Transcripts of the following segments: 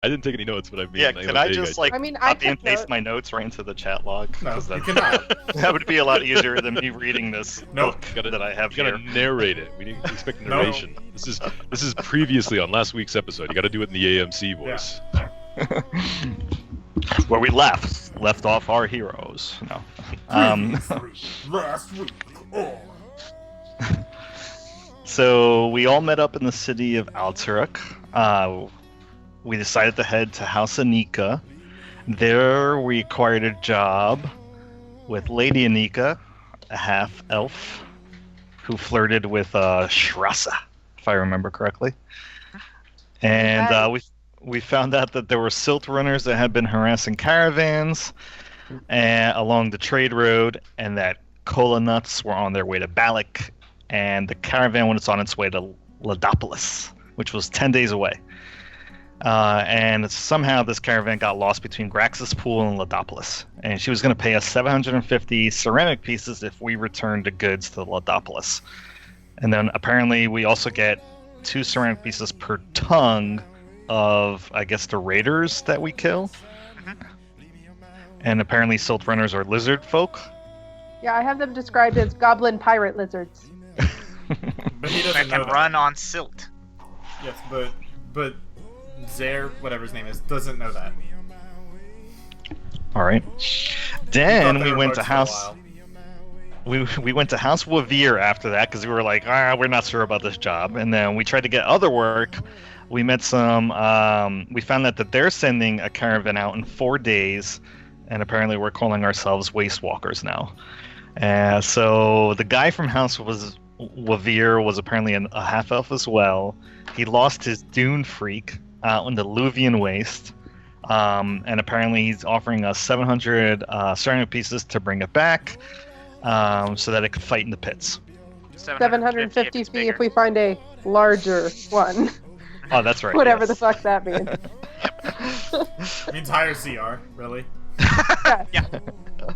I didn't take any notes, but I mean, Yeah, can I just like I mean, I copy and took paste notes. my notes right into the chat log? No, 'Cause you cannot. that would be a lot easier than me reading this Nope. book that I have You here. gotta narrate it. We expect No. narration. This is previously on last week's episode. You gotta do it in the AMC voice. Where we left off our heroes. No. Last week. Oh. So we all met up in the city of Alterac. We decided to head to House Anika. There we acquired a job with Lady Anika, a half-elf, who flirted with Shrasa, if I remember correctly. And we found out that there were silt runners that had been harassing caravans along the trade road, and that Kola nuts were on their way to Balak, and the caravan was on its way to Ladopolis, which was 10 days away. And somehow this caravan got lost between Graxus Pool and Ladopolis, and she was going to pay us 750 ceramic pieces if we returned the goods to Ladopolis. And then apparently we also get 2 ceramic pieces per tongue of, I guess, the raiders that we kill. And apparently silt runners are lizard folk. Yeah, I have them described as goblin pirate lizards. But he That doesn't know can that. run on silt. Yes, but Zaire, whatever his name is, doesn't know that. All right. He Then thought they we were went to bugs for a House. while. We went to House Wavir after that because we were like, we're not sure about this job. And then we tried to get other work. We met some. We found out that they're sending a caravan out in 4 days, and apparently we're calling ourselves Waste Walkers now. So the guy from House Wavir was apparently a half elf as well. He lost his Dune Freak out in the Luvian Waste. And apparently he's offering us 700 ceramic pieces to bring it back, so that it could fight in the pits. 750 it's fee if bigger. we find a larger one. Oh, that's right. Whatever yes. the fuck that means. The entire CR, really? Yeah.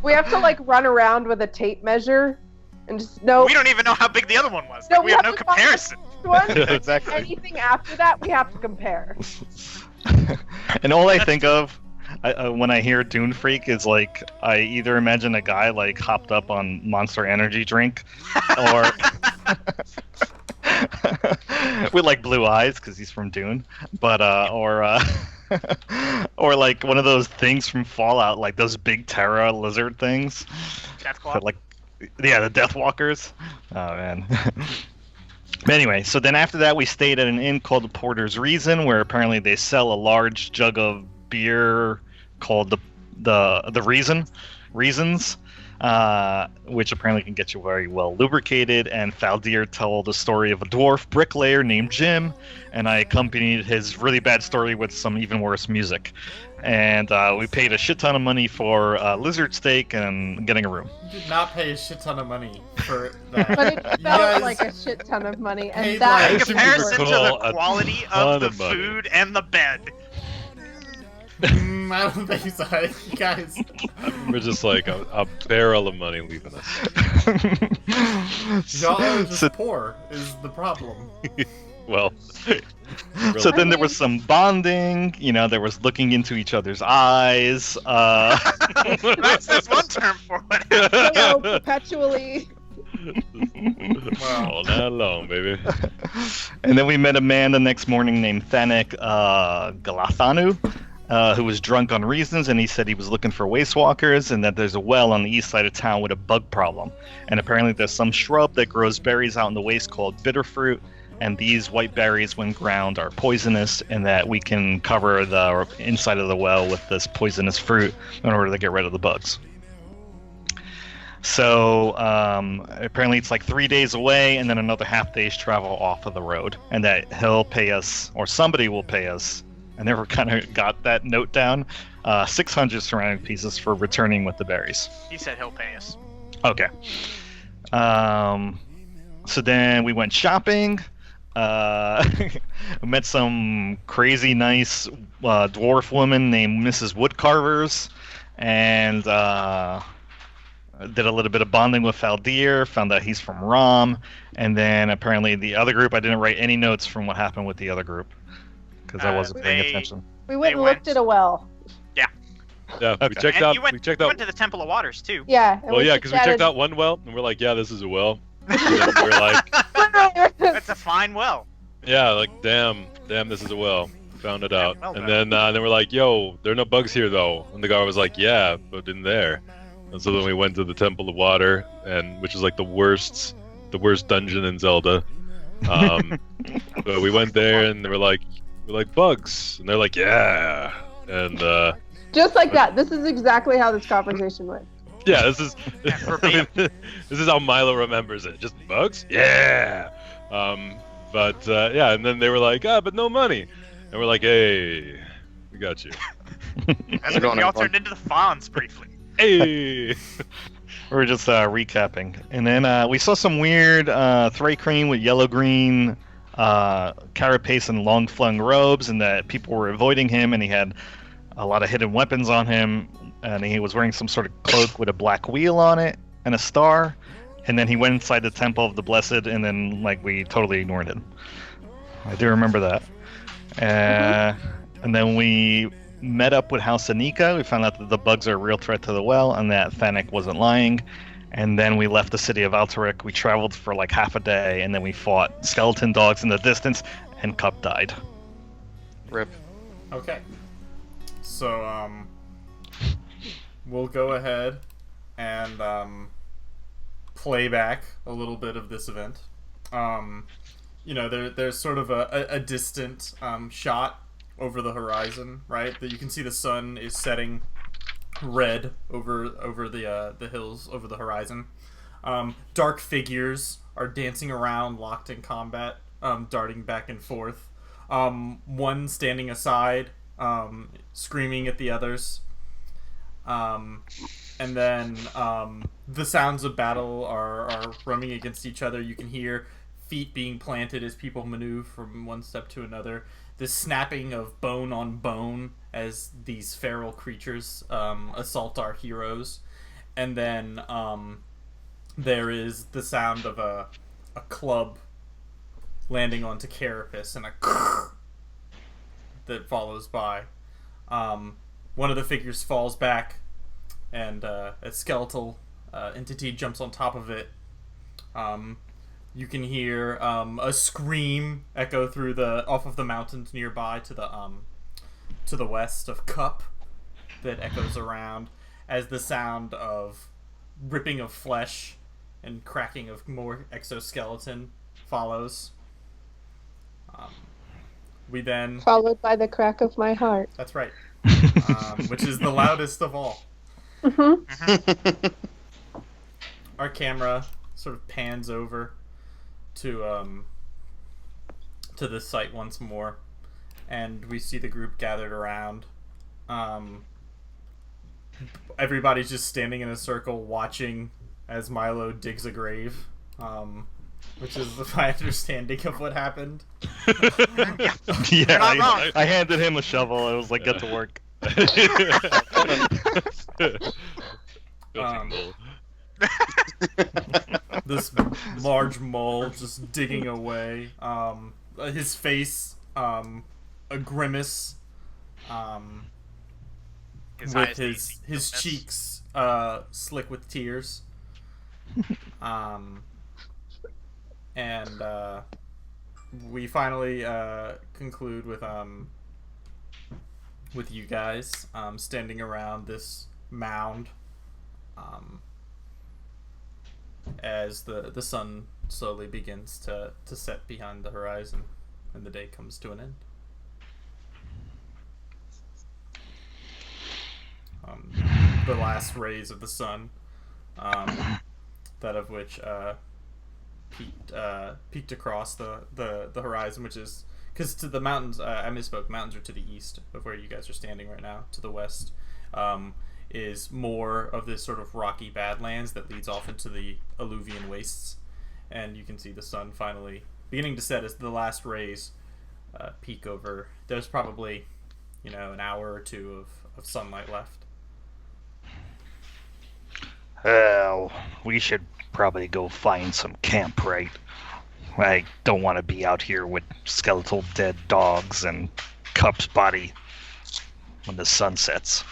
We have to like run around with a tape measure and just no. We don't even know how big the other one was. No, Like, we have no to find comparison. this one. Exactly. Anything after that, we have to compare. And all I think of when I hear Dune Freak is like I either imagine a guy like hopped up on Monster Energy drink, or with like blue eyes because he's from Dune, but or like one of those things from Fallout, like those big Terra lizard things. Deathclaw. But like, yeah, the Deathwalkers. Oh man. But anyway, so then after that, we stayed at an inn called the Porter's Reason, where apparently they sell a large jug of beer called the Reasons, which apparently can get you very well lubricated. And Faldir told the story of a dwarf bricklayer named Jim, and I accompanied his really bad story with some even worse music. And we paid a shit ton of money for lizard steak and getting a room. You did not pay a shit ton of money for that. But it You felt guys- like a shit ton of money, and paid that In like- was comparison to Cool, the a quality ton of the of money. food and the bed. I don't think so. You guys. We're just like a barrel of money leaving us. Y'all are just So- poor, is the problem. Well, So then there was some bonding, there was looking into each other's eyes. That's one term for it. Hello, perpetually. all night long, baby. And then we met a man the next morning named Thanek Galathanu, who was drunk on reasons, and he said he was looking for waste walkers, and that there's a well on the east side of town with a bug problem. And apparently there's some shrub that grows berries out in the waste called bitterfruit, and these white berries, when ground, are poisonous, and that we can cover the inside of the well with this poisonous fruit in order to get rid of the bugs. So apparently it's like 3 days away, and then another half day's travel off of the road, and that he'll pay us, or somebody will pay us. I never kind of got that note down. 600 ceramic pieces for returning with the berries. He said he'll pay us. Okay. So then we went shopping. Met some crazy nice dwarf woman named Mrs. Woodcarvers, and did a little bit of bonding with Faldir, found out he's from Rom, and then apparently the other group, I didn't write any notes from what happened with the other group. because I wasn't paying attention. We went and went- looked at a well. Yeah, we Okay. checked And out. you went, We checked you out. went to the Temple of Waters too. Yeah. And Well, yeah, because because we checked out one well, and we're like, yeah, this is a well. And then we're like, That's a fine well. yeah, like damn, this is a well. Found it out, well and done. then we're like, yo, there are no bugs here though. And the guy was like, yeah, but in there. And so then we went to the Temple of Water, and which is like the worst dungeon in Zelda. But we went there, and they were like bugs, and they're like, yeah, and Just like that. This is exactly how this conversation went. yeah, this is verbatim. this is how Milo remembers it. Just bugs, yeah. But yeah, and then they were like, but no money, and we're like, hey, we got you. That's when we all turned into the Fonz briefly. Hey. We were just recapping, and then we saw some weird Thrakreen with yellow-green carapace and long-flung robes, and that people were avoiding him, and he had a lot of hidden weapons on him, and he was wearing some sort of cloak with a black wheel on it and a star, and then he went inside the Temple of the Blessed, and then we totally ignored him. I do remember that. And then we met up with House Anika. We found out that the bugs are a real threat to the well, and that Thanek wasn't lying. And then we left the city of Alterac. We traveled for like half a day, and then we fought skeleton dogs in the distance, and Cup died. Rip. Okay. So, we'll go ahead and play back a little bit of this event. There's sort of a distant shot over the horizon, right? That you can see the sun is setting red over the hills over the horizon. Dark figures are dancing around, locked in combat, darting back and forth. One standing aside, screaming at the others. And then the sounds of battle are running against each other. You can hear feet being planted as people maneuver from one step to another. The snapping of bone on bone as these feral creatures assault our heroes. And then there is the sound of a club landing onto Carapace and a that follows by. One of the figures falls back, and a skeletal entity jumps on top of it. You can hear a scream echo through off of the mountains nearby to the west of Cup that echoes around as the sound of ripping of flesh and cracking of more exoskeleton follows. We then... Followed by the crack of my heart. That's right. Which is the loudest of all. Our camera sort of pans over to this site once more, and we see the group gathered around. Everybody's just standing in a circle watching as Milo digs a grave, which is my understanding of what happened. Yeah, not wrong. I handed him a shovel. I was like, get to work. This large mole just digging away. His face, a grimace, His with eyes his being cheeks slick with tears. And we finally conclude with you guys standing around this mound as the sun slowly begins to set behind the horizon and the day comes to an end. The last rays of the sun, that of which peeked across the horizon, which is because to the mountains, I misspoke. Mountains are to the east of where you guys are standing right now. To the west is more of this sort of rocky badlands that leads off into the alluvian wastes, and you can see the sun finally beginning to set as the last rays peek over. There's probably an hour or two of sunlight left. Well, we should probably go find some camp, right? I don't want to be out here with skeletal dead dogs and Cup's body when the sun sets.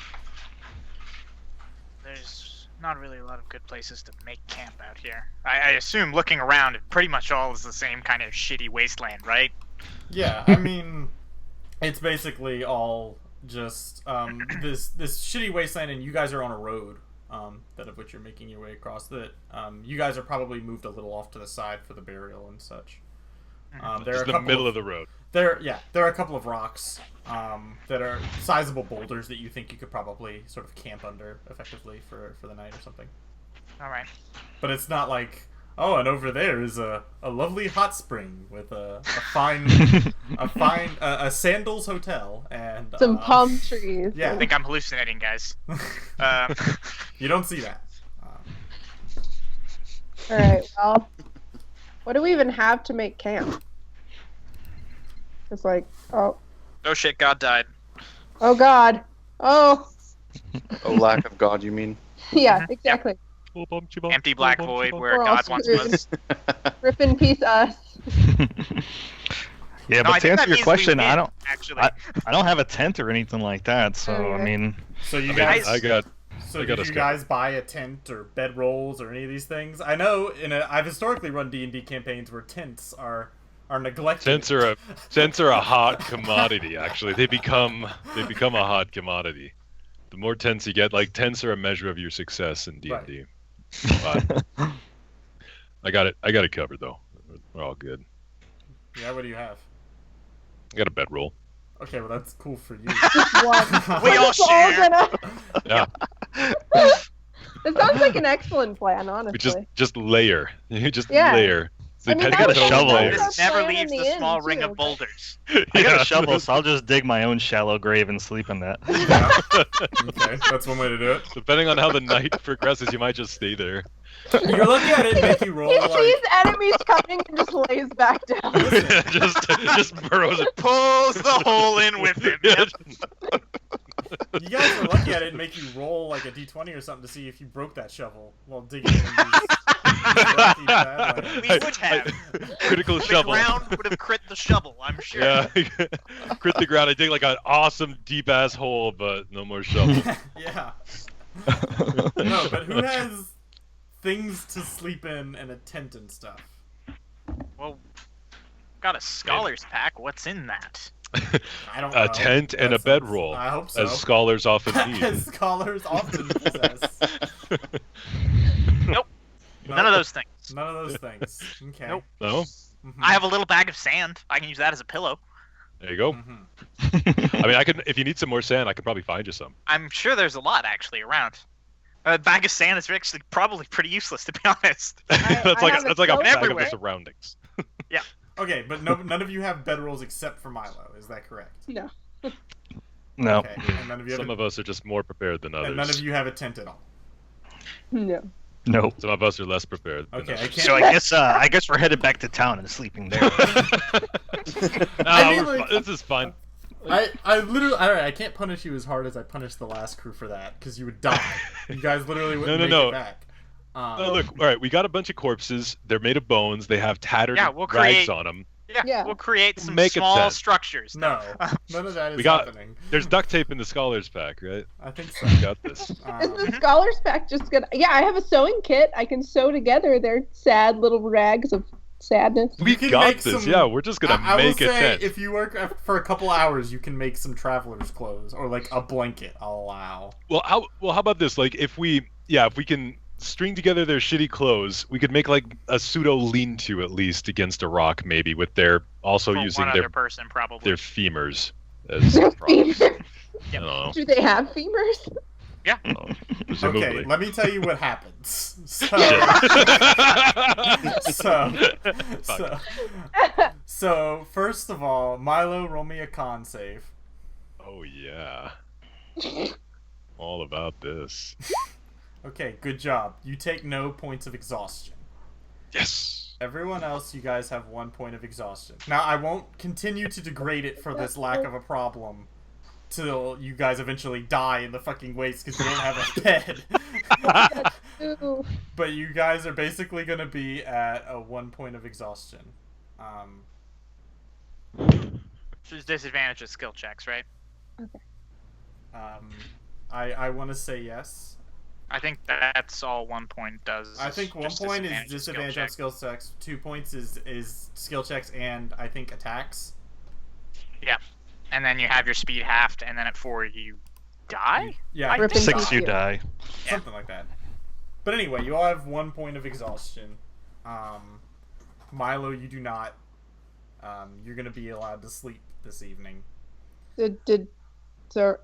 There's not really a lot of good places to make camp out here. I assume looking around, it pretty much all is the same kind of shitty wasteland, right? Yeah, I mean, it's basically all just this shitty wasteland, and you guys are on a road that of which you're making your way across. That you guys are probably moved a little off to the side for the burial and such. There are Just a the couple middle of the road. There are a couple of rocks that are sizable boulders that you think you could probably sort of camp under effectively for the night or something. All right. But it's not like, oh, and over there is a lovely hot spring with a fine a Sandals hotel and Some palm trees. Yeah. I think I'm hallucinating, guys. You don't see that. All right. Well, what do we even have to make camp? It's like, oh shit, God died. God, oh Oh, lack of God, you mean? yeah, exactly. Empty black void where We're all God once screwed. was. Rip in peace, us. Yeah, No, I but to think answer that your means we question, win, I don't actually. I don't have a tent or anything like that, so I Okay. mean, So you I mean, guys, I got so I got did us you covered. guys buy a tent or bedrolls or any of these things? I know I've historically run D&D campaigns where tents are neglected. tents are a hot commodity. Actually, they become a hot commodity. The more tents you get, like tents are a measure of your success in D&D. But I got it covered though. We're all good. Yeah, what do you have? I got a bedroll. Okay, well that's cool for you. Just one. We all We're just share. gonna- Yeah, That sounds like an excellent plan, honestly. we just layer. You just Yeah. layer. I mean, I got that a was- shovel. that was our This never plan in leaves the end, small ring too. of boulders. I got Yeah. a shovel, so I'll just dig my own shallow grave and sleep in that. Okay, that's one way to do it. Depending on how the night progresses, you might just stay there. You're looking at it and make you roll He like sees enemies coming and just lays back down. just burrows it. Pulls the hole in with him. Yep. you guys are looking at it and make you roll like a d20 or something to see if you broke that shovel while digging in these rocky badlands. We would have. Critical The shovel. ground would have crit the shovel, I'm sure. Yeah, crit the ground. I dig like an awesome deep ass hole, but no more shovel. Yeah. No, but who has things to sleep in and a tent and stuff? Well, got a scholar's pack. What's in that? I don't know. A tent and a That sounds- bedroll, I hope so. as scholars often As need. scholars often possess. Nope. No, None of those things. None of those things. Okay. Nope. No, Mhm. I have a little bag of sand. I can use that as a pillow. there you go. Mhm. I mean, I can. If you need some more sand, I could probably find you some. I'm sure there's a lot actually around. A bag of sand is actually probably pretty useless, to be honest. that's I like have a that's like a soap bag of everywhere. the surroundings. Okay, but none of you have bedrolls except for Milo. Is that correct? No. No. Okay. And none of you have Some a, of us are just more prepared than and none of others. you have a tent at all. No. Nope. Some of us are less prepared. Than Okay, I others. can't. So I guess we're headed back to town and sleeping there. Nah, mean, we're like- this is fine. I literally, alright, I can't punish you as hard as I punished the last crew for that, because you would die. You guys literally wouldn't No, make no. it back. Oh, look, all right, we got a bunch of corpses. They're made of bones. They have tattered Yeah, we'll rags create- on them. Yeah. We'll create some Make it small tent. structures. No, none of that is We got- happening. There's duct tape in the scholars pack, right? I think so. We got this. Is Um, the scholar's pack just gonna? Yeah, I have a sewing kit. I can sew together their sad little rags of sadness. We can got make this. some- Yeah, we're just gonna I will make a say, tent. if you work for a couple hours, you can make some traveler's clothes or like a blanket. I'll allow. Well, how about this? Like, if we can string together their shitty clothes, we could make like a pseudo lean-to at least against a rock, maybe with their also For using one their other person, probably. femurs as Their props. femurs. I don't know. Do they have femurs? Presumably. Okay, let me tell you what happens. So, Fuck. so first of all, Milo, roll me a con save. Oh yeah. All about this. Okay, good job. You take no points of exhaustion. Yes. Everyone else, you guys have 1 point of exhaustion. Now, I won't continue to degrade it for this lack of a problem till you guys eventually die in the fucking waste because you don't have a bed. Ooh. But you guys are basically going to be at a 1 point of exhaustion. disadvantage of skill checks, right? I want to say yes. I think that's all 1 point does. I think 1 just point is of disadvantage on skill checks. 2 points is skill checks and I think attacks. Yeah, and then you have your speed halved, and then at 4 you die. Yeah, I Rip think and 6 Thank you you. die. something like that. But anyway, you all have 1 point of exhaustion. Milo, you do not. You're gonna be allowed to sleep this evening. So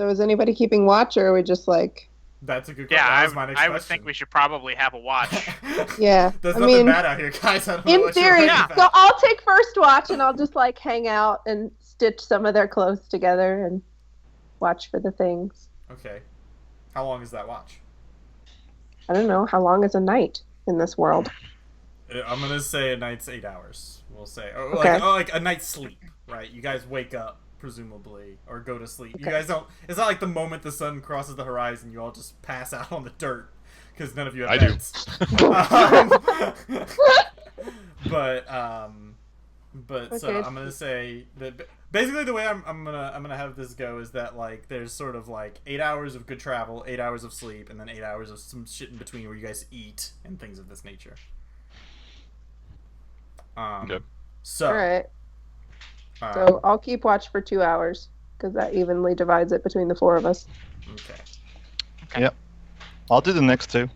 is anybody keeping watch, or are we just like? That's a good question. Yeah, That was my next I would question. think we should probably have a watch. Yeah, There's I nothing mean, bad out here, guys. I don't know in what you're theory, worried Yeah. about. so I'll take first watch, and I'll just like hang out and stitch some of their clothes together and watch for the things. Okay. How long is that watch? I don't know how long is a night in this world. I'm gonna say a night's 8 hours. We'll say, Okay. like a night's sleep, right? You guys wake up presumably or go to sleep. You Okay. guys don't. It's not like the moment the sun crosses the horizon, you all just pass out on the dirt because none of you have I do. beds. But so Okay. I'm gonna say that basically the way I'm gonna have this go is that like there's sort of like 8 hours of good travel, 8 hours of sleep, and then 8 hours of some shit in between where you guys eat and things of this nature. Okay. So, All right. um, So I'll keep watch for 2 hours because that evenly divides it between the 4 of us. okay. I'll do the next 2.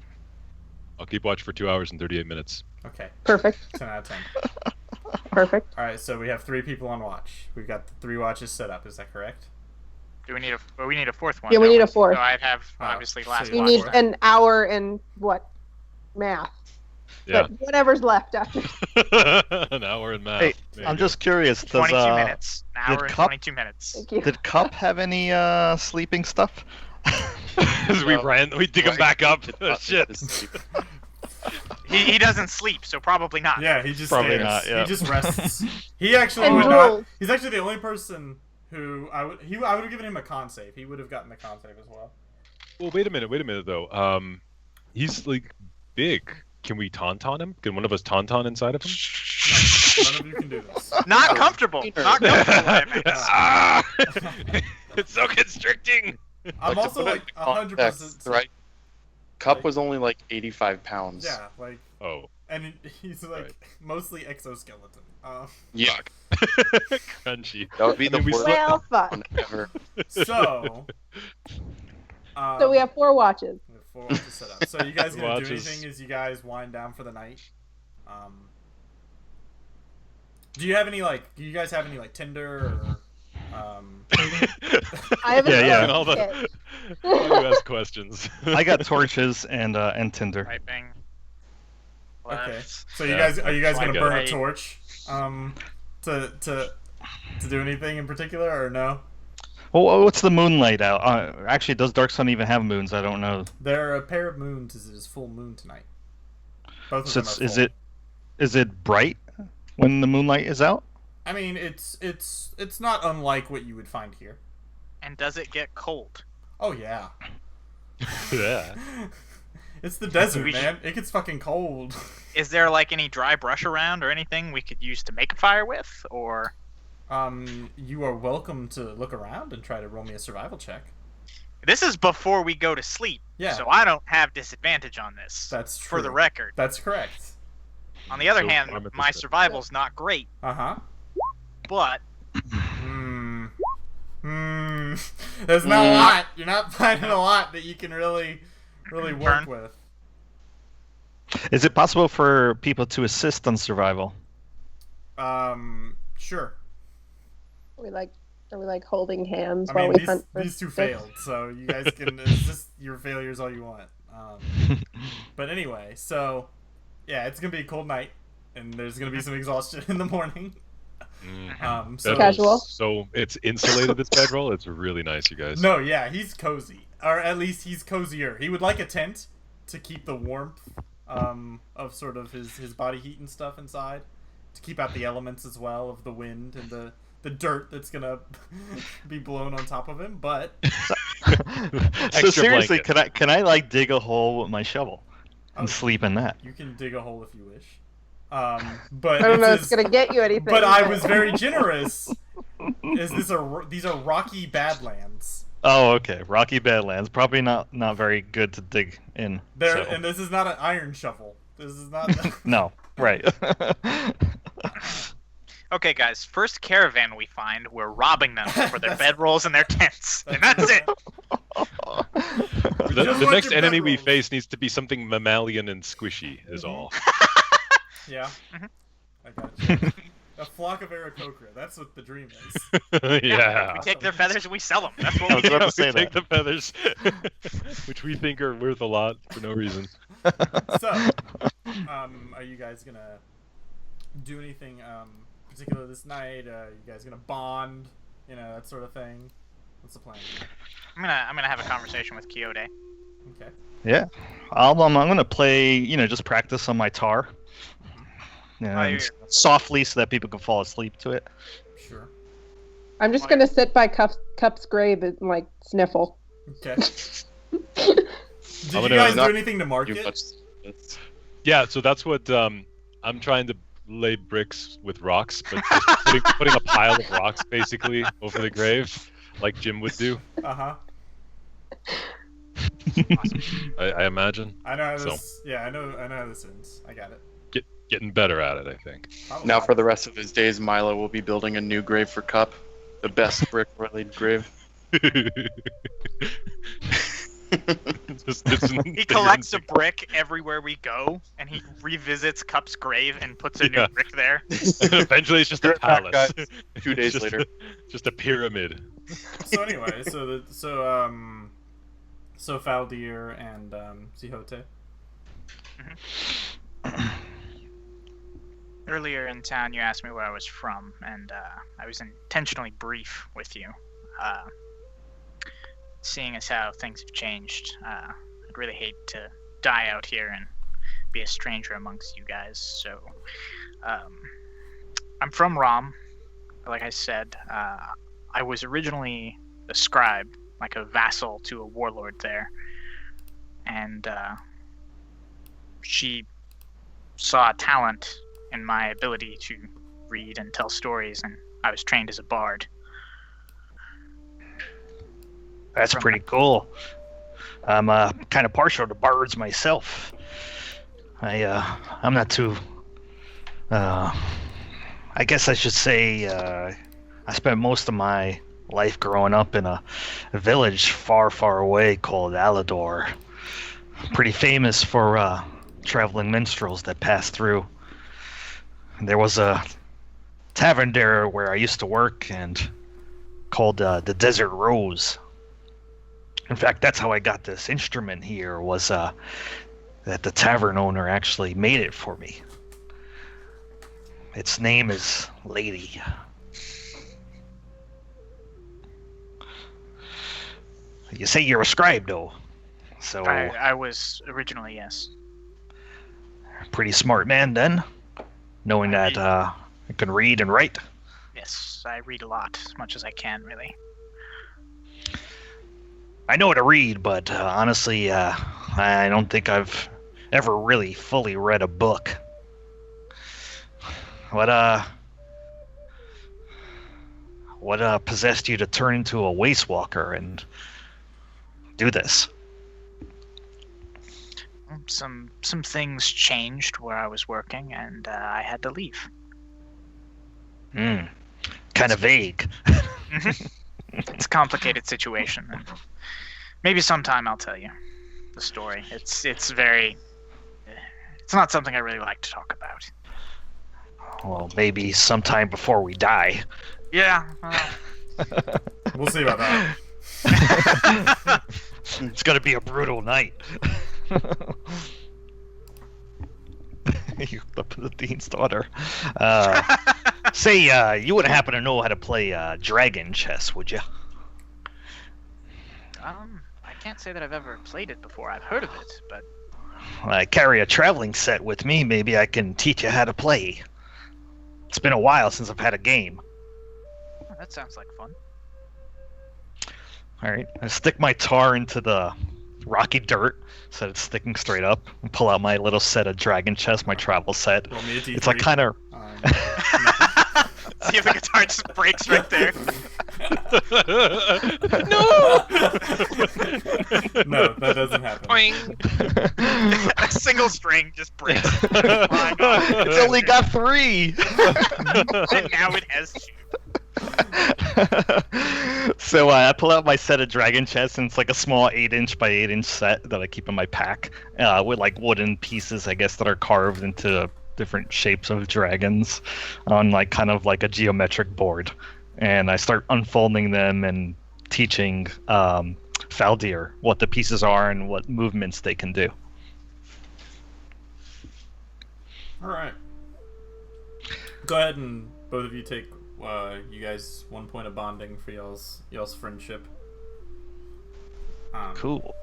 I'll keep watch for 2 hours and 38 minutes. Okay. Perfect. 10 out of 10. Perfect. All right, so we have 3 people on watch. We've got the 3 watches set up. Is that correct? Do we need a? Well, we need a fourth one. Yeah, we don't need a fourth. So I'd have Oh, obviously so last you You watch. need fourth. an hour and what? Math. Yeah. But whatever's left after. An hour and math. Hey, maybe. I'm just curious. Does 22 minutes. An hour did and Cup- 22 minutes. Thank you. did Cup have any sleeping stuff? As we dig him back up. Oh, shit. He doesn't sleep, so probably not. Yeah, he just Probably stares. not, yeah. He just rests. He actually And would not. drools. He's actually the only person who I would have given him a con save. He would have gotten the con save as well. Well, wait a minute though. He's like big. Can we tauntaun him? Can one of us tauntaun inside of him? None of you can do this. Not comfortable. Not comfortable. I mean. Ah! It's so constricting. I'm to also put it like in context, 100%. right? Cup Like- was only like 85 pounds. Yeah, like, Oh, and he's like Right. mostly exoskeleton. Yeah, crunchy. that would be the I mean, we worst Well, fuck. one ever. So. So we have 4 watches. We have 4 watches set up. So you guys gonna do Watches. anything as you guys wind down for the night? Do you guys have any like Tinder or I haven't Yeah, looked All the yet. all you ask questions. I got torches and Tinder. Typing. Okay. Left. So you Yeah. guys are you guys I gonna get burn a it. torch to do anything in particular or no? Well, what's the moonlight out? Actually, does Dark Sun even have moons? I don't know. There are a pair of moons as it is full moon tonight. Both of So them are is full. it bright when the moonlight is out? I mean, it's not unlike what you would find here. And does it get cold? Oh yeah. Yeah. It's the desert, We man. It gets fucking cold. Is there like any dry brush around or anything we could use to make a fire with? Or You are welcome to look around and try to roll me a survival check. this is before we go to sleep. Yeah. So I don't have disadvantage on this. That's for the true. record. That's correct. On the other So hand, I'm at my this- survival's not great, Uh-huh. but There's not a lot. You're not finding a lot that you can really work Burn. with. Is it possible for people to assist on survival? Sure. Are we like holding hands I while mean, we hunt for these two sticks? failed, so you guys can assist your failures all you want. But anyway, so yeah, it's gonna be a cold night, and there's gonna be some exhaustion in the morning. So Bedroll's Casual. So it's insulated, this bedroll. It's really nice, you guys. no, yeah, he's cozy, or at least he's cozier. He would like a tent to keep the warmth of sort of his body heat and stuff inside, to keep out the elements as well of the wind and the dirt that's gonna be blown on top of him. But So Extra seriously, blanket. can I like dig a hole with my shovel and sleep in that? you can dig a hole if you wish. But I don't know if is- it's gonna get you anything. But I was very generous. These are rocky badlands. Oh, okay. Rocky Badlands. Probably not very good to dig in. There, so. and this is not an iron shovel. This is not. No, right. Okay, guys. First caravan we find, we're robbing them for their bedrolls and their tents, and that's it. The Just want next your enemy we bedrolls. face needs to be something mammalian and squishy, is all. Yeah. Mhm. I got you. A flock of Aarakocra. That's what the dream is. Yeah. We take their feathers and we sell them. That's what I we was do. about to say We take that. the feathers, which we think are worth a lot for no reason. So, are you guys gonna do anything particular this night? You guys gonna bond? You know, that sort of thing. What's the plan? I'm gonna have a conversation with Kyote. Okay. Yeah. I'm gonna play. Just practice on my tar. And softly so that people can fall asleep to it. Sure. I'm just gonna sit by Cup's grave and like sniffle. Okay. Did you gonna guys do not anything to mark You it? much. It's- Yeah, so that's what I'm trying to lay bricks with rocks, but just putting a pile of rocks basically over the grave, like Jim would do. Uh huh. I imagine I know how So. this. Yeah, I know how this ends. I got it. getting better at it. I think. Probably. Now for the rest of his days, Milo will be building a new grave for Cup. The best brick-related grave. He collects a brick everywhere we go, and he revisits Cup's grave and puts a Yeah. new brick there. Eventually, it's just a You're back, palace. guys. 2 days Just later. just a pyramid. So anyway, so Faldir and Zihote. Earlier in town, you asked me where I was from, and I was intentionally brief with you. Seeing as how things have changed, I'd really hate to die out here and be a stranger amongst you guys. So, I'm from Rom. Like I said, I was originally a scribe, like a vassal to a warlord there, and she saw a talent in my ability to read and tell stories, and I was trained as a bard. That's pretty cool. I'm kind of partial to bards myself. I'm not too. I guess I should say I spent most of my life growing up in a village far, far away called Alador. Pretty famous for traveling minstrels that pass through. There was a tavern there where I used to work and called the Desert Rose. In fact, that's how I got this instrument here, was that the tavern owner actually made it for me. Its name is Lady. You say you're a scribe, though. So, I was originally, yes. pretty smart man then, knowing that I can read and write. Yes, I read a lot, as much as I can, really. I know how to read, but honestly, I don't think I've ever really fully read a book. What possessed you to turn into a waste walker and do this? Some things changed where I was working, and I had to leave. Kind of vague. It's a complicated situation, and maybe sometime I'll tell you the story. It's not something I really like to talk about. Well, maybe sometime before we die. Yeah. We'll see about that. It's gonna be a brutal night. You the dean's daughter. Say, you wouldn't happen to know how to play dragon chess, would you? I can't say that I've ever played it before. I've heard of it, but I carry a traveling set with me. Maybe I can teach you how to play. It's been a while since I've had a game. oh, that sounds like fun. All right, I stick my tar into the rocky dirt so it's sticking straight up. And pull out my little set of dragon chest, my travel set. Roll me a D3. It's like kind of. See if the guitar just breaks right there. No, that doesn't happen. Boing. A single string just breaks. My God. It's only got 3. And now it has 2. So I pull out my set of dragon chests, and it's like a small 8-inch by 8-inch set that I keep in my pack, with like wooden pieces, I guess, that are carved into different shapes of dragons on like kind of like a geometric board. And I start unfolding them and teaching Faldir what the pieces are and what movements they can do. All right. Go ahead and both of you take you guys 1 point of bonding for y'all's friendship. Cool.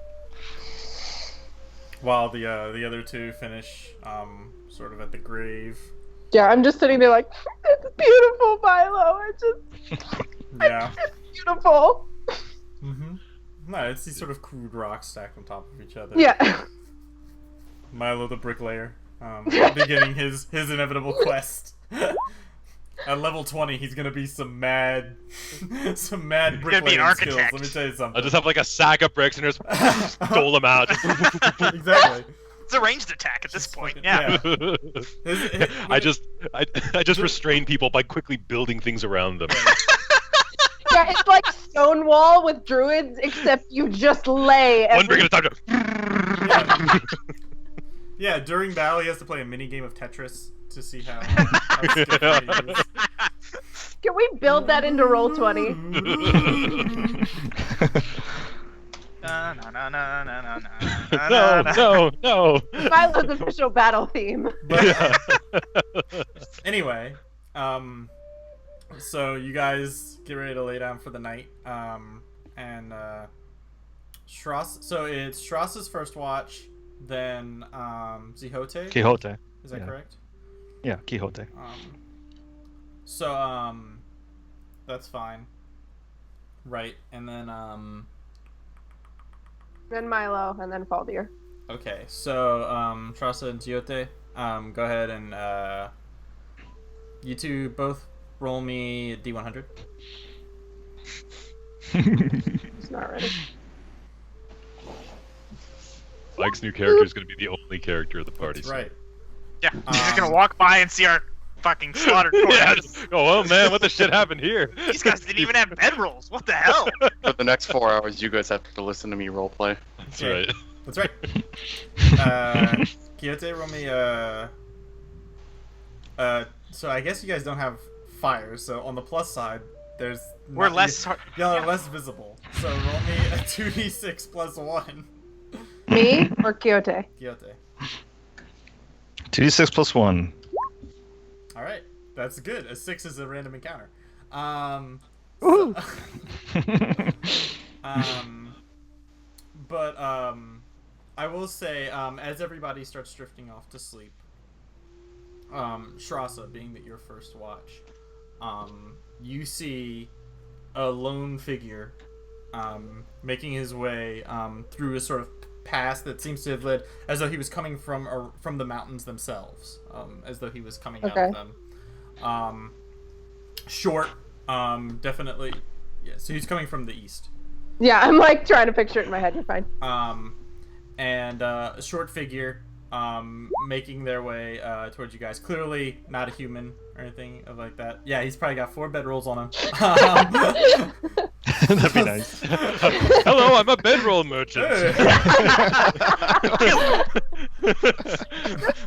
While the other two finish sort of at the grave. Yeah, I'm just sitting there like, it's beautiful, Milo. Yeah. It's beautiful. Mm-hmm. No, it's these sort of crude rocks stacked on top of each other. Yeah. Milo the bricklayer, beginning his inevitable quest. At level 20, he's gonna be some mad gonna be an bricklaying skills. architect. Let me tell you something. I just have like a sack of bricks and just dole them out. Exactly. It's a ranged attack at this Just point. fucking- Yeah. I just restrain people by quickly building things around them. Yeah, it's like Stonewall with druids, except you just lay. One brick at a time. Yeah. Yeah, during battle, he has to play a mini game of Tetris to see how skillful he is. Can we build that into Roll20? No. Milo's official battle theme. Anyway, so you guys get ready to lay down for the night, and Shras. So it's Stras's first watch, then Zihote. Quixote. Is that yeah. correct? Yeah, Quixote. So that's fine. Right, and then Then Milo, and then Faldir. okay, so Trasa and Ziote, go ahead and you two both roll me a D100. He's not ready. Mike's new character is going to be the only character of the party. That's right. Yeah. He's just gonna walk by and see our fucking slaughtered corpses. Yeah. Just, oh man, what the shit happened here? These guys didn't even have bedrolls. What the hell? For the next 4 hours, you guys have to listen to me roleplay. That's Yeah. right. That's right. Quixote, roll me so I guess you guys don't have fire, so on the plus side, there's We're less. y'all are less visible. So roll me a 2d6 plus 1. Me or Quixote? Quixote. 2d6 plus 1. Alright. That's good. A 6 is a random encounter. Ooh. But I will say, as everybody starts drifting off to sleep, Shrasa, being that your first watch, you see a lone figure making his way through a sort of path that seems to have led as though he was coming from the mountains themselves, as though he was coming out of them. Short, definitely. Yeah, so he's coming from the east. Yeah, I'm like trying to picture it in my head. You're fine. And a short figure making their way towards you guys. Clearly not a human or anything of like that. Yeah, he's probably got 4 bedrolls on him. That'd be nice. Hello, I'm a bedroll merchant.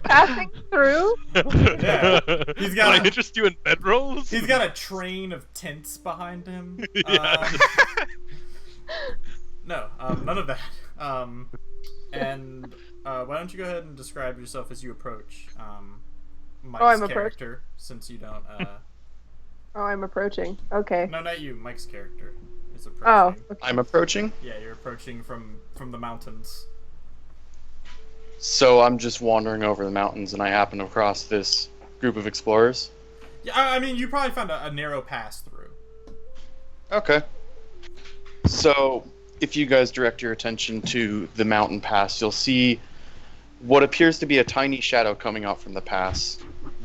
Passing through. Yeah. He's got Can I a- interest you in bedrolls? He's got a train of tents behind him. Yeah. No, none of that. And why don't you go ahead and describe yourself as you approach Mike's I'm character, since you don't. Oh, I'm approaching. Okay. No, not you. Mike's character is Oh. approaching. Okay. I'm approaching, Yeah, you're approaching from the mountains. so I'm just wandering over the mountains, and I happen across this group of explorers. Yeah, I mean, you probably found a narrow pass through. Okay. So, if you guys direct your attention to the mountain pass, you'll see what appears to be a tiny shadow coming out from the pass.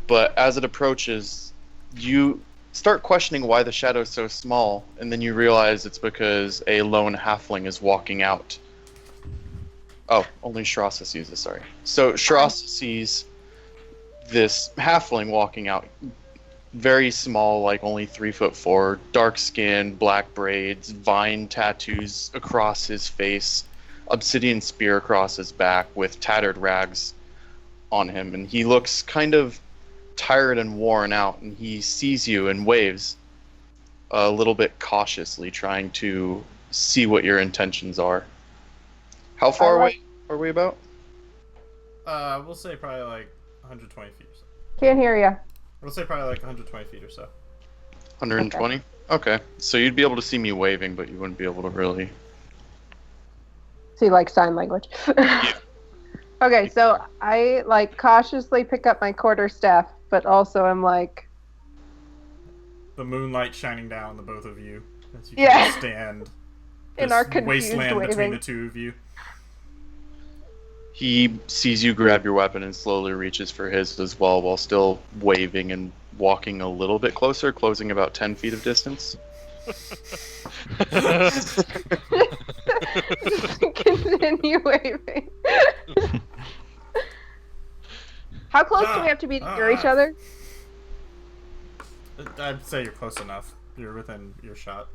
But as it approaches, you start questioning why the shadow is so small, and then you realize it's because a lone halfling is walking out. Oh, only Shrasa sees this, sorry. So Shrasa sees this halfling walking out, very small, like only 3'4", dark skin, black braids, vine tattoos across his face, obsidian spear across his back with tattered rags on him, and he looks kind of tired and worn out, and he sees you and waves a little bit cautiously, trying to see what your intentions are. How far away are we about? We'll say probably like 120 feet or so. Can't hear you. We'll say probably like 120 feet or so. 120? Okay. So you'd be able to see me waving, but you wouldn't be able to really... See, like sign language. Yeah. Okay, so I like cautiously pick up my quarterstaff, but also I'm like, The moonlight shining down on the both of you as you Yeah. kind of stand in this our confused wasteland between waving. the two of you. He sees you grab your weapon and slowly reaches for his as well, while still waving and walking a little bit closer, closing about 10 feet of distance. Continue waving. How close do we have to be near each other? I'd say you're close enough. You're within earshot.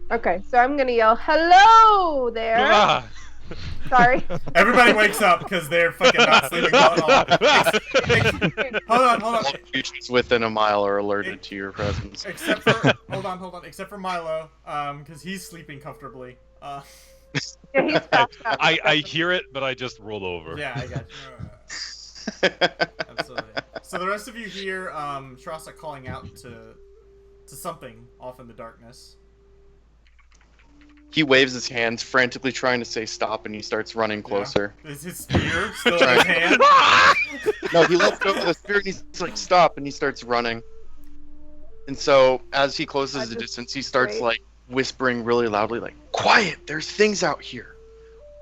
Okay, so I'm gonna yell, "Hello there!" Ah! Sorry. Everybody wakes up because they're fucking not sleeping well at all. Hold on. All creatures within a mile are alerted to your presence. Except for hold on. Except for Milo, because he's sleeping comfortably. Yeah, he's passed out. I hear it, but I just roll over. Yeah, I got you. Absolutely. So the rest of you hear Shrasa calling out to something off in the darkness. He waves his hands, frantically trying to say stop, and he starts running closer. Yeah. Is his spear still in his hand? No, he lets go of the spear, and he's like, stop, and he starts running. And so, as he closes the distance, he starts, wait. like, whispering really loudly, like, quiet, there's things out here.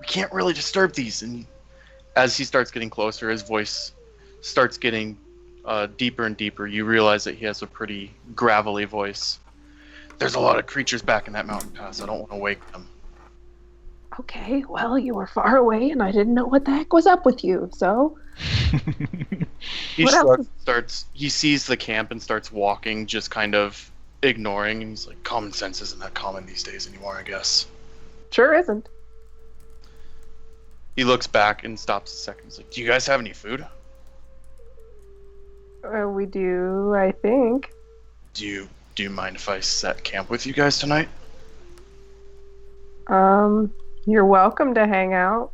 We can't really disturb these. And as he starts getting closer, his voice starts getting deeper and deeper. You realize that he has a pretty gravelly voice. There's a lot of creatures back in that mountain pass. I don't want to wake them. Okay, well, you were far away, and I didn't know what the heck was up with you. So, He What else? he sees the camp and starts walking, just kind of ignoring, and he's like, common sense isn't that common these days anymore, I guess. sure isn't. He looks back and stops a second. He's like, do you guys have any food? We do, I think. Do you mind if I set camp with you guys tonight? You're welcome to hang out.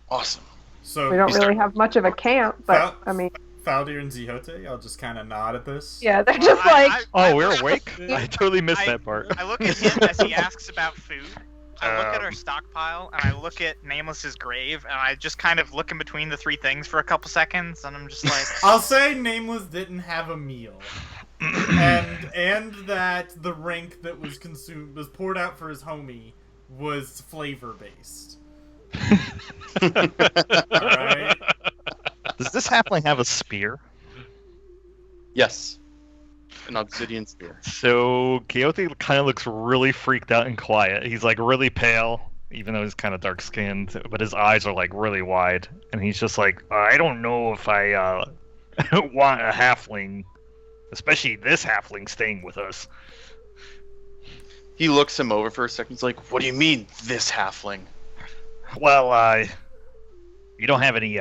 Awesome. So We don't You really start- have much of a camp, but Fal- I mean, Faldir and Zihote, I'll just kind of nod at this. yeah, they're just like, Oh, we're awake? I totally missed that part. I look at him as he asks about food. I look at our stockpile, and I look at Nameless's grave, and I just kind of look in between the three things for a couple seconds, and I'm just like, I'll say Nameless didn't have a meal, and that the rink that was poured out for his homie was flavor based. Alright. Does this halfling have a spear? Yes. An obsidian spear. So Quixote kind of looks really freaked out and quiet. He's like really pale, even though he's kind of dark skinned, but his eyes are like really wide, and he's just like, I don't know if I want a halfling, especially this halfling, staying with us. He looks him over for a second. He's like, what do you mean, this halfling? Well, you don't have any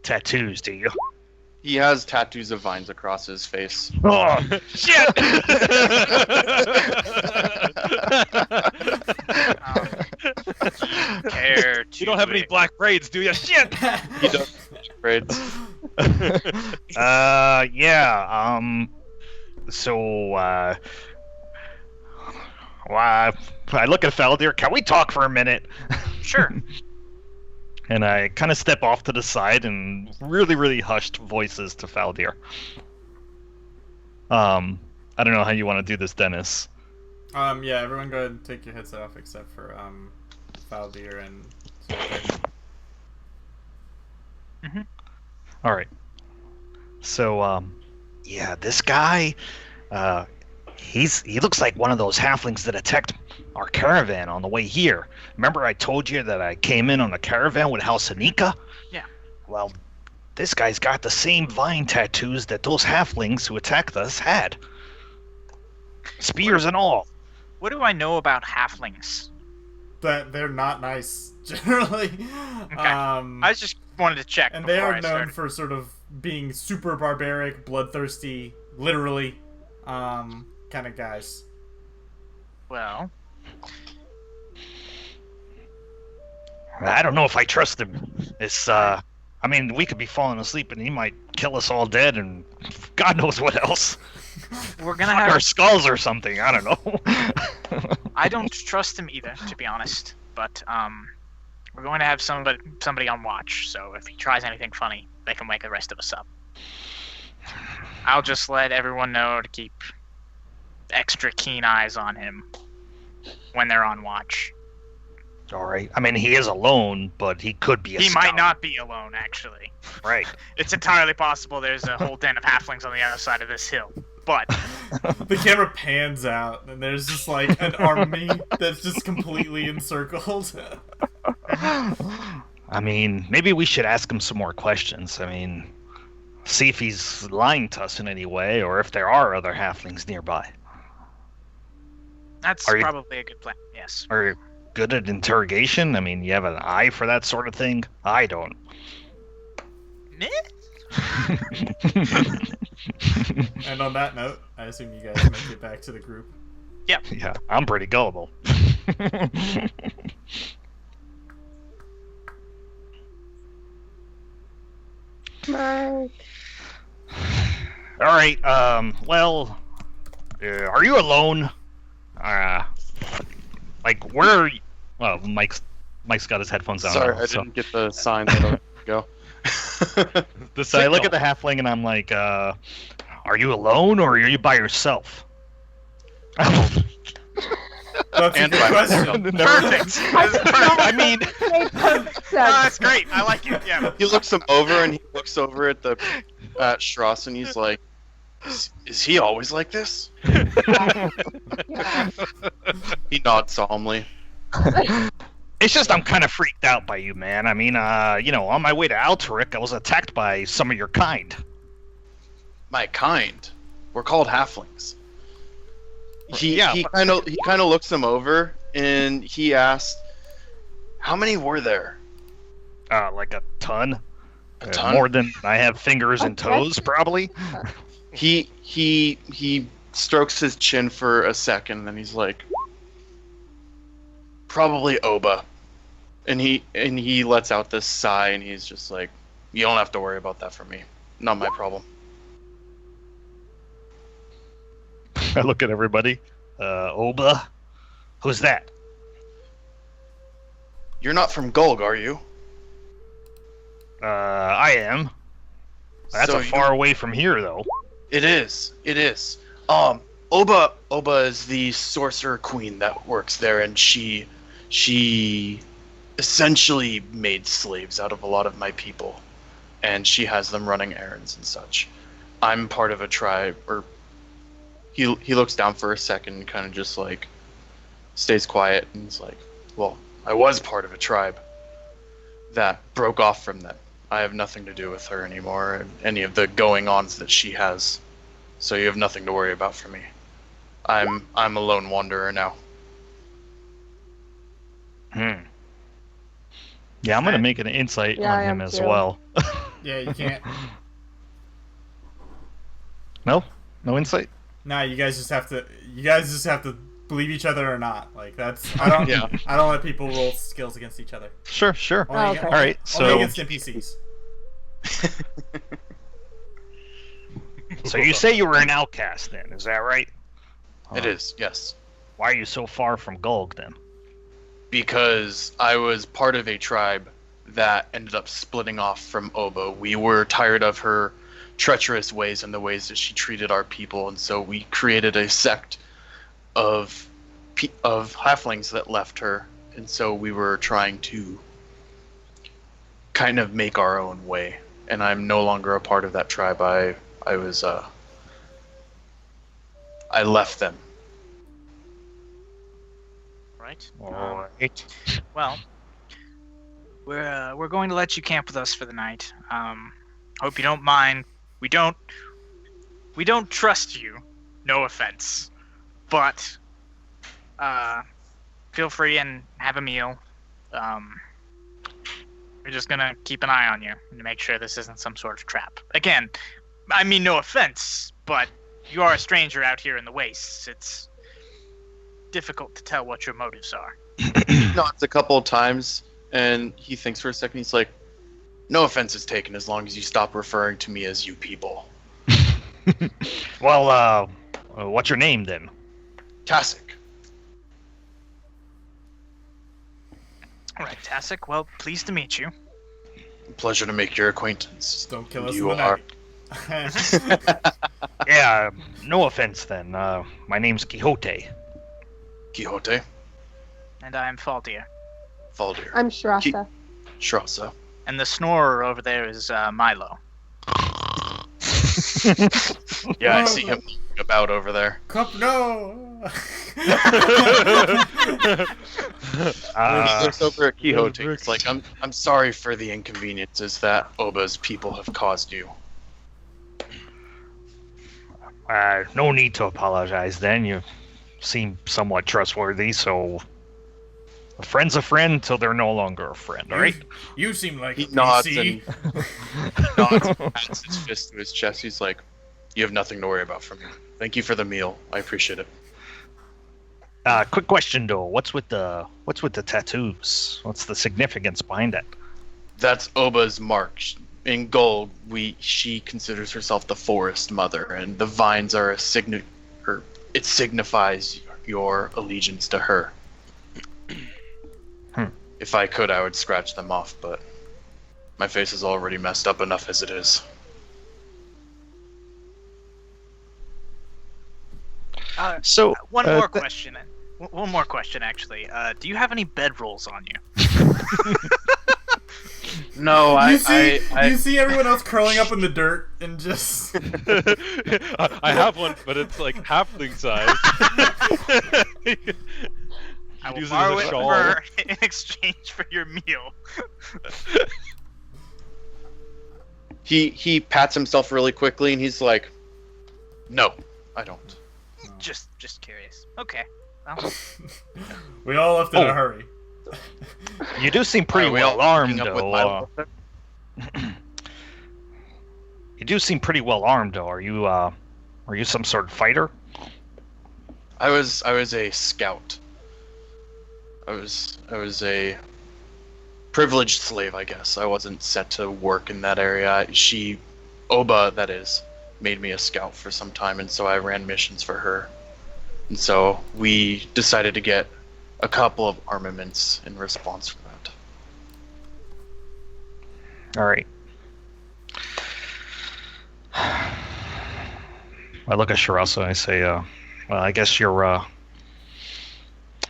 tattoos, do you? He has tattoos of vines across his face. Oh, shit! care You don't have any black braids, do you? Shit! He does braids. Yeah, so, well, I look at Faldir. Can we talk for a minute? Sure. And I kind of step off to the side and really, really hushed voices to Faldir. I don't know how you want to do this, Dennis. Yeah, everyone go ahead and take your headset off except for Faldir and All right. So, yeah, this guy, he looks like one of those halflings that attacked our caravan on the way here. Remember I told you that I came in on a caravan with House Anika? Yeah. Well, this guy's got the same vine tattoos that those halflings who attacked us had. Spears and all. What do I know about halflings? that they're not nice generally. Okay. I just wanted to check. And they before are I known started. for sort of being super barbaric, bloodthirsty, literally, kind of guys. Well, I don't know if I trust him. It's, I mean, we could be falling asleep and he might kill us all dead and God knows what else. we're gonna Our have. skulls or something, I don't know. I don't trust him either, to be honest. But we're going to have somebody on watch. So if he tries anything funny, they can wake the rest of us up. I'll just let everyone know to keep extra keen eyes on him when they're on watch. All right. I mean, he is alone, but he could be a He scout. might not be alone, actually. Right. It's entirely possible there's a whole den of halflings on the other side of this hill. But The camera pans out, and there's just like an army that's just completely encircled. I mean, maybe we should ask him some more questions. I mean, see if he's lying to us in any way, or if there are other halflings nearby. that's Are you- probably a good plan. Yes. Are you good at interrogation? I mean, you have an eye for that sort of thing? I don't. Meh? And on that note, I assume you guys make it back to the group. Yeah, I'm pretty gullible. Mike. All right. Well, are you alone? Like, where are you? Well, Mike's got his headphones on. Sorry, now, I so- didn't get the sign that I go. So I look at the halfling and I'm like, are you alone or are you by yourself? That's a And good by question. Perfect. That's perfect. I mean, Made perfect Oh, sense. that's great. I like it. Yeah. He looks him over and he looks over at Strauss and he's like, is he always like this? Yeah. He nods solemnly. it's just I'm kind of freaked out by you, man. I mean, on my way to Altaric, I was attacked by some of your kind. My kind. We're called halflings. He Yeah, he kind of looks him over and he asked, "How many were there?" Like a ton. A ton? More than I have fingers and Okay. toes, probably. He strokes his chin for a second, then he's like, "Probably Oba," and he lets out this sigh, and he's just like, "You don't have to worry about that for me. Not my problem." I look at everybody. Oba? Who's that? You're not from Gulg, are you? I am. That's So a far away from here, though. It is. It is. Oba is the sorcerer queen that works there, and she essentially made slaves out of a lot of my people, and she has them running errands and such. I'm part of a tribe, or he looks down for a second, kind of just like stays quiet, and he's like, "Well, I was part of a tribe that broke off from them. I have nothing to do with her anymore, and any of the going-ons that she has. So you have nothing to worry about for me. I'm a lone wanderer now." Yeah, I'm gonna make an insight Yeah, on I him am as too. well. Yeah, you can't. No insight. Nah, you guys just have to believe each other or not. Like that's I don't Yeah. I don't let people roll skills against each other. Sure. Only, okay. All right, only so against NPCs. so you say you were an outcast, then? Is that right? It is, yes. Why are you so far from Gulg, then? Because I was part of a tribe that ended up splitting off from Oba. We were tired of her treacherous ways and the ways that she treated our people, and so we created a sect of of halflings that left her, and so we were trying to kind of make our own way. And I'm no longer a part of that tribe. I left them. Right. Alright. Well, we're going to let you camp with us for the night. Hope you don't mind. We don't trust you. No offense, but feel free and have a meal. We're just gonna keep an eye on you to make sure this isn't some sort of trap. Again, I mean no offense, but you are a stranger out here in the wastes. It's difficult to tell what your motives are. Nods a couple of times, and he thinks for a second. He's like, "No offense is taken as long as you stop referring to me as you people." Well, what's your name then? Tasik. All right, Tasik. Well, pleased to meet you. Pleasure to make your acquaintance. Just don't kill us You in the are. night. Yeah, no offense then. My name's Quixote. Quixote. And I am Faldir. Faldir. I'm Shrasa. Shrasa. And the snorer over there is Milo. Yeah, I see him moving about over there. Cup, no. He looks over at Quixote. It's like, I'm sorry for the inconveniences that Oba's people have caused you. No need to apologize then. You seem somewhat trustworthy, so a friend's a friend till they're no longer a friend, alright? You seem like He a nods PC. Nods and pats his fist to his chest. He's like, you have nothing to worry about from me. Thank you for the meal. I appreciate it. Quick question though, what's with the tattoos? What's the significance behind that? That's Oba's mark. In gold, she considers herself the forest mother, and the vines are it signifies your allegiance to her. If I could, I would scratch them off, but my face is already messed up enough as it is. So, One more question. One more question, actually. Do you have any bedrolls on you? No, You see everyone else curling up in the dirt and just. I have one, but it's like halfling size. I will Use it as borrow a it shawl. in exchange for your meal. He pats himself really quickly, and he's like, "No, I don't." Just curious. Okay. Well, We all left in a hurry. you do seem pretty Are we all well armed keeping up with though. Milo? You do seem pretty well armed though. Are you some sort of fighter? I was a scout. I was a privileged slave, I guess. I wasn't set to work in that area. Oba, that is, made me a scout for some time, and so I ran missions for her. And so we decided to get a couple of armaments in response for that. All right. I look at Sharasa and I say, well, I guess your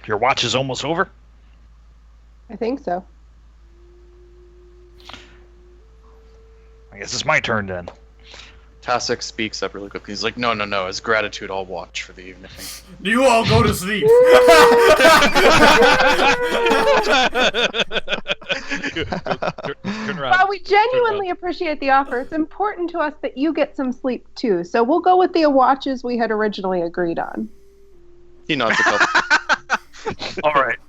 watch is almost over. I think so. I guess it's my turn then. Tasik speaks up really quickly. He's like, no. As gratitude, I'll watch for the evening. You all go to sleep. Turn around. Well, we genuinely appreciate the offer. It's important to us that you get some sleep too. So we'll go with the watches we had originally agreed on. He nods a couple. All right.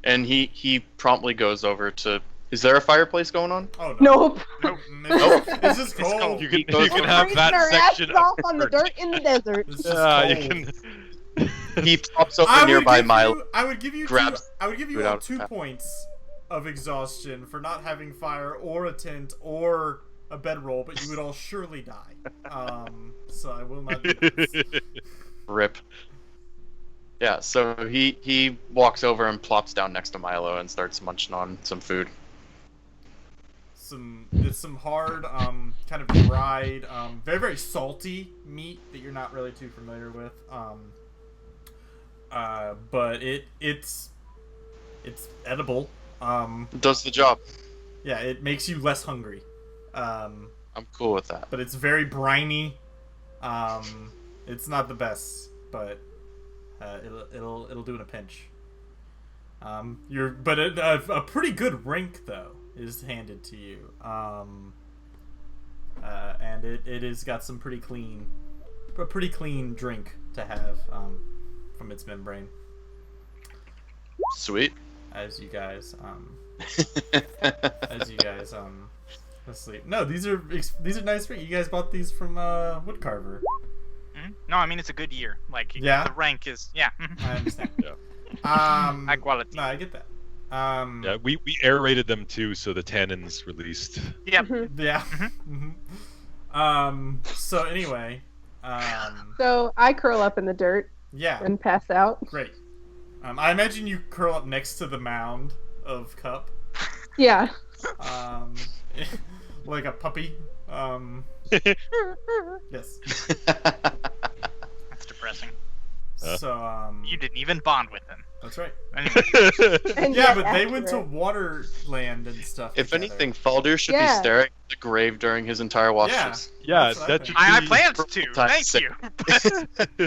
And he promptly goes over to... Is there a fireplace going on? Oh no. Nope. Nope. It's just cold. You can goes have Freezing that our section asses off of on the dirt in the desert. It's just you cold. can. He pops over nearby Milo. I would give you grabs all out 2 points of exhaustion for not having fire or a tent or a bedroll, but you would all surely die. So I will not do this. Rip. Yeah, so he walks over and plops down next to Milo and starts munching on some food. It's some hard, kind of dried, very, very salty meat that you're not really too familiar with. but it's edible. It does the job. Yeah, it makes you less hungry. I'm cool with that. But it's very briny. It's not the best, but it'll do in a pinch. A pretty good rank though is handed to you. And it has got some pretty clean drink to have from its membrane. Sweet. As you guys asleep. No, these are nice drinks. You guys bought these from Woodcarver. No, I mean it's a good year. Like Yeah? the rank is I understand. Yeah. high quality. No, I get that. Yeah, we aerated them too, so the tannins released. Yep. Yeah. So anyway, So I curl up in the dirt yeah, and pass out. great. I imagine you curl up next to the mound of Cup, Yeah. like a puppy. Yes. That's depressing. So You didn't even bond with them. that's right. Anyway, And Yeah, yet but they went to accurate. Waterland and stuff. If together. anything, Faldir should Yeah. be staring at the grave during his entire watch. Yeah. list. Yeah, That's what I that think. should I be. planned to. Time Thank sick. you.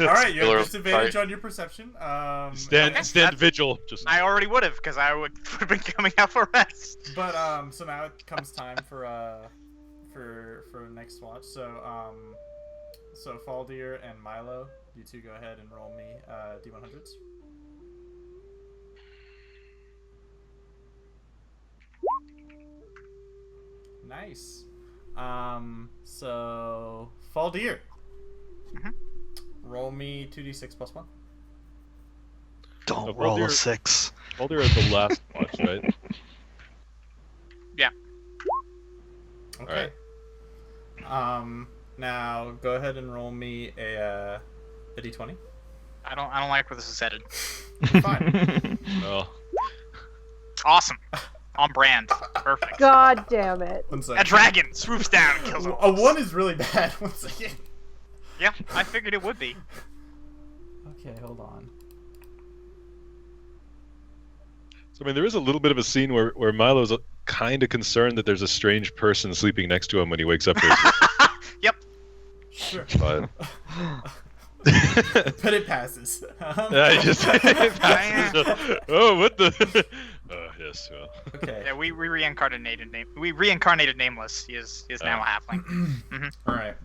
All right, you Spoiler have disadvantage alert. on your perception. Stand Okay, stand that's- vigil. Just I already would have, because I would have been coming out for rest. But so now it comes time for next watch. So Faldir and Milo, you two go ahead and roll me D100s. Nice. So Faldir. Mhm. Roll me 2d6 plus 1. Don't Oh, roll well, a they're- 6. well, they're at the last watch, right? Okay. Now go ahead and roll me a d20. I don't like where this is headed. Fine. Well, Awesome. On brand. Perfect. God damn it. One A second. dragon swoops down and kills A 1 is really bad. One second. Yep, I figured it would be. Okay, hold on. so I mean, there is a little bit of a scene where Milo's kind of concerned that there's a strange person sleeping next to him when he wakes up. Yep. Sure. But But it passes. yeah, he just oh, what the? Yes. Well. Okay. Yeah, we reincarnated Nameless. He is now a halfling. All right.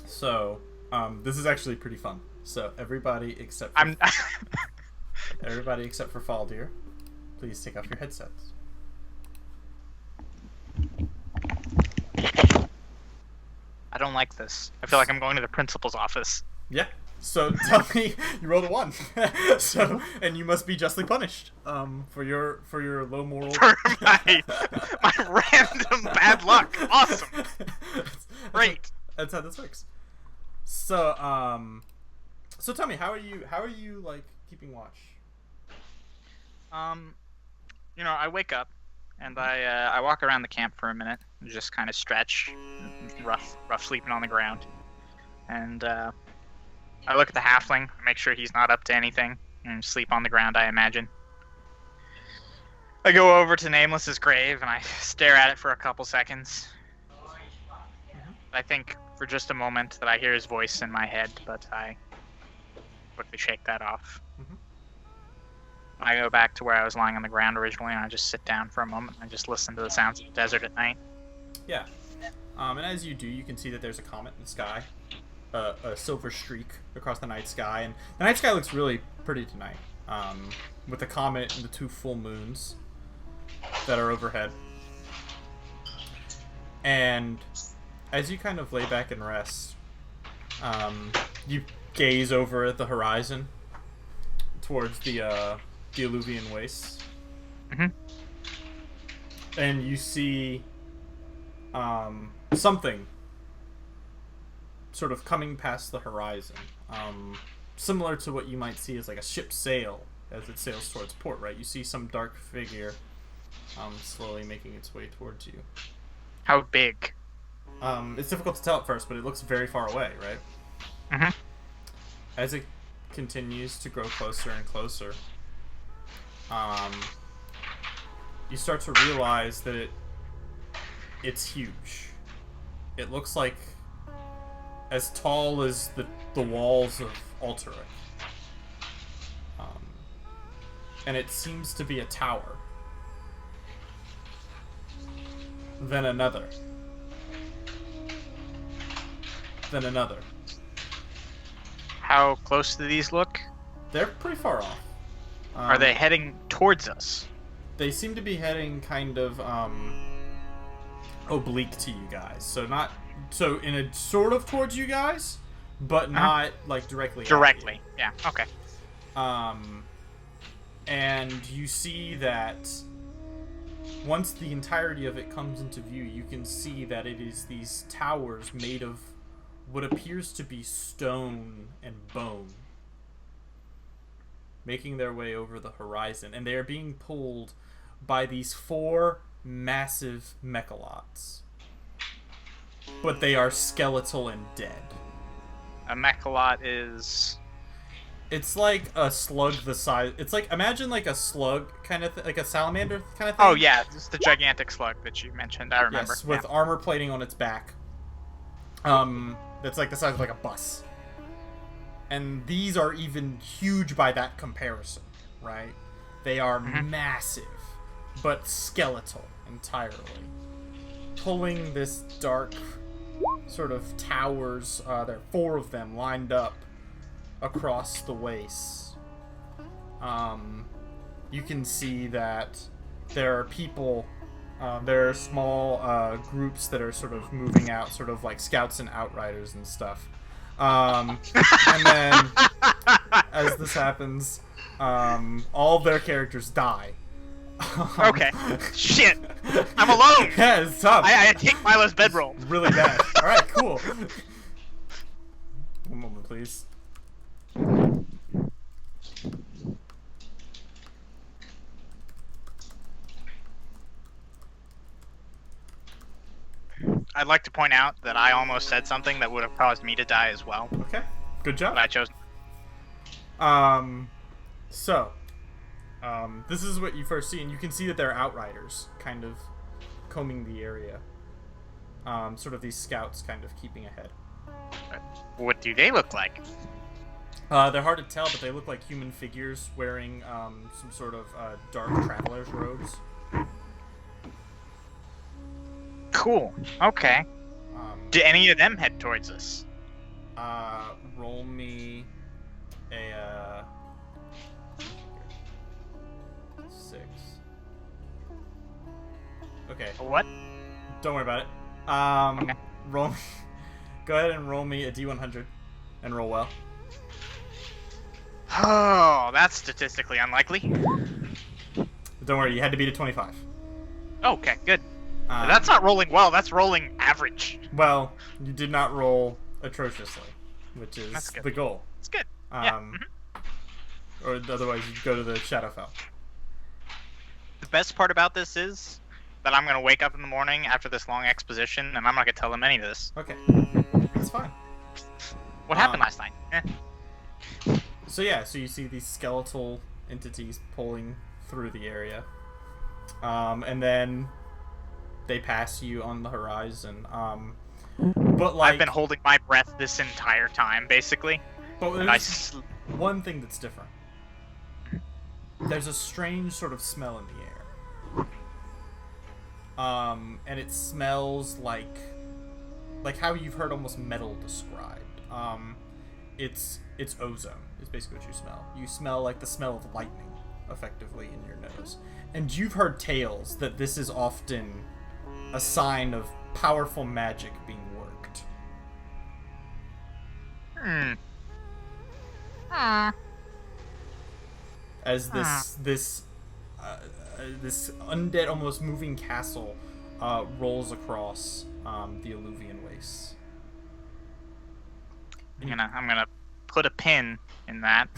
So, this is actually pretty fun. So everybody except for I'm. everybody except for Faldir, please take off your headsets. I don't like this. I feel like I'm going to the principal's office. Yeah. So tell me, you rolled a 1. So, and you must be justly punished. For your low moral. For my random bad luck. Awesome. Great. That's how this works. So, so tell me, how are you like keeping watch? I wake up and I walk around the camp for a minute and just kind of stretch, rough sleeping on the ground, and I look at the halfling, make sure he's not up to anything, and sleep on the ground, I imagine. I go over to Nameless's grave and I stare at it for a couple seconds. I think for just a moment that I hear his voice in my head, but I quickly shake that off. Mhm. I go back to where I was lying on the ground originally, and I just sit down for a moment and I just listen to the sounds of the desert at night. Yeah. And as you do, you can see that there's a comet in the sky, a silver streak across the night sky, and the night sky looks really pretty tonight, with the comet and the 2 full moons that are overhead. And as you kind of lay back and rest, you gaze over at the horizon towards the alluvian wastes, Mhm. and you see something sort of coming past the horizon, similar to what you might see as like a ship's sail as it sails towards port, right? You see some dark figure slowly making its way towards you. How big? It's difficult to tell at first, but it looks very far away, right? Mhm. As it continues to grow closer and closer, you start to realize that it's huge. It looks like as tall as the walls of Alterac. And it seems to be a tower. Then another. Then another. How close do these look? They're pretty far off. Are they heading towards us? They seem to be heading kind of oblique to you guys. So in a sort of towards you guys, but not like directly. Directly. Yeah. Okay. And you see that once the entirety of it comes into view, you can see that it is these towers made of what appears to be stone and bone, making their way over the horizon, and they are being pulled by these 4 massive mechalots. But they are skeletal and dead. A mechalot is... It's like a slug the size... It's like, imagine like a slug kind of like a salamander kind of thing. Oh yeah, it's the gigantic slug that you mentioned, I remember. Yes, with armor plating on its back. That's like the size of like a bus. And these are even huge by that comparison, right? They are massive, but skeletal entirely. Pulling this dark sort of towers, there are 4 of them lined up across the waste. You can see that there are people, there are small groups that are sort of moving out, sort of like scouts and outriders and stuff. And then, as this happens, all of their characters die. Okay. Shit! I'm alone! Yeah, it's tough. I take Milo's bedroll. Really bad. Alright, cool. One moment, please. I'd like to point out that I almost said something that would have caused me to die as well. Okay. Good job. But I chose... This is what you first see, and you can see that they're outriders, kind of combing the area. Sort of these scouts kind of keeping ahead. What do they look like? They're hard to tell, but they look like human figures wearing some sort of dark traveler's robes. Cool. Okay. Do any of them head towards us? Roll me a 6. Okay. A what? Don't worry about it. Okay. Roll. Go ahead and roll me a D100, and roll well. Oh, that's statistically unlikely. Don't worry, you had to beat a 25. Okay, good. That's not rolling well, that's rolling average. Well, you did not roll atrociously, which is That's good. the goal. It's good. Yeah. Or otherwise you'd go to the Shadowfell. The best part about this is that I'm going to wake up in the morning after this long exposition, and I'm not going to tell them any of this. Okay. That's fine. What happened last night? So yeah, so you see these skeletal entities pulling through the area. And then they pass you on the horizon. But like... I've been holding my breath this entire time, basically. But And there's one thing that's different. There's a strange sort of smell in the air. And it smells like how you've heard almost metal described. It's ozone is basically what you smell. You smell like the smell of lightning, effectively, in your nose. And you've heard tales that this is often a sign of powerful magic being worked. As this undead, almost moving castle rolls across the Alluvian wastes. I'm gonna put a pin in that.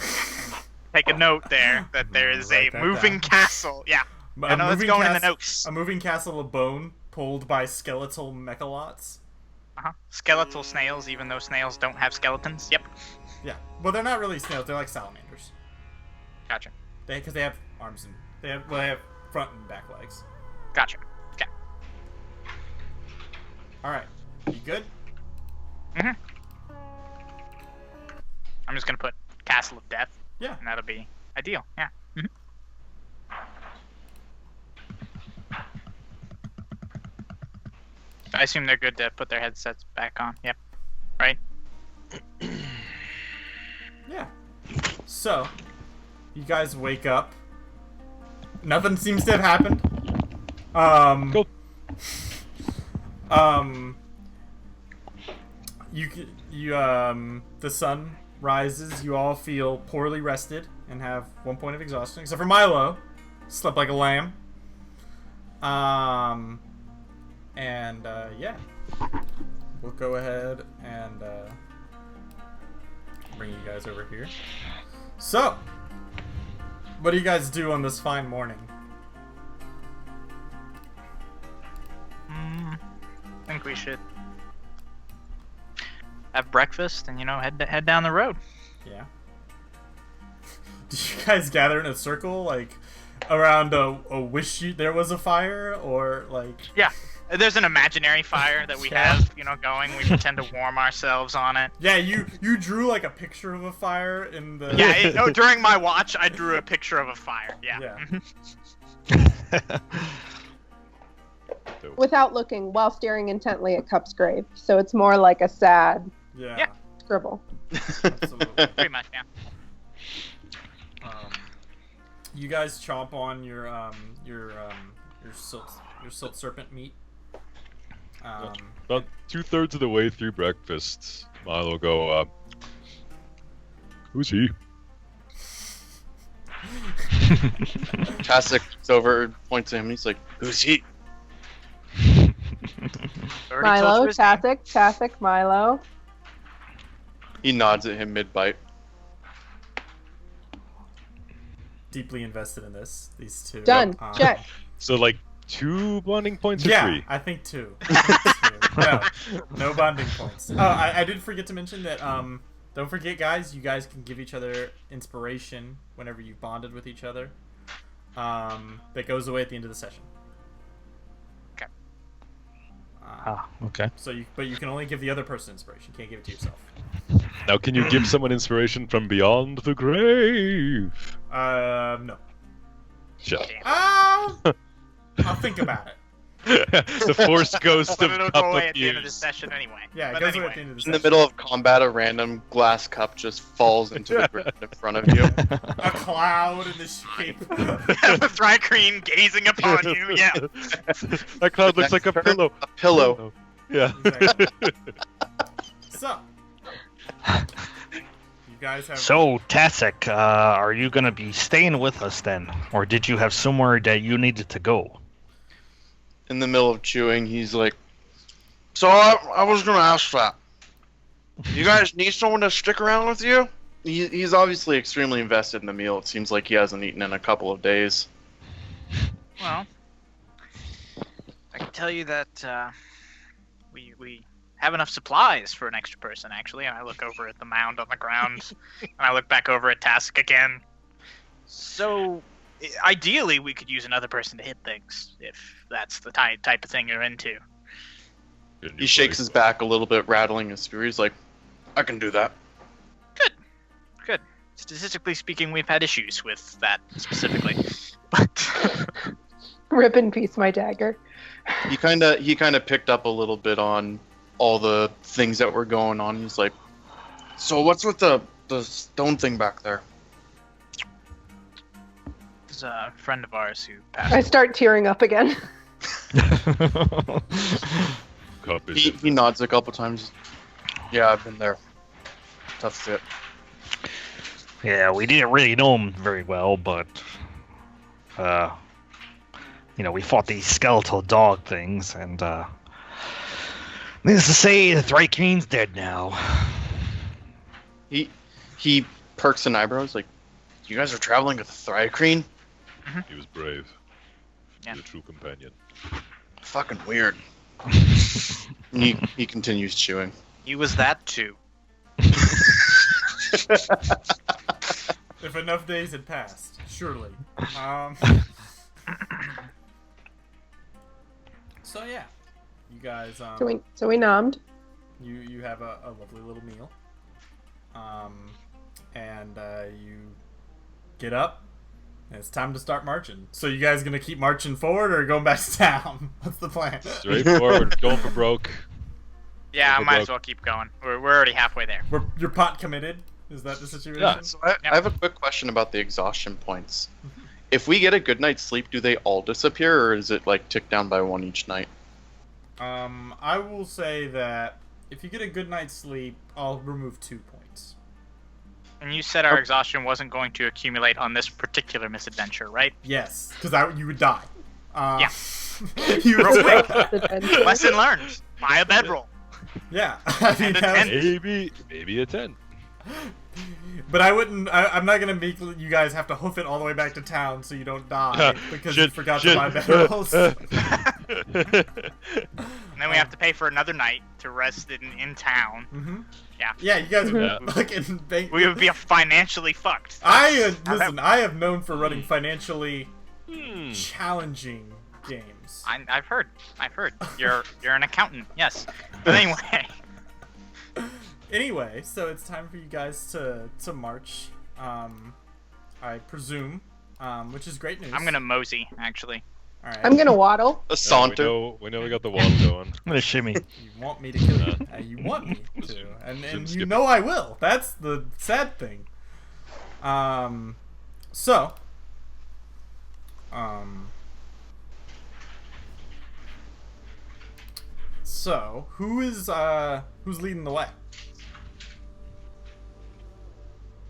Take a note there that there is a Write that moving down. castle. Yeah, I know that's going in the notes. A moving castle of bone pulled by skeletal mechalots. Skeletal snails, even though snails don't have skeletons. Yep. Yeah. Well, they're not really snails. They're like salamanders. Gotcha. Because they have arms and they have front and back legs. Gotcha. Okay. All right. You good? I'm just gonna put Castle of Death. Yeah. And that'll be ideal. Yeah. I assume they're good to put their headsets back on. Yep. Right? Yeah. So, you guys wake up. Nothing seems to have happened. Cool. The sun rises. You all feel poorly rested and have 1 point of exhaustion, except for Milo, slept like a lamb. Yeah, we'll go ahead and bring you guys over here. So, what do you guys do on this fine morning? I think we should have breakfast and head down the road. Yeah. Do you guys gather in a circle, like around a wish there was a fire, or like? Yeah, there's an imaginary fire that we have, going. We pretend to warm ourselves on it. Yeah, you drew like a picture of a fire in the. Yeah, during my watch, I drew a picture of a fire. Yeah. Without looking, while staring intently at Cup's grave. So it's more like a sad scribble. Absolutely. Pretty much, yeah. You guys chomp on your silt serpent meat. About 2/3 of the way through breakfast, Milo will go, who's he? Tasek looks over, points to him, and he's like, "Who's he?" Milo, Tasek, Milo. He nods at him mid-bite. Deeply invested in this. These two. Done. Check. So, like, 2 bonding points or 3? Yeah, I think 2. No bonding points. Oh, I did forget to mention that. Don't forget, guys. You guys can give each other inspiration whenever you bonded with each other. That goes away at the end of the session. Okay. But you can only give the other person inspiration. You can't give it to yourself. Now, can you give someone inspiration from beyond the grave? No. Shut I'll think about it. The Force Ghost of It'll Cup go away of at the end of the Years. session anyway. Yeah, it But goes anyway. away at the end of the In the session. middle of combat, a random glass cup just falls into the ground in front of you. A cloud in the shape. The Thrycreen gazing upon you. Yeah. That cloud looks like a pillow. A pillow. Yeah. Exactly. So, you guys have. So, Tasek, are you gonna be staying with us then, or did you have somewhere that you needed to go? In the middle of chewing, he's like, "So I was gonna ask that. You guys need someone to stick around with you?" He's obviously extremely invested in the meal. It seems like he hasn't eaten in a couple of days. Well, I can tell you that we have enough supplies for an extra person, actually. And I look over at the mound on the ground, and I look back over at Tasek again. So, ideally, we could use another person to hit things, if that's the type of thing you're into. He shakes his back a little bit, rattling his spear. He's like, "I can do that." Good. Statistically speaking, we've had issues with that specifically. But Rip in peace, my dagger. He kind of picked up a little bit on all the things that were going on. He's like, "So what's with the stone thing back there?" there's a friend of ours who passed I start tearing up again. Cup is He nods a couple times. "Yeah, I've been there. Tough shit." Yeah, we didn't really know him very well, but we fought these skeletal dog things, and needless to say, the Thrycreen's dead now. He perks an eyebrow. He's like, "You guys are traveling with the Thrycreen? He was brave. Yeah. He's a true companion. Fucking weird." He continues chewing. He was that too. If enough days had passed, surely. So yeah, you guys. So we nommed. You have a lovely little meal. And you get up. And it's time to start marching. So you guys gonna keep marching forward or going back to town? What's the plan? Straightforward, going for broke. Yeah, I We're might broke. as well keep going. We're already halfway there. You're pot committed? Is that the situation? Yeah. So I have a quick question about the exhaustion points. If we get a good night's sleep, do they all disappear, or is it like ticked down by one each night? I will say that if you get a good night's sleep, I'll remove 2 points. And you said our exhaustion wasn't going to accumulate on this particular misadventure, right? Yes, because you would die. Yeah. You Real would quick. Lesson learned. Buy a bedroll. Yeah. I mean, And a that was- tent. Maybe a 10. But I wouldn't. I'm not gonna make you guys have to hoof it all the way back to town so you don't die because you forgot to buy bedrolls. And then we have to pay for another night to rest in town. Mm-hmm. Yeah. Yeah, you guys are Yeah. fucking. We would be financially fucked. Listen. I have known for running financially challenging games. I've heard. You're an accountant. Yes. But anyway. Anyway, so it's time for you guys to march. I presume, which is great news. I'm gonna mosey, actually. All right. I'm gonna waddle. A saunter. We know we got the wall going. I'm gonna shimmy. You want me to kill you? You want me to, and Shouldn't you skip know I will. That's the sad thing. So. So who's leading the way?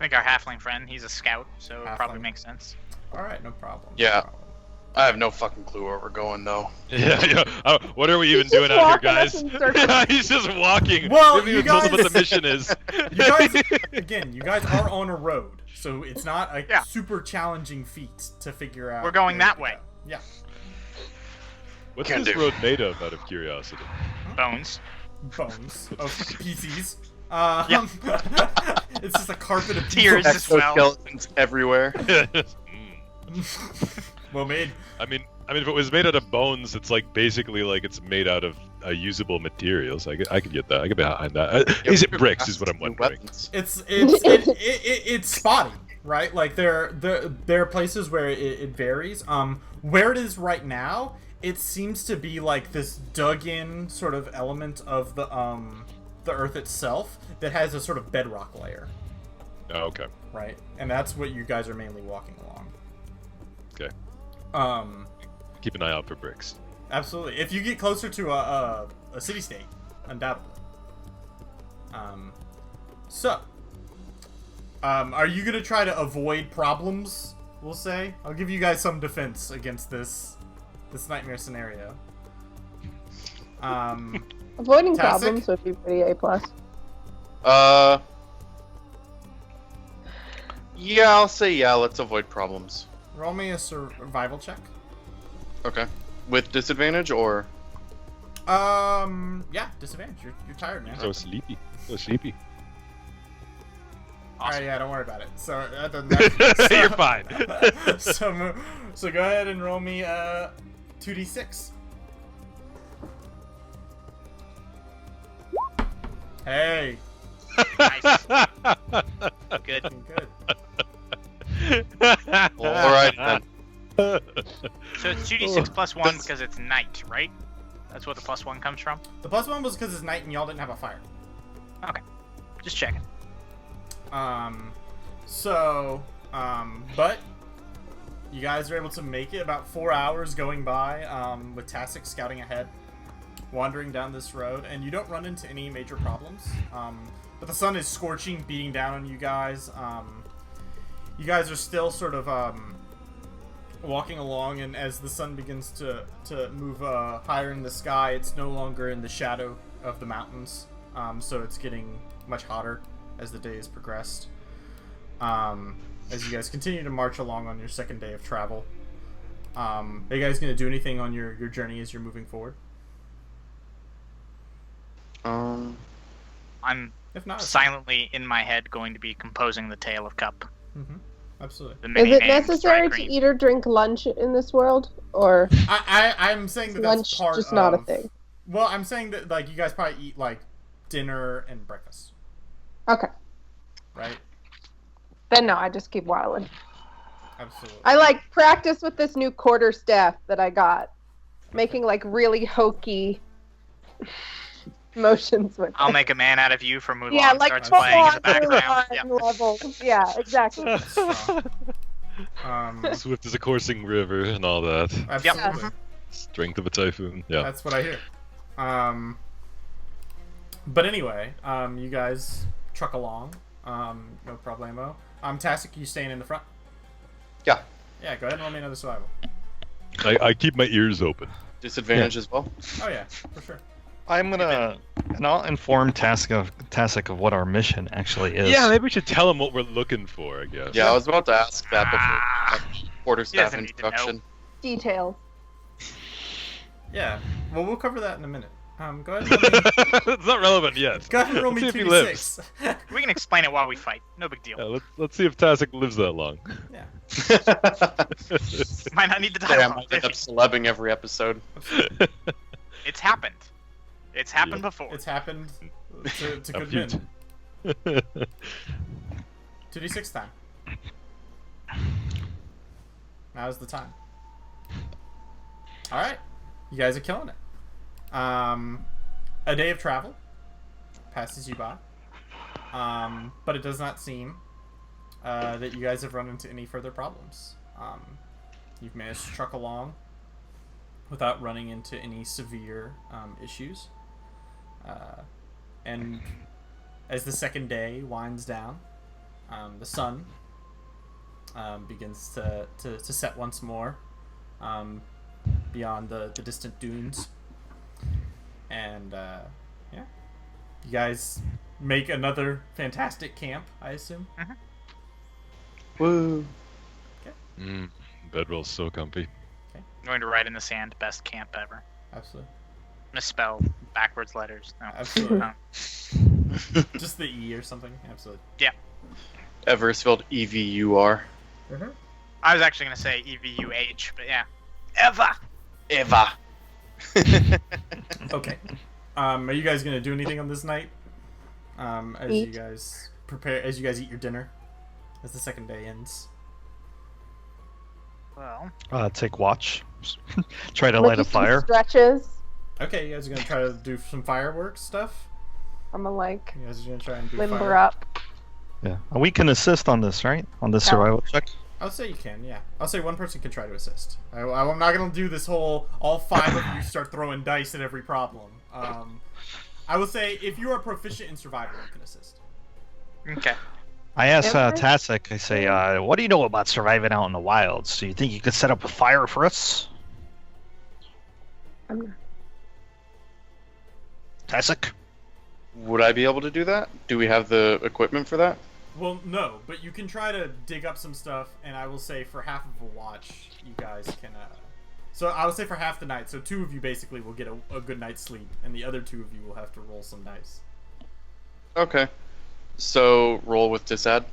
I think our halfling friend, he's a scout, so it probably Halfling. makes sense. All right, no problem. Yeah. No problem. I have no fucking clue where we're going though. Yeah. What are we even He's doing just out here, walking us guys? in circles. He's just walking. Well, we haven't you even told him what guys- the mission is. You guys, again, you guys are on a road, so it's not a Yeah. super challenging feat to figure out. We're going where that to way. go. Yeah. What's Can this do. road made of, out of curiosity? Bones. Bones of PCs. It's just a carpet of Tears as well. Exoskeletons everywhere. Well made. I mean, if it was made out of bones, it's like basically like it's made out of usable materials. I could get that. I could be behind that. Is it bricks? Is what I'm New wondering. weapons. It's spotty, right? Like there are places where it varies. Where it is right now, it seems to be like this dug-in sort of element of the Earth itself that has a sort of bedrock layer, Oh, okay. right? And that's what you guys are mainly walking along. Okay. Keep an eye out for bricks. Absolutely. If you get closer to a city-state, undoubtedly. Are you gonna try to avoid problems? We'll say. I'll give you guys some defense against this nightmare scenario. Avoiding Tastic? problems would be pretty A+. Yeah, I'll say yeah. Let's avoid problems. Roll me a survival check. Okay. With disadvantage or? Yeah, disadvantage. You're tired, man. So sleepy. Alright, yeah, don't worry about it. So that doesn't matter. You're fine. So go ahead and roll me 2d6. Hey, Nice. Good. good. Alright then. So it's 2d6 plus 1 because it's night, right? That's what the plus 1 comes from? The plus 1 was because it's night and y'all didn't have a fire. Okay. Just checking. But you guys are able to make it about 4 hours going by with Tastic scouting ahead, wandering down this road, and you don't run into any major problems. But the sun is scorching, beating down on you guys. You guys are still sort of walking along, and as the sun begins to move higher in the sky, it's no longer in the shadow of the mountains. So it's getting much hotter as the days progressed. As you guys continue to march along on your second day of travel. Are you guys going to do anything on your journey as you're moving forward? I'm If not, it's silently in my head going to be composing the tale of Cup. absolutely. The Is mini it names, necessary dry to green. eat or drink lunch in this world, or I'm saying that lunch that's part just of... not a thing? Well, I'm saying that like you guys probably eat like dinner and breakfast, Okay, right? then no, I just keep wilding. Absolutely. I like practice with this new quarter staff that I got, making like really hokey motions with I'll it. make a man out of you for Mulan Yeah, like starts full playing in on the background. Yep. level. Yeah, exactly. Swift as a coursing river and all that. Absolutely. Strength of a typhoon. Yeah. That's what I hear. But anyway, you guys truck along. No problemo. Tasik, you staying in the front? Yeah. Yeah, go ahead and roll me another survival. I keep my ears open. Disadvantage as well. Oh yeah, for sure. I'm gonna, and I'll inform Tasik of what our mission actually is. Yeah, maybe we should tell him what we're looking for, I guess. Yeah, I was about to ask that before quarterstaff doesn't need to know. introduction. Details. Yeah. Well, we'll cover that in a minute. Go ahead. And roll me, It's not relevant yet. go ahead and roll me Let's see if he lives. 2d6. We can explain it while we fight. No big deal. Yeah, let's see if Tasik lives that long. Yeah. Might not need to die. Damn, I long. end up celebbing every episode. It's happened. It's happened before. It's happened to A good few men. 2d6 time. Now's the time. All right, you guys are killing it. A day of travel passes you by, but it does not seem that you guys have run into any further problems. You've managed to truck along without running into any severe issues. And as the second day winds down, the sun begins to set once more beyond the distant dunes. And yeah, you guys make another fantastic camp, I assume. Woo. Bedroll's so comfy. I'm going to write in the sand, best camp ever. Absolutely. Misspell backwards letters. No. Absolutely. No. Just the E or something. Absolutely. Ever spelled EVUR. I was actually going to say EVUH, but yeah. Eva! Eva. Okay. Are you guys gonna do anything on this night? As Eat. you guys prepare, as you guys eat your dinner, as the second day ends. Well, Take watch. Try to Like light a some fire. Stretches. Okay, you guys are gonna try to do some fireworks stuff. I'm gonna like You guys are gonna try and do limber fire. up. Yeah. We can assist on this, right? On this Yeah. survival check. I'll say you can, yeah. I'll say one person can try to assist. I'm not gonna do this whole all five of you start throwing dice at every problem. I will say if you are proficient in survival, you can assist. okay. I asked Every- Tasik, I say, what do you know about surviving out in the wilds? Do you think you could set up a fire for us? I'm Tasik? Would I be able to do that? Do we have the equipment for that? Well, no, but you can try to dig up some stuff, and I will say for half of a watch, you guys can. So I will say for half the night, so two of you basically will get a good night's sleep, and the other two of you will have to roll some dice. Okay. So roll with disad.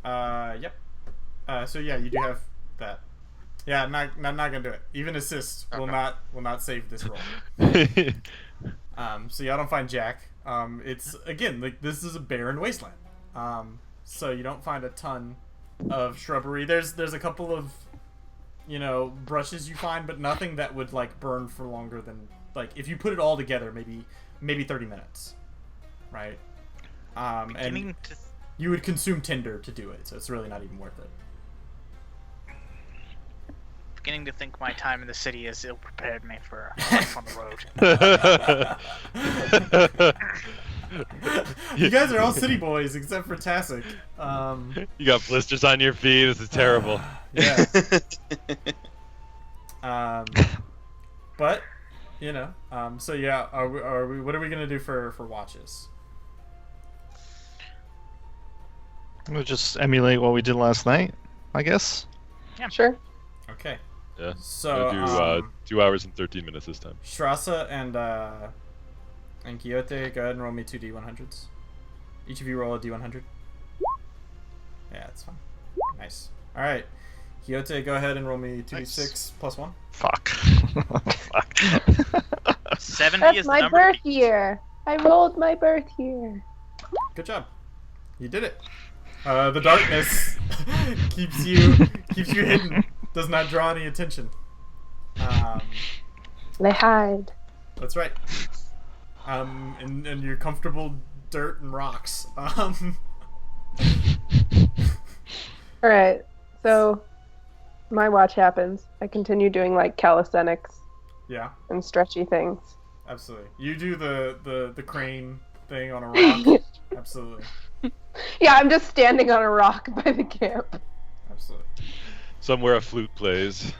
Yep. So yeah, you do have that. Yeah, not gonna do it. Even assist will not save this roll. So y'all don't find Jack. It's again like this is a barren wasteland. So you don't find a ton of shrubbery. There's a couple of brushes you find, but nothing that would like burn for longer than like if you put it all together, maybe 30 minutes, right? And Beginning to you would consume tinder to do it, so it's really not even worth it. beginning to think my time in the city has ill prepared me for life on the road. You guys are all city boys except for Tasik. You got blisters on your feet. This is terrible. Yeah. But so yeah, are we? What are we gonna do for watches? We'll just emulate what we did last night, I guess. sure. Okay. Yeah. So We'll do 2 hours and 13 minutes this time. Strasa And Quixote, go ahead and roll me 2 D100s. Each of you roll a D100. Yeah, that's fine. Nice. All right. Quixote, go ahead and roll me 2d6 plus 1. Fuck. Fuck. 70 That's is the my number. birth year. I rolled my birth year. Good job. You did it. The darkness keeps you hidden. Does not draw any attention. They hide. That's right. And you're comfortable dirt and rocks. All right. So my watch happens. I continue doing like calisthenics Yeah, and stretchy things. absolutely. You do the crane thing on a rock. Absolutely. Yeah, I'm just standing on a rock by the camp. Absolutely. Somewhere a flute plays.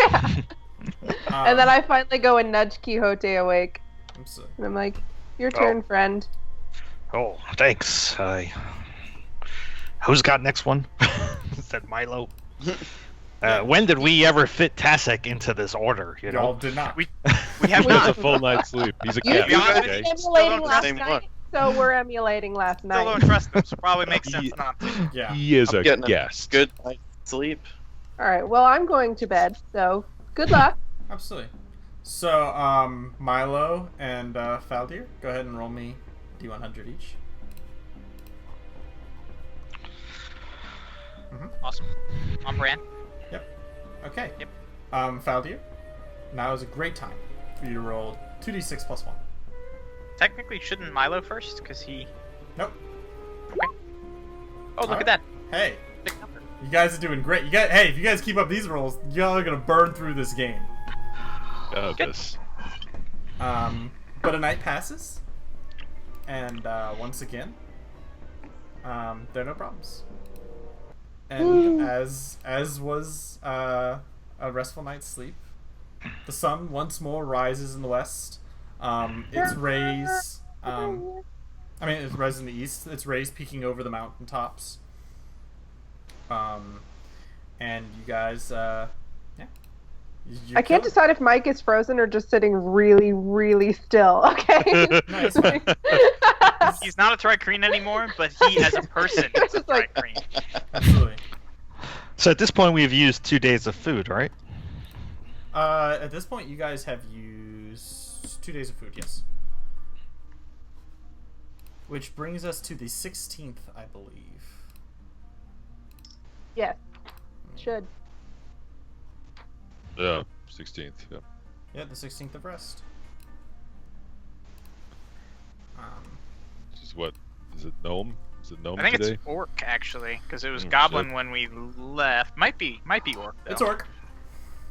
And then I finally go and nudge Quixote awake. Absolutely. And I'm like, your turn, friend. Oh, thanks. Who's got next one? Said Milo. When did we ever fit Tasek into this order? You Y'all know. did not. We have He has a not. full night's sleep. He's a You cat. Yeah, guys okay. were Still emulating don't last same night, one. so we're emulating last Still night. don't trust them, so probably makes sense not to. Yeah. He is I'm a getting a guest. good night's sleep. All right. Well, I'm going to bed. So good luck. Absolutely. So, Milo and Faldir, go ahead and roll me D100 each. Awesome. On brand. Okay. Yep. Faldir, now is a great time for you to roll 2d6 plus 1. Technically, shouldn't Milo first? Because he. Nope. Oh, look Alright. at that. Hey, Big number. you guys are doing great. Hey, if you guys keep up these rolls, y'all are gonna burn through this game. Good. This. But a night passes, and once again, there are no problems. And as was a restful night's sleep, the sun once more rises in the west. Its rays, it rises in the east. Its rays peeking over the mountaintops. And you guys, I can't decide if Mike is frozen or just sitting really, really still. Okay. No, it's fine. He's not a Tricrine anymore, but he as a person is a Just like- Tricrine. Absolutely. So at this point, we've used 2 days of food, right? At this point, you guys have used 2 days of food, yes. Which brings us to the 16th, I believe. Yes. Should. Yeah, 16th. Yeah. Yeah, the 16th of rest. Which is what? Is it gnome? Is it gnome I think today? it's Orc actually, because it was Oh, Goblin shit. when we left. Might be Orc though. It's Orc.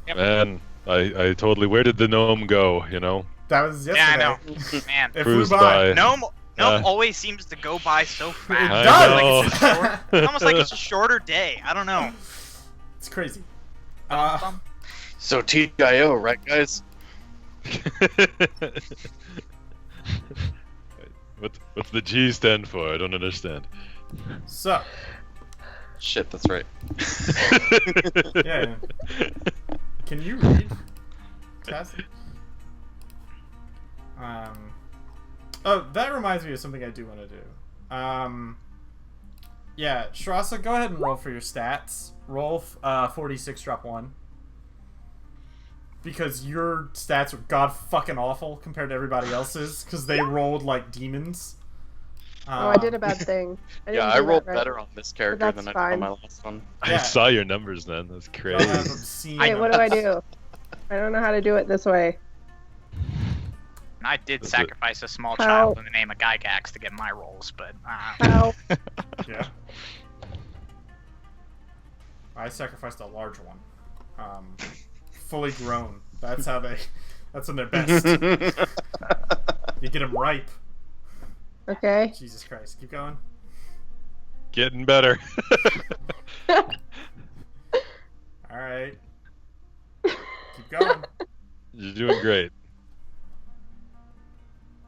Yep. Man, I totally. Where did the gnome go? You know, That was yesterday. Yeah, I know. Man, It flew Cruised by. by. Gnome Uh, always seems to go by so It fast. I does. know. Like it's, a short, it's almost like it's a shorter day. I don't know. It's crazy. So TGIO, right, guys? What's the G stand for? I don't understand. So, Shit, that's right. yeah. Can you read? Cassie? Oh, that reminds me of something I do want to do. Yeah, Shrasa, go ahead and roll for your stats. Roll 46, drop 1. Because your stats are god fucking awful compared to everybody else's, because they rolled like demons. Oh, I did a bad thing. I Yeah, didn't I do rolled that right. better on this character that's than I did fine. on my last one. I Yeah. saw your numbers, man. That's Y'all crazy. have obscene Wait, what do I numbers. do? I don't know how to do it this way. And I did That's it. sacrifice a small How? child in the name of Gygax to get my rolls, but How? Yeah. I sacrificed a large one. Fully grown. That's how they. That's when they're best. You get them ripe. Okay. Jesus Christ. Keep going. Getting better. Alright. Keep going. You're doing great.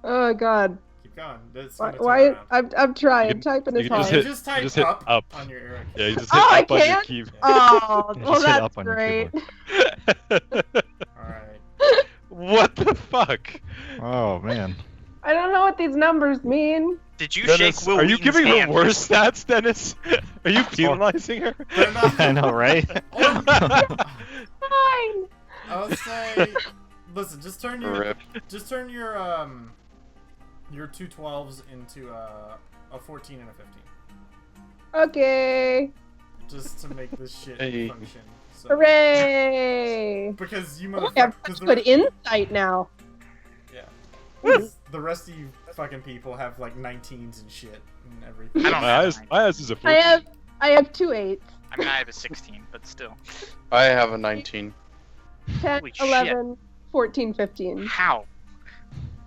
Oh God. Keep going. That's Why? gonna turn why around. I'm trying. You can- Typing you is can hard. You hit- just type just hit up, up. on your arrow. Yeah, you just Oh, hit I up on your can't? keyboard. Oh, You well, just hit that's up on your great. Alright. What the fuck? Oh man. numbers mean. Did you Dennis, shake Will are you Wheaton's giving hand? her worse stats, Dennis? Are you penalizing her? They're not- I know, right? Fine. I would say, listen, just turn your Rip. your two 12s into a 14 and a 15, Okay. just to make this shit Hey. function. So, Hooray! because you We have motherfuckers, such good insight now. the rest of you fucking people have like 19s and shit and everything. I don't My have eyes, mine. my eyes is a 14. I have 2 8s. I mean, I have a 16, but still. I have a 19. 10, Holy shit. 11, 14, 15. How?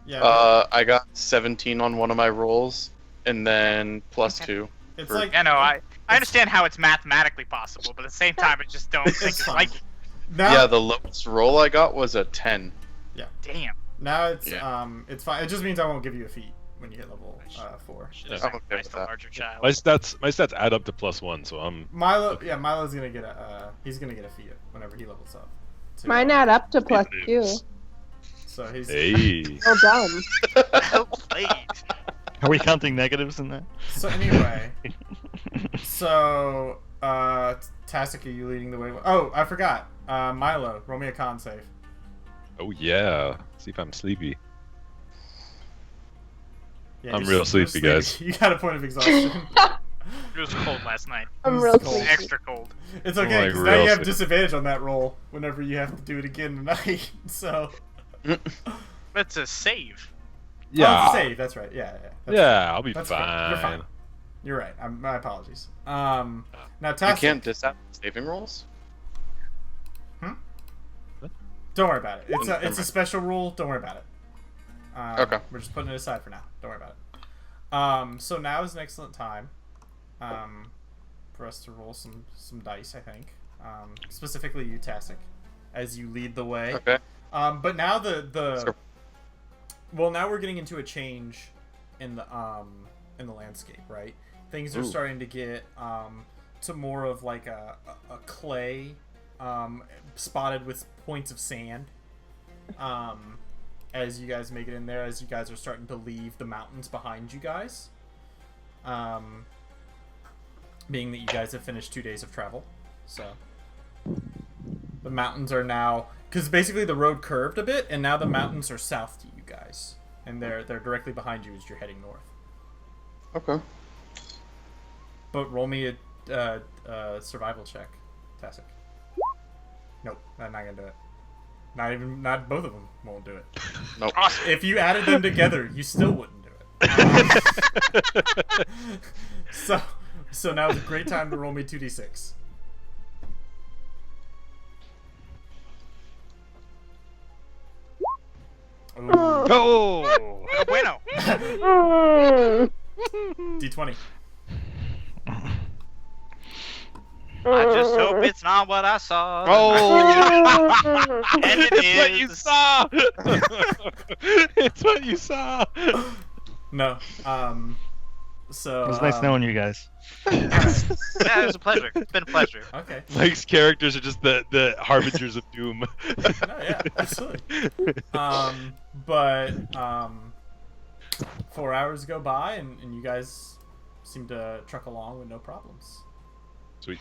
Yeah, I got 17 on one of my rolls, and then plus Okay. 2. it's for- like Yeah, no, I understand how it's mathematically possible, but at the same time, I just don't think it's fine. like. now. Yeah, the lowest roll I got was a 10. Damn. Now it's Yeah. It's fine. It just means I won't give you a feat when you hit level 4. Should have I'm okay sacrificed with the that. larger child. My stats add up to +1, so I'm. Milo's gonna get he's gonna get a feat whenever he levels up. too. Mine add up to +2. So he's Hey. Well done. Well played. Are we counting negatives in that? so anyway. So Tastic, are you leading the way? Oh, I forgot. Milo, roll me a con save. Oh yeah. See if I'm sleepy. Yeah, I'm you're real sleepy, guys. You got a point of exhaustion. It was cold last night. I'm Who's real cold? sleepy. Extra cold. It's okay Like because now real you have sleepy. disadvantage on that roll whenever you have to do it again tonight. So That's a save. Oh, Yeah. it's a save. That's right. Yeah. That's Yeah, I'll be That's fine. fine. You're fine. You're right. My apologies. Now, You Tastic, can't disable saving rolls? don't worry about it. It's Never a mind. special rule. Don't worry about it. Okay. We're just putting it aside for now. Don't worry about it. So now is an excellent time for us to roll some dice, I think. Specifically you, Tastic, as you lead the way. Okay. But now the Sure. well, now we're getting into a change in the landscape, right? Things are Ooh. starting to get to more of like a clay spotted with points of sand. As you guys make it in there, as you guys are starting to leave the mountains behind you guys. Being that you guys have finished 2 days of travel, so the mountains are now, because basically the road curved a bit, and now the mountains are south to you guys, and they're directly behind you as you're heading north. Okay. But roll me a survival check, Tastic. Nope, I'm not gonna do it. Not both of them won't do it. Nope. Awesome. If you added them together, you still wouldn't do it. So now is a great time to roll me 2d6. Ooh. Oh! Bueno. Mm. D20. I just hope it's not what I saw. Oh! And it It's what you is. saw. It's what you saw. No. So It was nice knowing you guys. Yeah, it was a pleasure. It's been a pleasure. Okay. Mike's characters are just the harbingers of doom. No, yeah, absolutely. But 4 hours go by, and you guys seem to truck along with no problems. Sweet.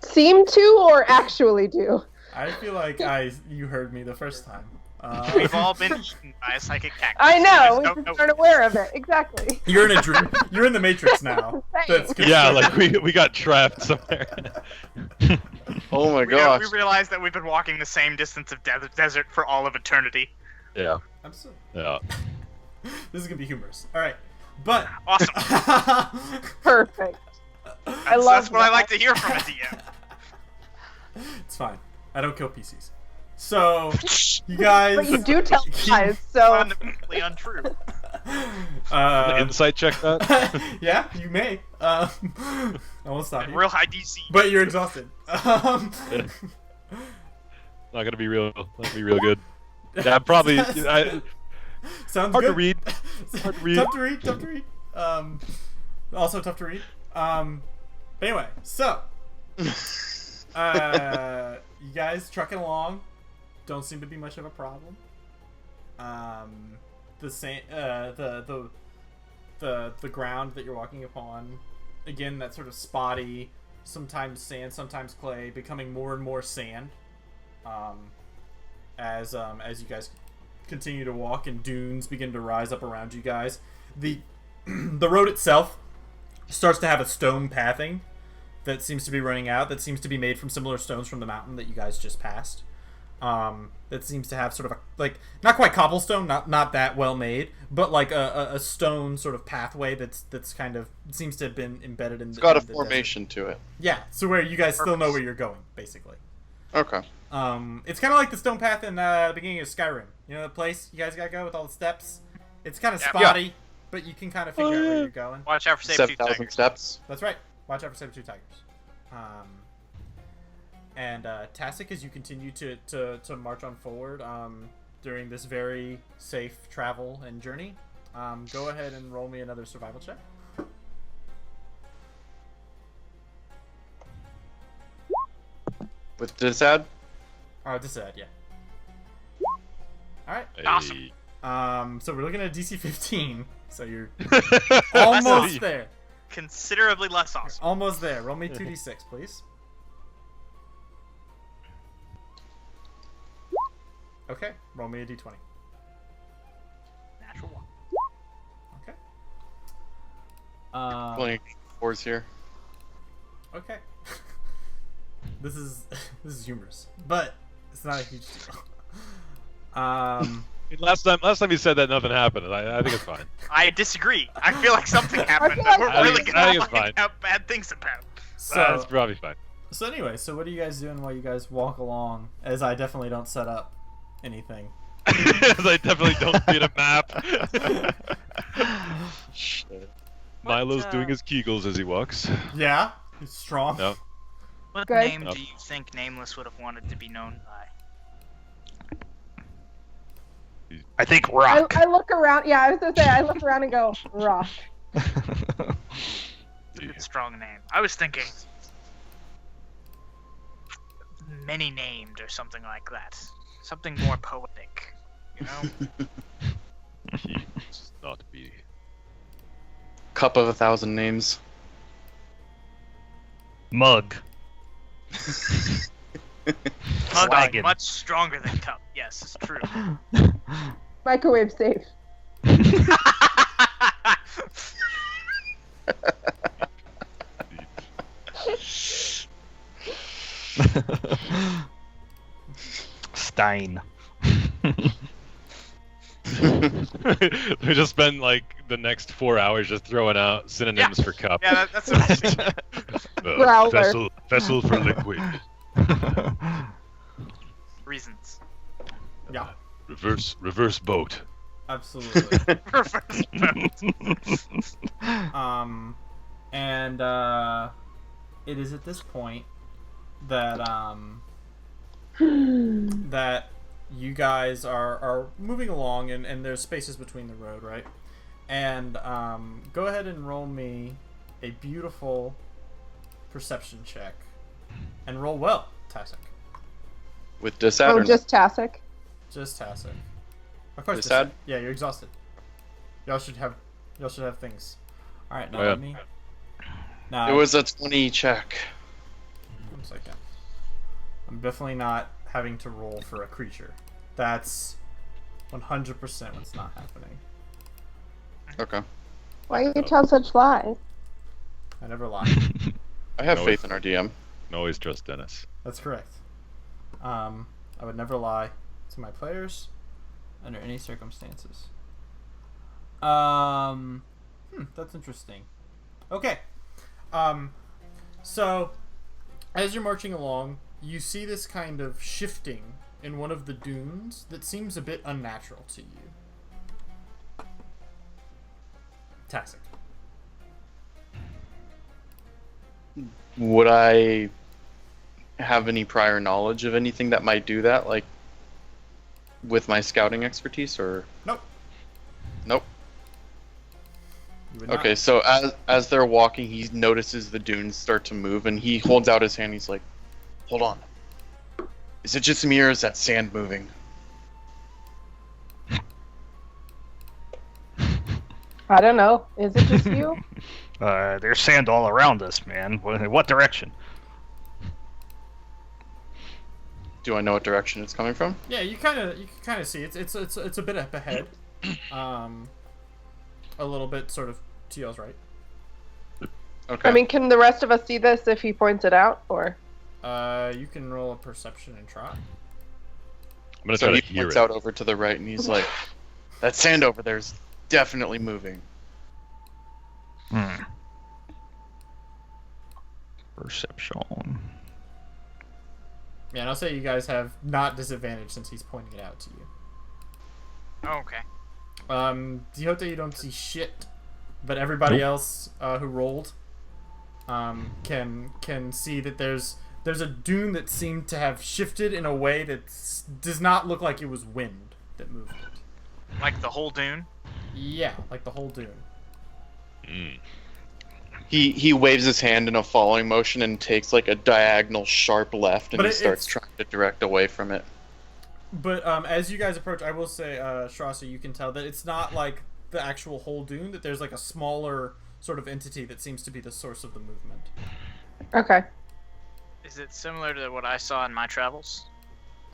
Seem to or actually do? I feel like you heard me the first time. We've all been eaten by a psychic cactus. I know. There's We no- just aren't aware of it. Exactly. You're in a dream. You're in the Matrix now. That's good. Yeah, like we got trapped somewhere. Oh my we gosh. realized that we've been walking the same distance of desert for all of eternity. Yeah. Absolutely. Yeah. This is gonna be humorous. All right, but Awesome. Perfect. I love That's what I that. like to hear from a DM. It's fine. I don't kill PCs. So you guys. But you do tell lies, so Fundamentally untrue. Insight check that. Yeah, you may. I won't stop you. Real high DC. But you're exhausted. Not gonna be real. Not gonna be real good. Yeah, probably. Sounds Hard good. to read. Hard to read. Tough to read. Tough to read. Also tough to read. But anyway, so you guys trucking along. Don't seem to be much of a problem. the ground that you're walking upon, again, that sort of spotty, sometimes sand, sometimes clay, becoming more and more sand, as you guys continue to walk, and dunes begin to rise up around you guys. The road itself starts to have a stone pathing that seems to be running out, that seems to be made from similar stones from the mountain that you guys just passed. That seems to have sort of a, like, not quite cobblestone, not that well made, but like a stone sort of pathway that's kind of seems to have been embedded in. It's got a the formation desert. to it. Yeah, so where you guys still know where you're going, basically. Okay. It's kind of like the stone path in the beginning of Skyrim. You know the place you guys gotta go with all the steps. It's kind of spotty, but you can kind of figure out where you're going. Watch out for saber-tooth 7,000 tigers. steps. That's right. Watch out for saber-tooth tigers. And Tasik, as you continue to march on forward during this very safe travel and journey, go ahead and roll me another survival check. With Disad? This is yeah. All right. Awesome. So we're looking at DC 15. So you're almost there. Considerably less awesome. Almost there. Roll me 2d6, please. Okay. Roll me a d20. Natural one. Okay. Playing fours here. Okay. This is humorous, but it's not a huge deal. Last time you said that nothing happened. I think it's fine. I disagree. I feel like something happened feel that like- we're really I gonna think it's fine. find out bad things about. So That's probably fine. So anyway, so what are you guys doing while you guys walk along? As I definitely don't set up anything. I definitely don't see a map. Shit. Milo's What, doing his Kegels as he walks. Yeah, he's strong. No. What Good. name Nope. do you think Nameless would have wanted to be known by? I think rock. I look around. Yeah, I was gonna say I look around and go rock. It's a good, strong name. I was thinking many named or something like that. Something more poetic, you know? He must not be. Cup of 1,000 names. Mug. Mug Flagon. much stronger than Cup. Yes, it's true. Microwave safe. Stein. We just spend like the next 4 hours just throwing out synonyms for cup. Yeah, that's what I was thinking. Growler. Vessel for liquid. Reasons. Yeah, Reverse boat. absolutely. Reverse boat. And it is at this point that that you guys are moving along, and there's spaces between the road, right? And go ahead and roll me a beautiful perception check, and roll well, Tasik. With Disad Oh, or just Tasik. Just Tasik. Of course, Is Tasik. that- Yeah, you're exhausted. Y'all should have things. All right, now Oh, yeah. let me. Now It was a 20 check. 1 second. I'm definitely not having to roll for a creature. That's 100% what's not happening. Okay. Why you tell such lies? I never lie. I have No, faith in our DM. Can always trust Dennis. That's correct. I would never lie to my players under any circumstances. That's interesting. Okay. So as you're marching along, you see this kind of shifting in one of the dunes that seems a bit unnatural to you. Tasik. Would I have any prior knowledge of anything that might do that, like with my scouting expertise, or Nope. nope? You would not. Okay, so as they're walking, he notices the dunes start to move, and he holds out his hand. He's like, "Hold on, is it just me or is that sand moving?" I don't know. Is it just you? There's sand all around us, man. What direction? Do I know what direction it's coming from? Yeah, you can kind of see it's a bit up ahead, a little bit sort of to y'all's right. Okay. I mean, can the rest of us see this if he points it out, or? You can roll a perception and try. I'm gonna so try he to hear points it. out over to the right, and he's like, "That sand over there's definitely moving." Perception. Yeah, and I'll say you guys have not disadvantage since he's pointing it out to you. Okay. Dihote, you don't see shit, but everybody else who rolled can see that there's a dune that seemed to have shifted in a way that does not look like it was wind that moved it. Like the whole dune? Yeah, like the whole dune. Mm. He waves his hand in a following motion and takes like a diagonal sharp left, and But he starts it's- trying to direct away from it. But as you guys approach, I will say, Strasser, you can tell that it's not like the actual whole dune, that there's like a smaller sort of entity that seems to be the source of the movement. Okay. Is it similar to what I saw in my travels?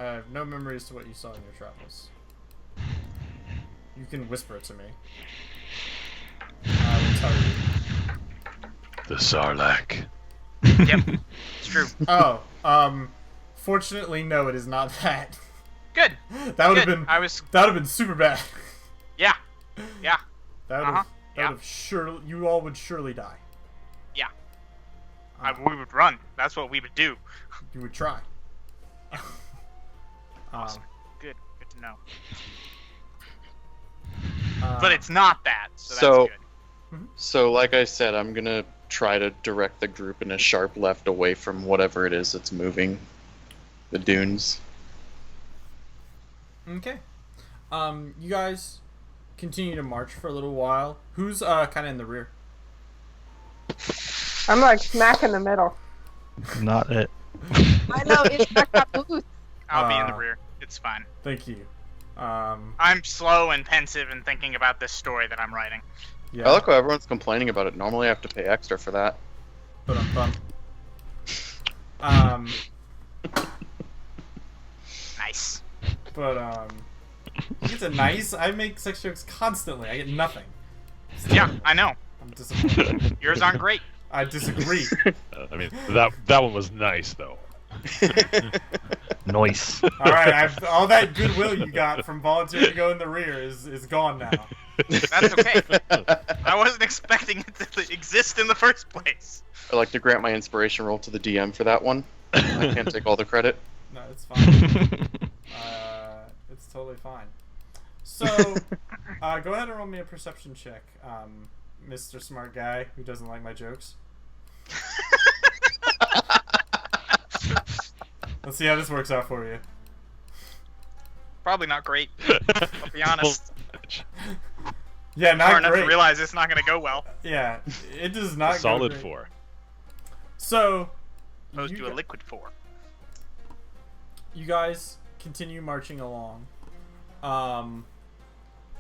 I have no memories to what you saw in your travels. You can whisper it to me. I will tell you. The Sarlacc. Yep, it's true. Oh, fortunately, no, it is not that. Good. That would have Good. been I was. that would have been super bad. Yeah. Yeah. That would have Uh-huh. that would have surely you all would surely die. Yeah. Uh, We would run. That's what we would do. You would try. Awesome. Good. Good to know. Uh, But it's not that, so So- that's good. So, like I said, I'm gonna try to direct the group in a sharp left away from whatever it is that's moving the dunes. okay. You guys continue to march for a little while. Who's kind of in the rear? I'm like smack in the middle. Not it. I know, it's not got boost. I'll be in the Uh, rear. It's fine. Thank you. I'm slow and pensive and thinking about this story that I'm writing. Yeah. I like how everyone's complaining about it. Normally, I have to pay extra for that. Um, Nice. but it's a nice. I make sex jokes constantly. I get nothing. Yeah, I know. I'm disappointed. Yours aren't great. I disagree. I mean, that one was nice though. Noise. All right, all that goodwill you got from volunteering to go in the rear is gone now. That's okay. I wasn't expecting it to exist in the first place. I like to grant my inspiration roll to the DM for that one. I can't take all the credit. No, it's fine. It's totally fine. So, go ahead and roll me a perception check, Mr. Smart Guy who doesn't like my jokes. Let's see how this works out for you. Probably not great. I'll be honest. Yeah, Far not enough to great. realize it's not going to go well. Yeah, it does not. go Solid great. 4. So, Opposed you to a gu- liquid 4. you guys continue marching along.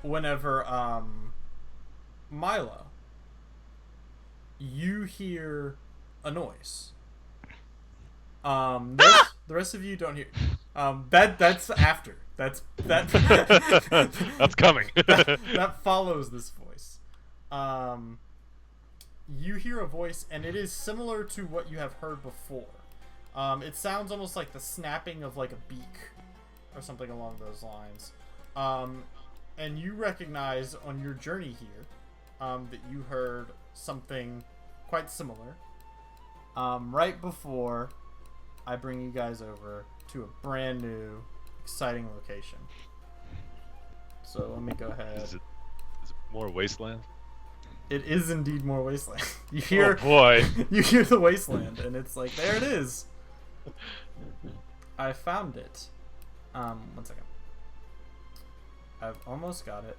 Whenever Milo, you hear a noise. The rest of you don't hear. That's after. That That's coming. that follows this voice. You hear a voice, and it is similar to what you have heard before. It sounds almost like the snapping of like a beak, or something along those lines. And you recognize on your journey here that you heard something quite similar right before I bring you guys over to a brand new, exciting location. So let me go ahead. Is it more wasteland? It is indeed more wasteland. You hear, Oh boy. you hear the wasteland, and it's like, there it is. I found it. One second. I've almost got it.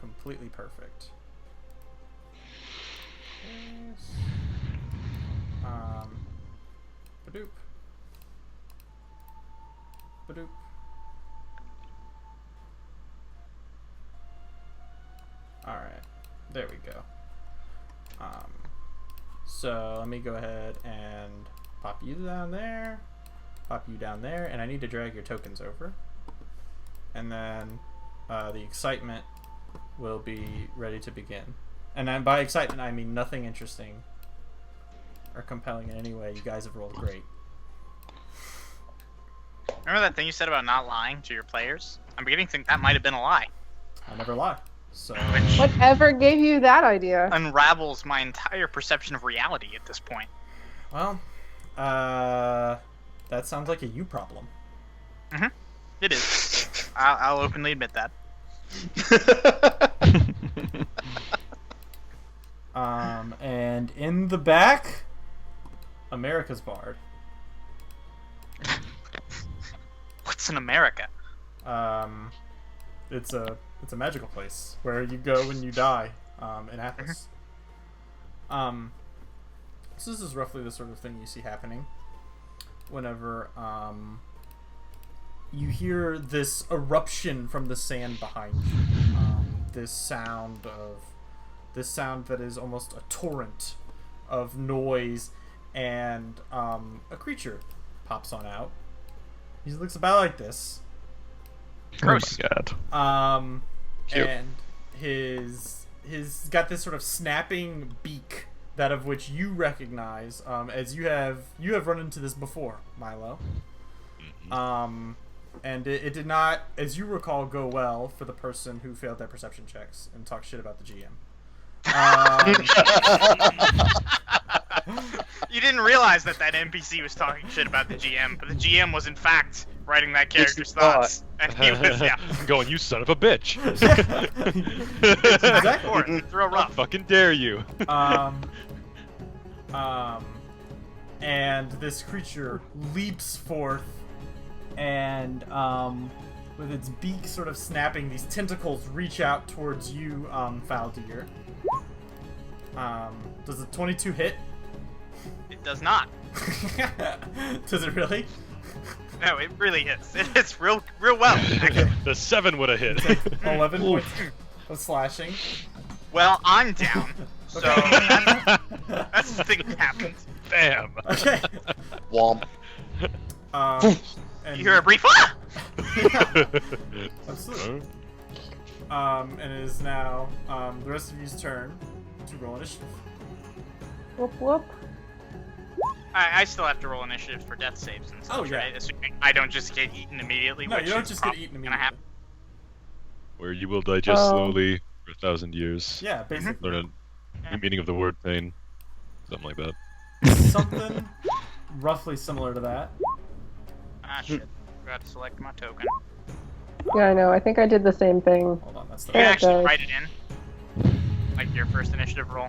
Completely perfect. Yes. Badoop. Badoop. Alright. There we go. So let me go ahead and pop you down there. Pop you down there. And I need to drag your tokens over. And then the excitement will be ready to begin. And then by excitement, I mean nothing interesting or compelling in any way. You guys have rolled great. Remember that thing you said about not lying to your players? I'm beginning to think that might have been a lie. I never lie. So Which Whatever gave you that idea? unravels my entire perception of reality at this point. well, that sounds like a you problem. It is. I'll openly admit that. And in the back, America's Bard. What's in America? It's a magical place where you go when you die, in Athos. So this is roughly the sort of thing you see happening whenever you hear this eruption from the sand behind you. This sound that is almost a torrent of noise, and a creature pops on out. He looks about like this. Gross. Oh my god. Cute. And his got this sort of snapping beak, that of which you recognize, as you have run into this before, Milo. And it did not, as you recall, go well for the person who failed their perception checks and talked shit about the GM. You didn't realize that NPC was talking shit about the GM, but the GM was in fact writing that character's thoughts, and he was Going, you son of a bitch! Exactly. It's real rough. Fucking dare you! And this creature leaps forth, and with its beak sort of snapping, these tentacles reach out towards you, Faldir. Does a 22 hit? It does not. Does it really? No, it really hits. It hits real well. Actually. The 7 would have hit. 11 points of slashing. Well, I'm down, so Okay. that's the thing that happens. Bam! Okay. Womp. And You hear a brief ah! absolutely. And it is now the rest of you's turn to roll initiative. Whoop whoop. I still have to roll initiative for death saves and stuff, Oh, yeah. right? Assuming I don't just get eaten immediately. No, which you don't is just get probably eaten gonna immediately. happen. Where you will digest Oh. slowly for 1,000 years. Yeah, basically. Learn the meaning of the word pain. Something like that. Something roughly similar to that. Ah, shit. Forgot to select my token. Yeah, I know. I think I did the same thing. Hold on, that's You the can Yeah, it actually does. write it in, like your first initiative roll,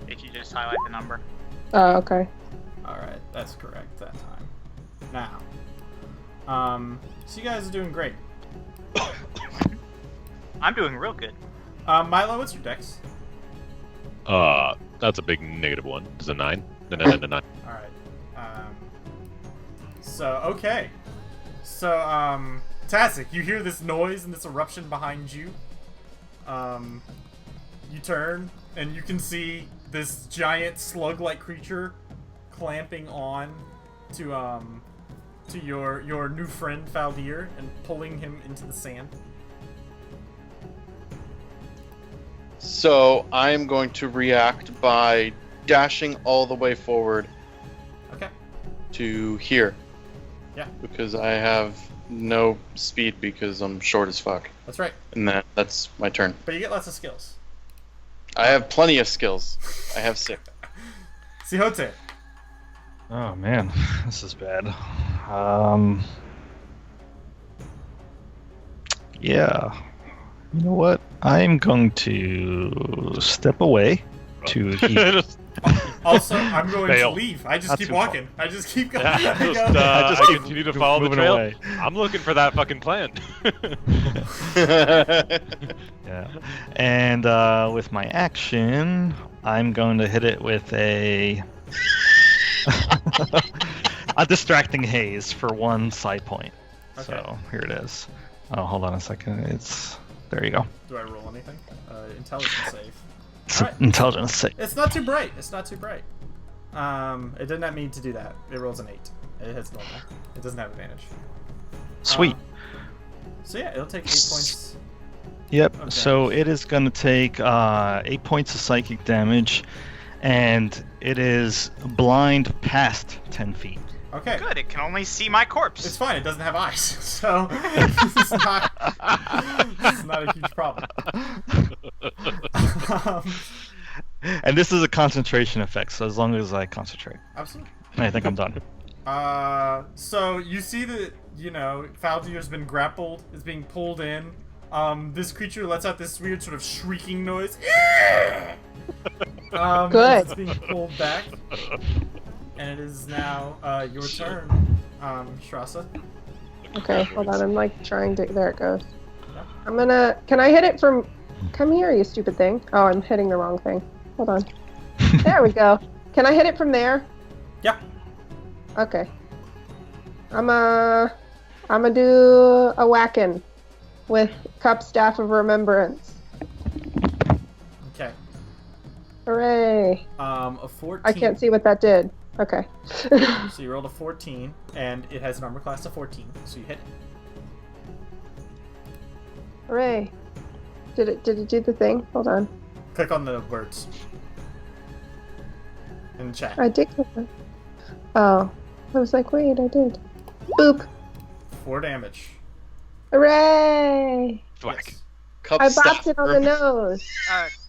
if you just highlight the number. Oh, okay. Alright, that's correct that time. Now. So you guys are doing great. I'm doing real good. Milo, what's your dex? That's a big -1. It's a 9. No, 9. Alright. Okay. So, Tasik, you hear this noise and this eruption behind you. You turn, and you can see this giant slug-like creature clamping on to your new friend Faldir and pulling him into the sand. So I'm going to react by dashing all the way forward Okay. to here. Yeah. Because I have no speed because I'm short as fuck. That's right. And that's my turn. But you get lots of skills. I have plenty of skills. I have 6. Sihote. Oh man, this is bad. Yeah. You know what? I'm going to step away to eat. Just- Also, I'm going Fail. to leave. I just Not keep too far. walking. I just keep going. Yeah, I just, go- I just keep continue to follow the moving trail. away. I'm looking for that fucking plan. Yeah. And with my action, I'm going to hit it with a distracting haze for 1 side point. Okay. So here it is. Oh, hold on a second. It's There you go. Do I roll anything? Intelligence save. It's Alright. intelligence save. It's not too bright. It's not too bright. It did not mean to do that. It rolls an 8. It hits normal. It doesn't have advantage. Sweet. So yeah, it'll take 8 points. Yep. Okay. So it is going to take 8 points of psychic damage, and it is blind past 10 feet. Okay. Good. It can only see my corpse. It's fine. It doesn't have eyes, so this is not a huge problem. And this is a concentration effect, so as long as I concentrate, Absolutely. I think I'm done. So you see that, Faldir's been grappled, is being pulled in. This creature lets out this weird sort of shrieking noise. Good. It's being pulled back. And it is now your turn, Strassa. Okay, hold on. I'm like trying to. There it goes. I'm gonna. Can I hit it from? Come here, you stupid thing. Oh, I'm hitting the wrong thing. Hold on. There we go. Can I hit it from there? Yeah. Okay. I'm gonna do a whacking with Cup Staff of Remembrance. Okay. Hooray! A 14. I can't see what that did. Okay. So you rolled a 14, and it has an armor class of 14, so you hit it. Hooray! Did it do the thing? Hold on. Click on the words. In the chat. I did click on. Oh, I was like, wait, I did. Boop! 4 damage. Hooray! Thwack. Yes. Cup I staff bopped it on the nose.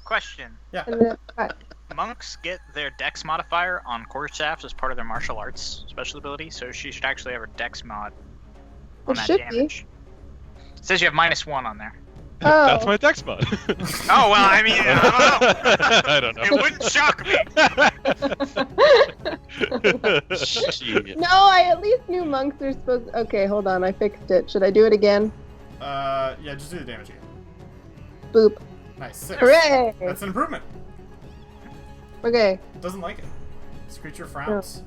Question. Yeah. And then cut. Monks get their dex modifier on quarterstaffs as part of their martial arts special ability, so she should actually have her dex mod on It that should be. damage. It says you have -1 on there. Oh. That's my dex mod. Oh, well, I mean, I don't know. I don't know. It wouldn't shock me. Shit. No, I at least knew monks are supposed. Okay, hold on. I fixed it. Should I do it again? Yeah, just do the damage again. Boop. Nice. 6. Hooray! That's an improvement. Okay. Doesn't like it. This creature frowns.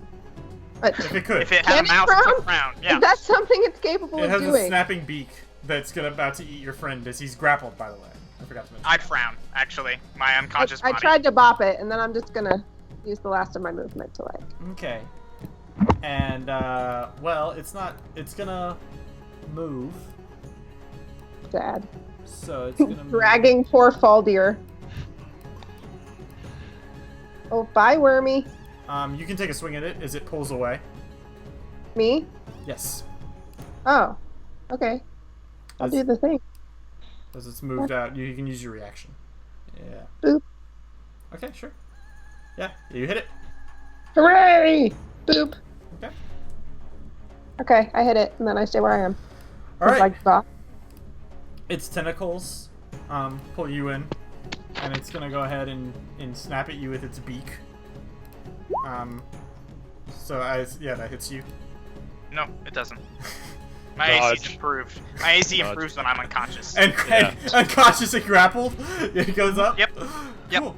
But If it could. If it had Can a it mouth, frown? it would frown. Yeah. is that something it's capable It of has a doing? snapping beak that's about to eat your friend as he's grappled, by the way. I forgot to mention. I'd frown, actually. My unconscious I body. tried to bop it, and then I'm just gonna use the last of my movement to like. Okay. And, well, it's not. It's gonna move. Sad. So it's gonna move. Dragging poor Faldir. Oh, bye, Wormy. You can take a swing at it as it pulls away. Me? Yes. Oh. Okay. I'll As- do the thing. As it's moved out, you can use your reaction. Yeah. Boop. Okay, sure. Yeah, you hit it. Hooray! Boop. Okay. Okay, I hit it, and then I stay where I am. All right. Like bop. Its tentacles pull you in, and it's gonna go ahead and snap at you with its beak. So yeah, that hits you. No, it doesn't. My Dodge. AC's improved. My AC Dodge. improves when I'm unconscious. And unconscious and grappled, it goes up. Yep. Yep. Cool.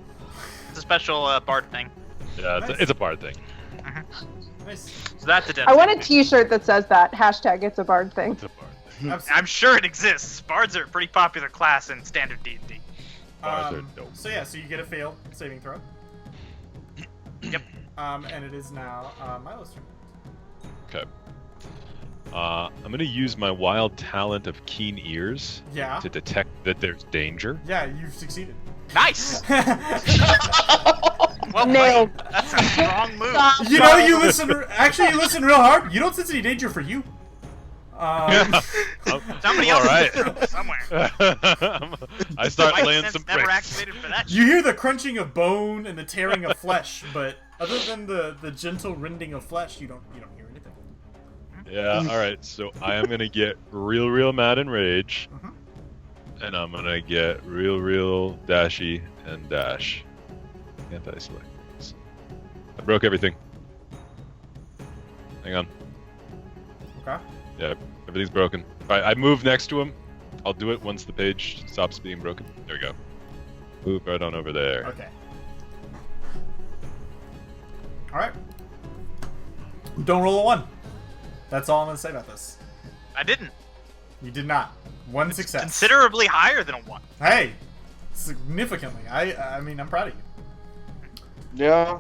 It's a special bard thing. Yeah, it's a bard thing. Nice. So that's a dead I want a thing. T-shirt that says that. Hashtag it's a bard thing. It's a bard thing. I'm sure it exists. Bards are a pretty popular class in standard D&D. Bards are dope. So yeah, so you get a failed saving throw. Yep. And it is now Milo's turn. Okay. I'm gonna use my wild talent of keen ears Yeah. to detect that there's danger. Yeah, you've succeeded. Nice. Well Nailed. played. That's a strong move. You know, you listen real hard. You don't sense any danger for you. Somebody All else right. is somewhere. I start My laying sense some never bricks. activated for that. You hear the crunching of bone and the tearing of flesh, but other than the gentle rending of flesh, you don't hear anything. Yeah, alright, so I am gonna get real mad and rage. Mhm. And I'm gonna get real dashy and dash. Anti-select. I broke everything. Hang on. Okay. Yeah, everything's broken. Alright, I move next to him. I'll do it once the page stops being broken. There we go. Move right on over there. Okay. All right. Don't roll a 1. That's all I'm gonna say about this. I didn't. You did not. One success. Considerably higher than a 1. Hey, significantly. I mean, I'm proud of you. Yeah,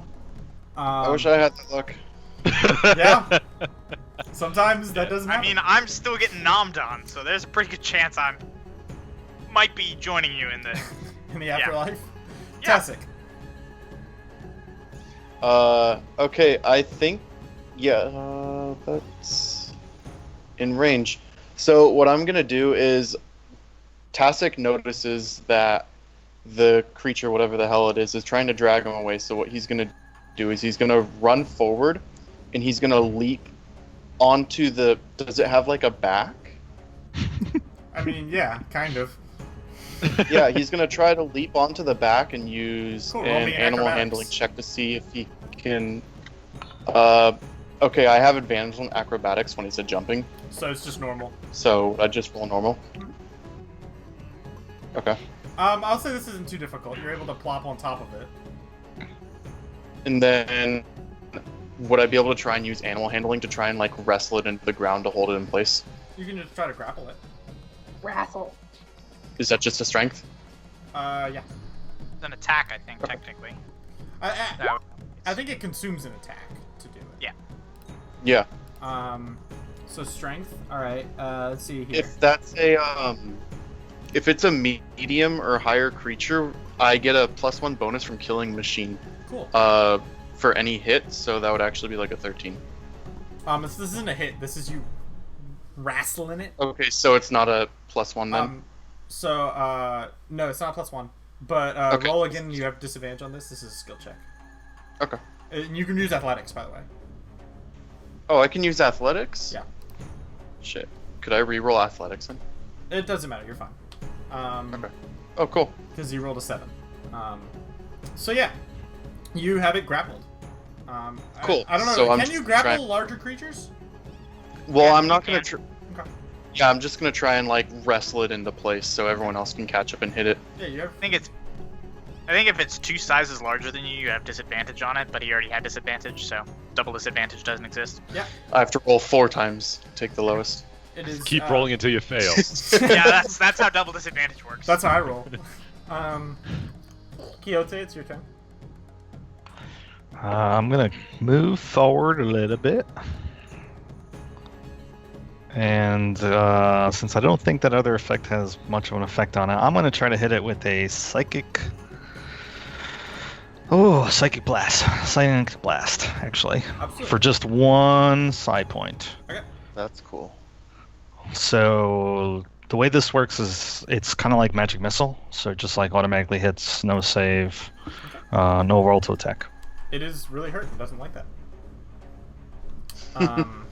I wish I had that luck. Yeah. Sometimes that doesn't I happen. mean, I'm still getting nommed on, so there's a pretty good chance I might be joining you in the. in the afterlife. Yeah. Tessic. Okay, I think, yeah, that's in range. So what I'm gonna do is, Tasic notices that the creature, whatever the hell it is trying to drag him away. So what he's gonna do is he's gonna run forward, and he's gonna leap onto the. Does it have like a back? I mean, yeah, kind of. Yeah, he's gonna try to leap onto the back and use Cool, roll an me an animal acrobatics. handling check to see if he can. Okay, I have advantage on acrobatics when he said jumping, So it's just normal. so I just roll normal. Okay, I'll say this isn't too difficult. You're able to plop on top of it. and then would I be able to try and use animal handling to try and like wrestle it into the ground to hold it in place? You can just try to grapple it. Wrestle. Is that just a strength? Yeah. It's an attack, I think, technically. I think it consumes an attack to do it. Yeah. Yeah. So strength. All right. Let's see here. If that's a if it's a medium or higher creature, I get a +1 bonus from killing machine. Cool. For any hit, so that would actually be like a 13. This isn't a hit. This is you wrestling it. Okay, so it's not a +1 then. No, it's not +1. But Okay. roll again. You have disadvantage on this. This is a skill check. Okay. And you can use athletics, by the way. Oh, I can use athletics? Yeah. Shit. Could I re-roll athletics then? It doesn't matter. You're fine. Okay. Oh, cool. Because you rolled a 7. So yeah, you have it grappled. Cool. I don't know. So I'm Can just you grapple trying- larger creatures? Well, Yeah, I'm not you gonna. can. Okay. Yeah, I'm just gonna try and like wrestle it into place so everyone else can catch up and hit it. Yeah, you have. I think if it's 2 sizes larger than you, you have disadvantage on it, but he already had disadvantage, so double disadvantage doesn't exist. I have to roll 4 times to take the lowest. It is. Keep rolling until you fail. Yeah, that's how double disadvantage works. That's how I roll. Quixote, it's your turn. I'm gonna move forward a little bit, and since I don't think that other effect has much of an effect on it, I'm gonna try to hit it with a psychic. Oh, psychic blast! Psychic blast, actually, Absolutely. for just 1 psi point. That's cool. So the way this works is it's kind of like magic missile, so it just like automatically hits, no save, no roll to attack. It is really hurt and doesn't like that.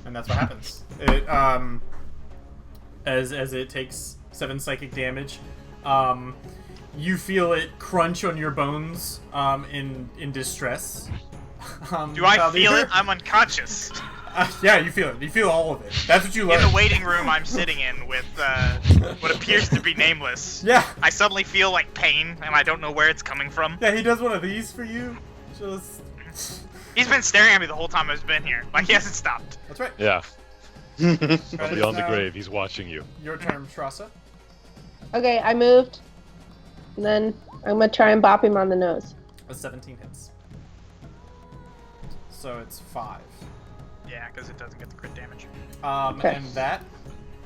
And that's what happens. It as it takes 7 psychic damage, you feel it crunch on your bones in distress. Do I Valdir? feel it? I'm unconscious. Yeah, you feel it. You feel all of it. That's what you In learn. the waiting room I'm sitting in with what appears to be nameless. Yeah. I suddenly feel like pain, and I don't know where it's coming from. Yeah, he does one of these for you. Just. He's been staring at me the whole time I've been here. Like, he hasn't stopped. That's right. Yeah. Right, Beyond the now grave, he's watching you. Your turn, Trassa. Okay, I moved. And then I'm gonna try and bop him on the nose. A 17 hits. So it's 5. Yeah, because it doesn't get the crit damage. Okay. And that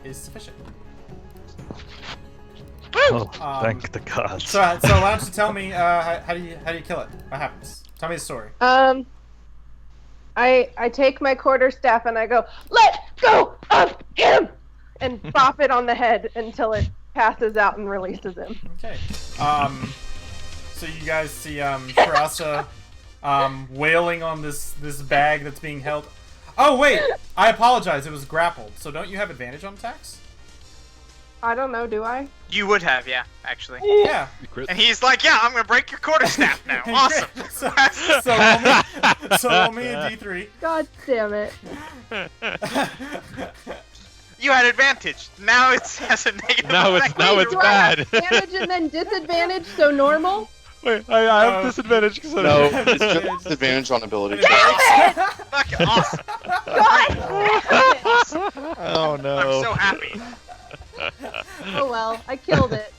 is sufficient. Oh, thank the gods. So why don't you tell me how do you kill it? What happens? Tell me the story. I take my quarterstaff and I go, let go of him, and bop it on the head until it passes out and releases him. Okay. So you guys see Trassa wailing on this bag that's being held. Oh wait, I apologize. It was grappled. So don't you have advantage on attacks? I don't know, do I? You would have, yeah, actually. Yeah. You crit. And he's like, yeah, I'm gonna break your quarterstaff now. Awesome. So roll me a D3. God damn it. You had advantage. Now it has a negative Now it's effect. Do I have bad. advantage and then disadvantage, so normal? Wait, I have disadvantage because No, it's just advantage on ability. Fucking awesome. God damn it. Oh I'm no. so happy. Oh well, I killed it.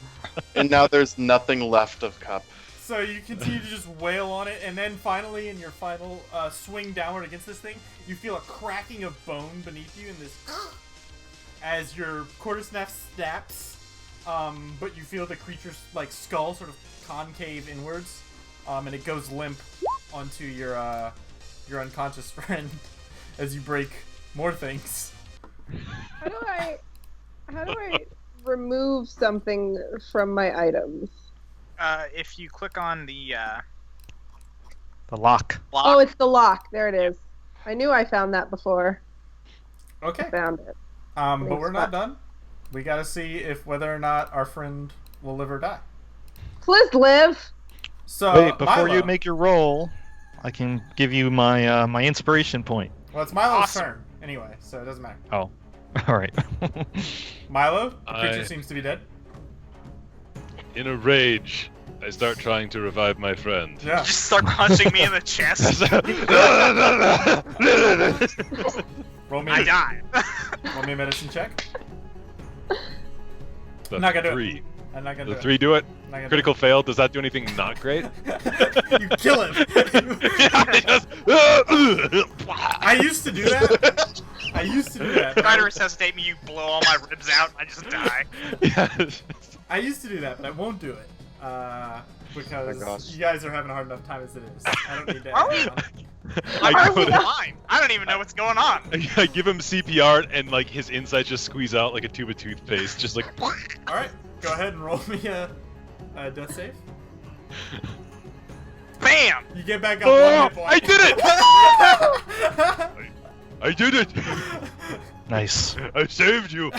And now there's nothing left of Cup. So you continue to just wail on it, and then finally, in your final swing downward against this thing, you feel a cracking of bone beneath you, and this as your quarterstaff snaps. But you feel the creature's like skull sort of concave inwards, and it goes limp onto your unconscious friend as you break more things. How do I remove something from my items? If you click on the lock. lock, Oh, it's the lock. There it is. I knew I found that before. Okay. I found it. But we're not done. We gotta see if whether or not our friend will live or die. Please live. So Wait, before Milo, you make your roll, I can give you my my inspiration point. well, it's Milo's Awesome. turn anyway, so it doesn't matter. Oh, all right. Milo, the creature I- seems to be dead. In a rage, I start trying to revive my friend. Yeah. just start punching me in the chest. Roll me. I die. Roll me a medicine check. The Not gonna do it. 3. I'm not gonna The do 3 do it. Not gonna do Critical fail. Does that do anything not great? it. You kill him. I used to do that. I used to do that. Try to resuscitate me, you blow all my ribs out, and I just die. Yes. I used to do that, but I won't do it. Because gosh. you guys are having a hard enough time as it is. I don't need to Are we? add on. I I'm put it- fine. I don't even know what's going on. I give him CPR and like his insides just squeeze out like a tube of toothpaste, just like. Alright, go ahead and roll me a death save. Bam! You get back up Oh, one hit point. I did it! I did it! Nice. I saved you!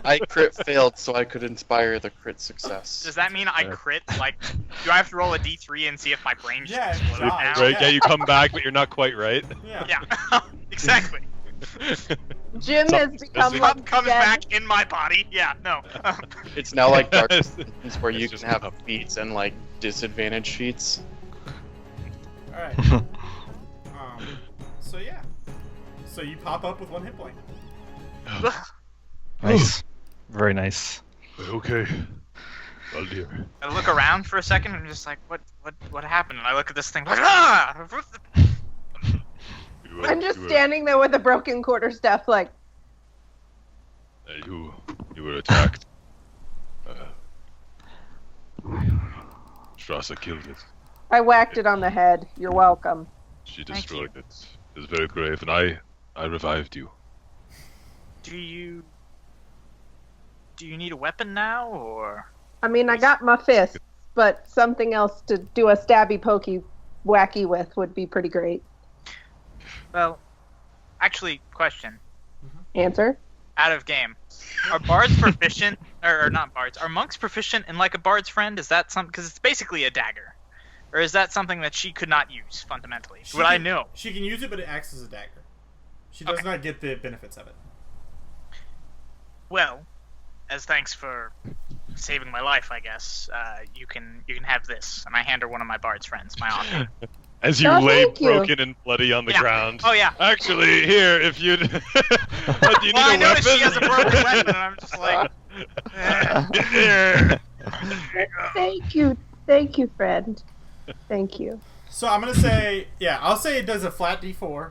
I crit failed, so I could inspire the crit success. Does that mean I crit? Like, do I have to roll a d3 and see if my brain just Yeah, exploded die. now? Right? Yeah, you come back, but you're not quite right. Yeah. Yeah, exactly. Jim has become missing. like Cup comes dead. back in my body. Yeah, no. It's now like Dark Yes. Souls, where you It's can just have Cup. feats and like disadvantage feats. Alright. So yeah. So you pop up with one hit point. Nice. Very nice. Okay. Well, dear. I look around for a second and I'm just like, what happened? And I look at this thing like, ah! I'm just standing there with a broken quarterstaff, like, You were attacked. Strasser killed it. I whacked it on the head. You're welcome. She Thank destroyed it. It was very brave, and I revived you. Do you need a weapon now, or? I mean, I got my fists, but something else to do a stabby pokey wacky with would be pretty great. Well, actually, question. Answer? Out of game. Are bards proficient, or not bards? Are monks proficient in like a bard's friend? Is that something? Because it's basically a dagger, or is that something that she could not use fundamentally? Would I know? She can use it, but it acts as a dagger. She does Okay. not get the benefits of it. Well, as thanks for saving my life, I guess you can have this, and I hand her one of my bard's friends, my offering. As you Oh, lay thank you. broken and bloody on the Yeah. ground. Oh yeah. Actually, here, if you do you need Well, I a noticed weapon? she has a broken weapon, and I'm just like, Here. Thank you, friend. Thank you. So I'm gonna say, yeah, I'll say it does a flat D4,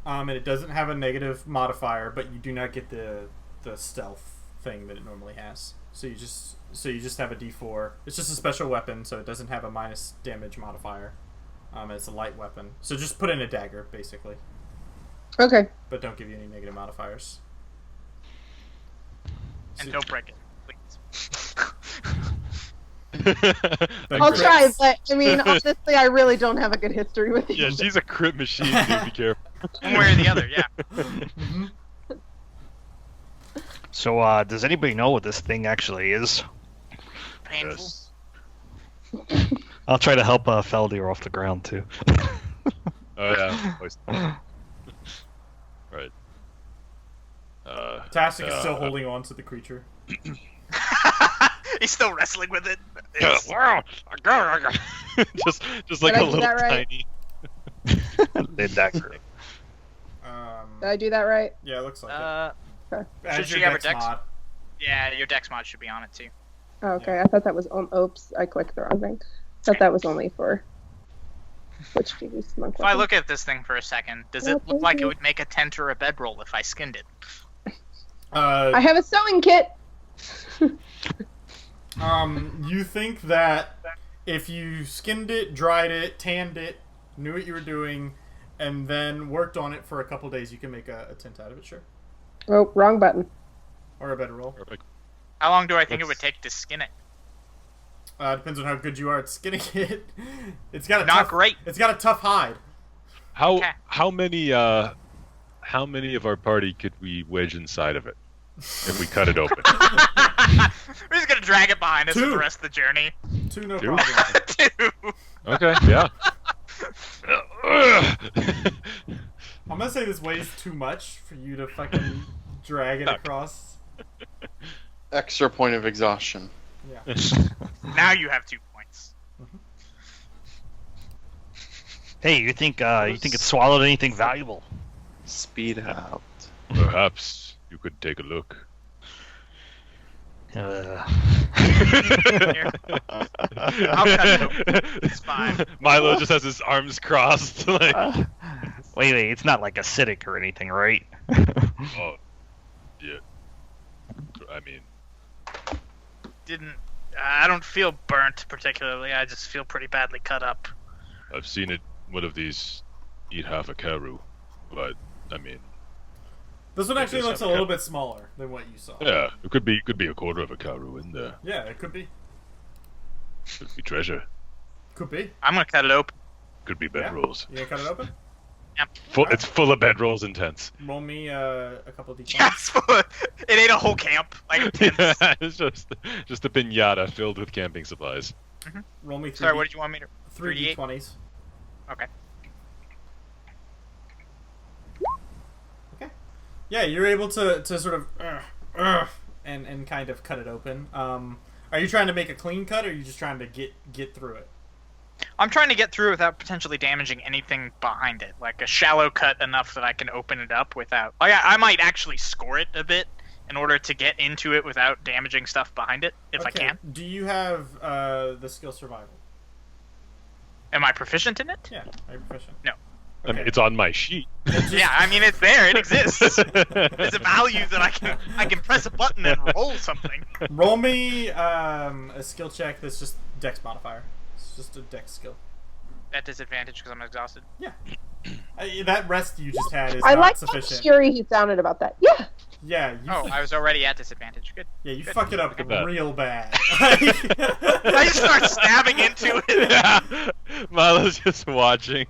and it doesn't have a negative modifier, but you do not get the stealth thing that it normally has. So you just have a D4. It's just a special weapon, so it doesn't have a minus damage modifier. It's a light weapon, so just put in a dagger basically, Okay. but don't give you any negative modifiers. and don't break it, please. But I'll crits- try, but I mean, honestly, I really don't have a good history with you. Yeah, she's a crit machine, dude. Be careful. One way or the other, yeah. So, does anybody know what this thing actually is? Painful. Yes. I'll try to help Feldir off the ground too. Oh yeah. Right. Tastic is still holding on to the creature. He's still wrestling with it. just like Did I a do little that right? tiny. Did that group. Did I do that right? Yeah, it looks like Uh, it. Add should your she have her dex dex? mod. Yeah, your dex mod should be on it too. Oh, okay, I thought that was. Oops, I clicked the wrong thing. Thought that was only for. Which GV's monk. If I look at this thing for a second, does it look like it would make a tent or a bedroll if I skinned it? I have a sewing kit. You think that if you skinned it, dried it, tanned it, knew what you were doing, and then worked on it for a couple days, you can make a tent out of it, sure. Oh, wrong button. Or a bedroll. Perfect. How long do I think it would take to skin it? Depends on how good you are at skinning it. It's got a Not tough, great. It's got a tough hide. How many of our party could we wedge inside of it if we cut it open? We're just gonna drag it behind us for the rest of the journey. 2, no Two? problem. 2. Okay, yeah. I'm gonna say this weighs too much for you to fucking drag it across. Extra point of exhaustion. Yeah. Now you have 2 points. Hey, you think it swallowed anything valuable? Speed out. Perhaps you could take a look. Here. I'll cut it open. It's fine. Milo just has his arms crossed. Like, Wait, it's not like acidic or anything, right? oh, yeah. I mean, I don't feel burnt particularly. I just feel pretty badly cut up. I've seen one of these eat half a Karu, but I mean, This one actually Just looks a have little bit smaller than what you saw. yeah, it could be a quarter of a Karu in there. Yeah, it could be. Could be treasure. Could be. I'm gonna cut it open. Could be Yeah. bedrolls. You gonna cut it open? It's full of bedrolls and tents. Roll me a couple of d20s. Yes, it ain't a whole camp like a tent. It's just a pinata filled with camping supplies. Roll me 3 Sorry, what did you want me to? 3 3d8? d20s. Okay. Okay. Yeah, you're able to sort of and kind of cut it open. Are you trying to make a clean cut, or are you just trying to get through it? I'm trying to get through without potentially damaging anything behind it, like a shallow cut enough that I can open it up without. Like I might actually score it a bit in order to get into it without damaging stuff behind it, if I can. Do you have the skill survival? Am I proficient in it? Yeah, are you proficient? No. I mean, it's on my sheet. Yeah, I mean it's there. It exists. It's a value that I can press a button and roll something. Roll me a skill check that's just dex modifier. It's just a dex skill. At disadvantage because I'm exhausted. Yeah. That rest you just had is I not like how sufficient. cheery he sounded about that. Yeah. Yeah, you Oh, I was already at disadvantage. Good. yeah, you fuck it up at that. real bad. I just start stabbing into it. Yeah. Milo's just watching.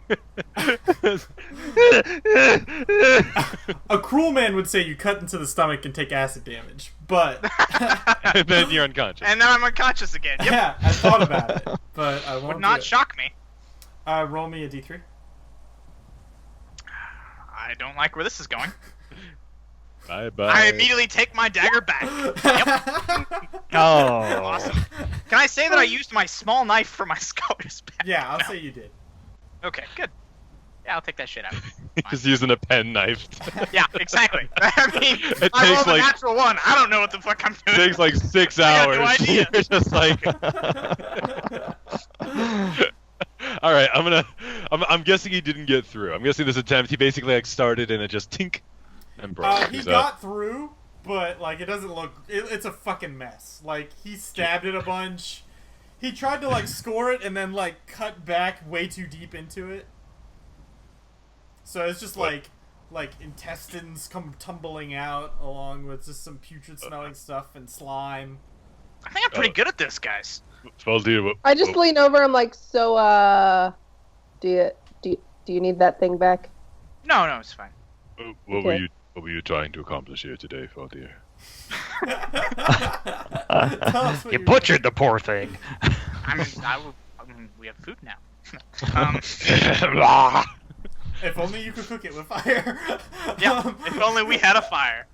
A cruel man would say you cut into the stomach and take acid damage, but And then you're unconscious. And then I'm unconscious again. Yep. yeah, I thought about it, but I won't. Would not do it. shock me. Roll me a d3. I don't like where this is going. Bye bye. I immediately take my dagger back. Oh. Awesome. Can I say that I used my small knife for my scholar's back? Yeah, I'll No. say you did. Okay, good. Yeah, I'll take that shit out. Just using a pen knife. Yeah, exactly. I mean, It I takes, rolled a like- natural one. I don't know what the fuck I'm It doing. takes like 6 I got no hours. idea. You're just like, all right. I'm guessing he didn't get through. I'm guessing this attempt he basically like started and it just tink and broke. He So- got through, but like it doesn't look. It's a fucking mess. Like he stabbed it a bunch. He tried to like score it and then like cut back way too deep into it. So it's just What? like intestines come tumbling out along with just some putrid smelling stuff and slime. I think I'm pretty good at this, guys. Well, dude, I just lean over. I'm like, so, do you need that thing back? No, it's fine. what were you trying to accomplish here today, Faltier? Tell us what You you're butchered the poor thing. I mean, we have food now. um, If only you could cook it with fire. yeah, if only we had a fire.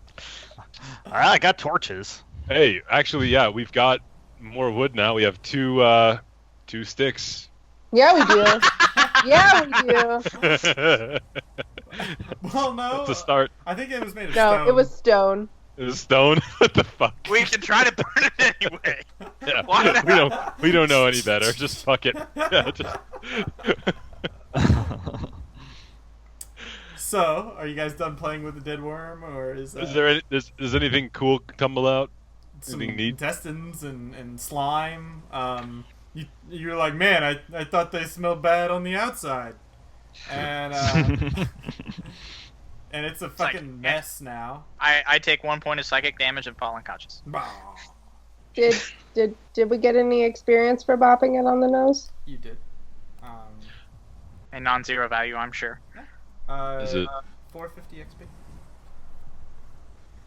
I got torches. Hey, actually, yeah, we've got more wood now. We have two sticks. Yeah, we do. Yeah, we do. Well, no. It's a start. I think it was made of No, stone. it was stone. Is it stone? What the fuck? We can try to burn it anyway. Yeah. Why not? We don't know any better. Just fuck it. Yeah, just... So, are you guys done playing with the dead worm, or is there any, does anything cool tumble out? some anything neat? intestines and slime? You're like, man, I thought they smelled bad on the outside, and and it's a fucking mess now. I take 1 point of psychic damage and fall unconscious. Bah. Did we get any experience for bopping it on the nose? You did. A non-zero value, I'm sure. Is it 450 XP?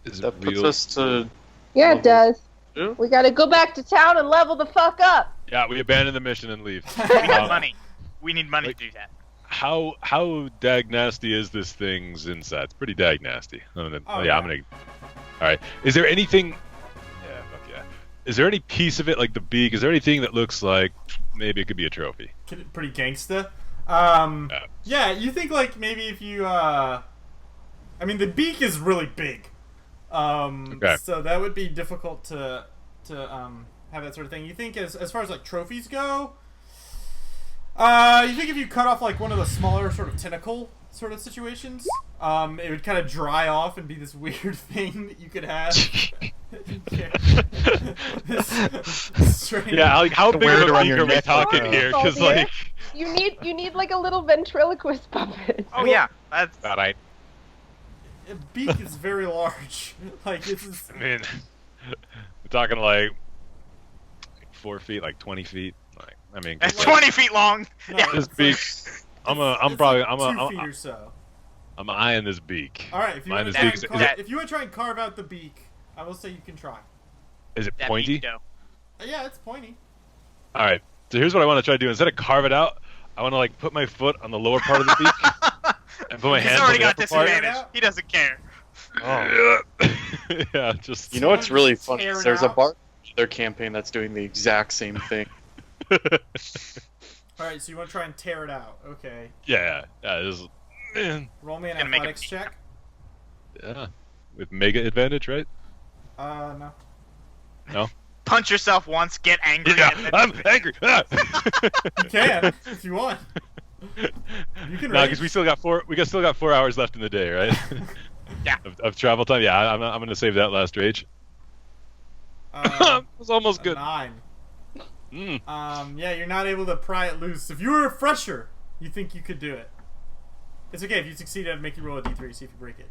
is That it puts real? us to. Yeah, it does. Yeah. We gotta go back to town and level the fuck up. Yeah, we abandon the mission and leave. We need money. We need money to do that. How dag nasty is this thing's inside? It's pretty dag nasty. I'm gonna. Oh, I'm gonna. All right. Is there anything? Yeah, fuck yeah. Is there any piece of it like the beak? Is there anything that looks like maybe it could be a trophy? Pretty gangsta. Yeah, you think like maybe if you I mean the beak is really big. Okay. So that would be difficult to have that sort of thing. You think as far as like trophies go, you think if you cut off like one of the smaller sort of tentacle sort of situations, it would kind of dry off and be this weird thing that you could have. Yeah, like how big Wear it of a around beak your are we neck talking like here? a- Because like, You need like a little ventriloquist puppet. Oh yeah, that's all right. A beak is very large. Like this is. I mean, we're talking like 4 feet, like 20 feet. Like, I mean, that's 20 feet long. No, Yeah. this it's beak. like- I'm it's probably like 2 feet or so. I'm eyeing this beak. All right, if you Mine want is to big. try, Is it- if you want to try and carve out the beak, I will say you can try. Is it That pointy? beak dough. Yeah, it's pointy. All right. So here's what I want to try to do. Instead of carve it out, I want to like put my foot on the lower part of the beak and put my He's hand already on the got upper part. disadvantage. He doesn't care. Oh. Yeah, just. You know what's really funny? Tear Is it there's a out. bar their campaign that's doing the exact same thing. All right, so you want to try and tear it out? Okay. yeah. This is, man. Roll me an Gonna make athletics it- check. Yeah. With mega advantage, right? No. No. Punch yourself once, get angry. Yeah, and then- I'm angry. Ah! You can if you want. You can. No, rage. because we still got 4 hours left in the day, right? Yeah. of travel time. Yeah, I'm gonna save that last rage. It was almost A good. 9. Mm. Yeah, you're not able to pry it loose. If you were a fresher, you think you could do it. It's okay if you succeed. I'd make you roll a d3, see if you break it.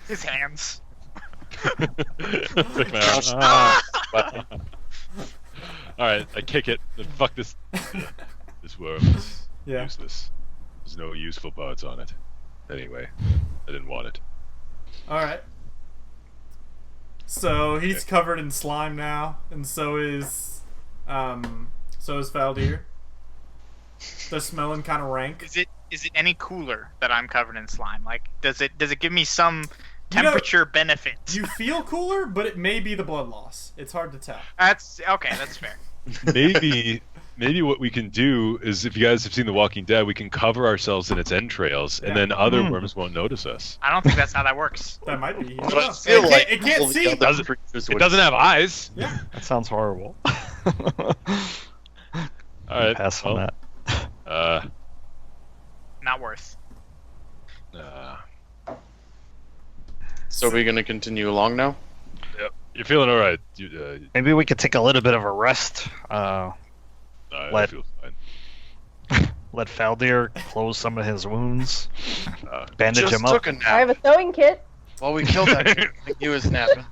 His hands. Break my arm. Ah. All right, I kick it. Then fuck this. This worm is Yeah. useless. There's no useful parts on it. Anyway, I didn't want it. All right. So he's covered in slime now, and so is Faldir. They're smelling kind of rank. Is it any cooler that I'm covered in slime? Like, does it give me some You know, temperature benefit? You feel cooler, but it may be the blood loss. It's hard to tell. That's okay. That's fair. Maybe what we can do is, if you guys have seen The Walking Dead, we can cover ourselves in its entrails, and Yeah. then other worms won't notice us. I don't think that's how that works. That might be. But I feel it like can't, it can't all the see. other Doesn't- creatures It would- doesn't have eyes. Yeah. That sounds horrible. All right. Pass on well, that. Not worth. So are we going to continue along now? You're feeling all right. Maybe we could take a little bit of a rest. I Let- feel fine. Let Faldir close some of his wounds. Bandage Just him up. took a I nap. have a sewing kit. While we killed that, he was napping.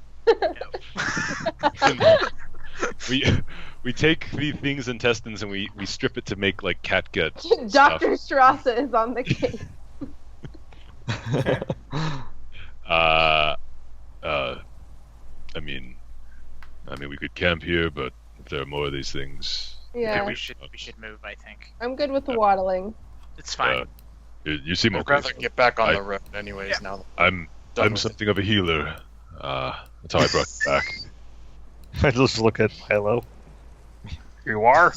We take the thing's intestines and we strip it to make like cat gut. Dr. Strassa is on the case. I mean, we could camp here, but if there are more of these things, Yeah, We should move. I think I'm good with the waddling. it's fine. you seem I'd okay. rather get back on I- the road anyways Yeah. now. that I'm done I'm with something of a healer. That's how I brought you back. I just look at Hilo. You are?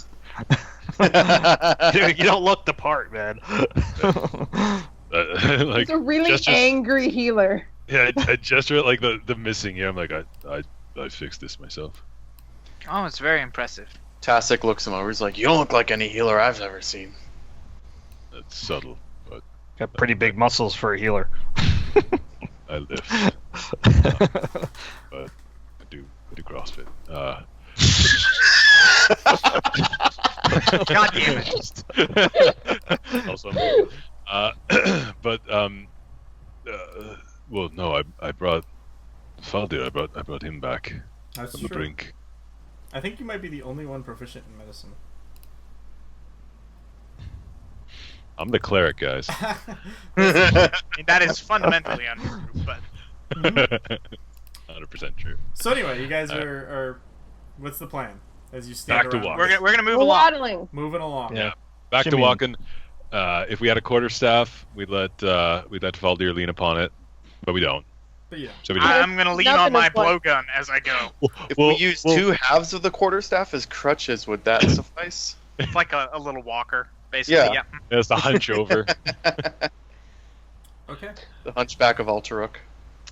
it. Dude, you don't look the part, man. Like He's a really gestures- angry healer. Yeah, I gesture at like the missing ear. I'm like, I fixed this myself. Oh, it's very impressive. Tastic looks him over. He's like, "You don't look like any healer I've ever seen." That's subtle, but Got pretty big muscles for a healer. I lift. But I do CrossFit. God damn it. Also, but well, no, I brought Faldir. I brought him back That's from the true. brink. I think you might be the only one proficient in medicine. I'm the cleric, guys. I mean, that is fundamentally untrue, but 100% true. So anyway, you guys are what's the plan as you stand Back to around? walk. we're gonna move We're along. waddling. Moving along. Yeah. Back to Jimmy. walking. If we had a quarterstaff, we'd let Faldir lean upon it, but we don't. But yeah. So we don't. I'm gonna lean Nothing on my is like- blowgun as I go. If Well- we use well- 2 halves of the quarterstaff as crutches, would that suffice? It's like a little walker, basically. Yeah. Yeah. That's the hunch over. Okay. The Hunchback of Ultaruk.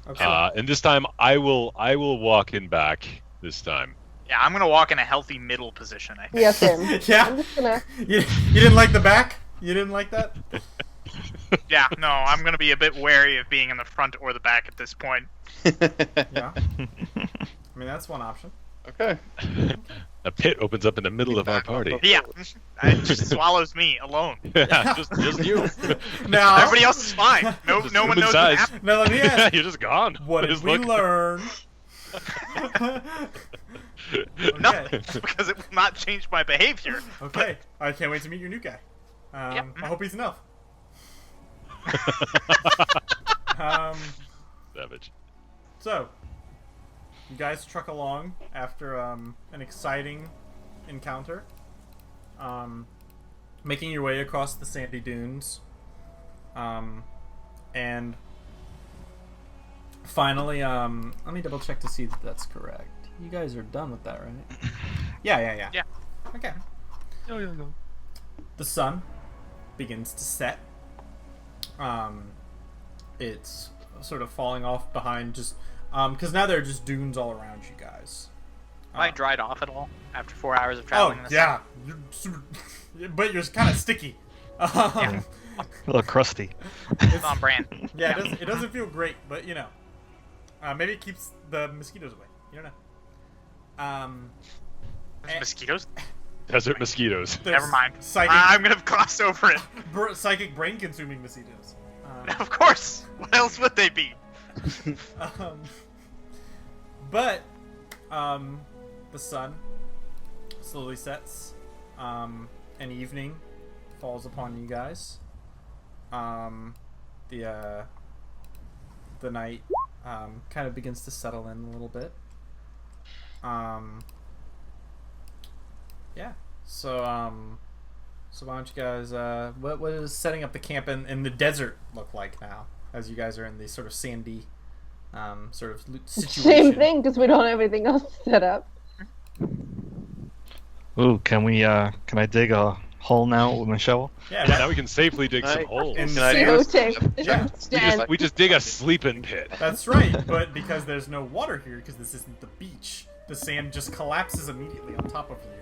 Okay. And this time, I will walk in back. This time. Yeah, I'm gonna walk in a healthy middle position. I think. Yes, Tim. I'm yeah. just gonna. You didn't like the back? You didn't like that? Yeah, no, I'm gonna be a bit wary of being in the front or the back at this point. Yeah. I mean, that's one option. Okay. A pit opens up in the middle of our party. Yeah, it just swallows me alone. Yeah, just you. Now, Everybody else is fine. No, Just no one human knows size. what happened. now let me ask, You're just gone. what did Just we look. learn? Nothing, because it will not change my behavior. Okay. I can't wait to meet your new guy. Yep. I hope he's enough. Savage. So, you guys truck along after an exciting encounter, making your way across the sandy dunes, and finally, let me double check to see that that's correct. You guys are done with that, right? Yeah. Yeah. Okay. The sun begins to set. It's sort of falling off behind just because now there are just dunes all around you guys. Have I dried off at all after 4 hours of traveling? in the sun? yeah, you're super, but you're kind of sticky. A little crusty. It's on brand. Yeah, it doesn't feel great, but you know, maybe it keeps the mosquitoes away. You don't know. There's mosquitoes. Desert mosquitoes. There's Never mind. Psychic, I'm gonna gloss over it. psychic brain-consuming mosquitoes. Of course. What else would they be? But the sun slowly sets, and evening falls upon you guys. The night kind of begins to settle in a little bit. Yeah. So why don't you guys what does setting up the camp in the desert look like now, as you guys are in the sort of sandy sort of situation? Same thing, because we don't have anything else set up. Ooh, can I dig a hole now with my shovel? Yeah. Now we can safely dig some Right. holes. And Can I do a- Rotate. Yeah. We just dig a sleeping pit. That's right, but because there's no water here, because this isn't the beach, the sand just collapses immediately on top of you.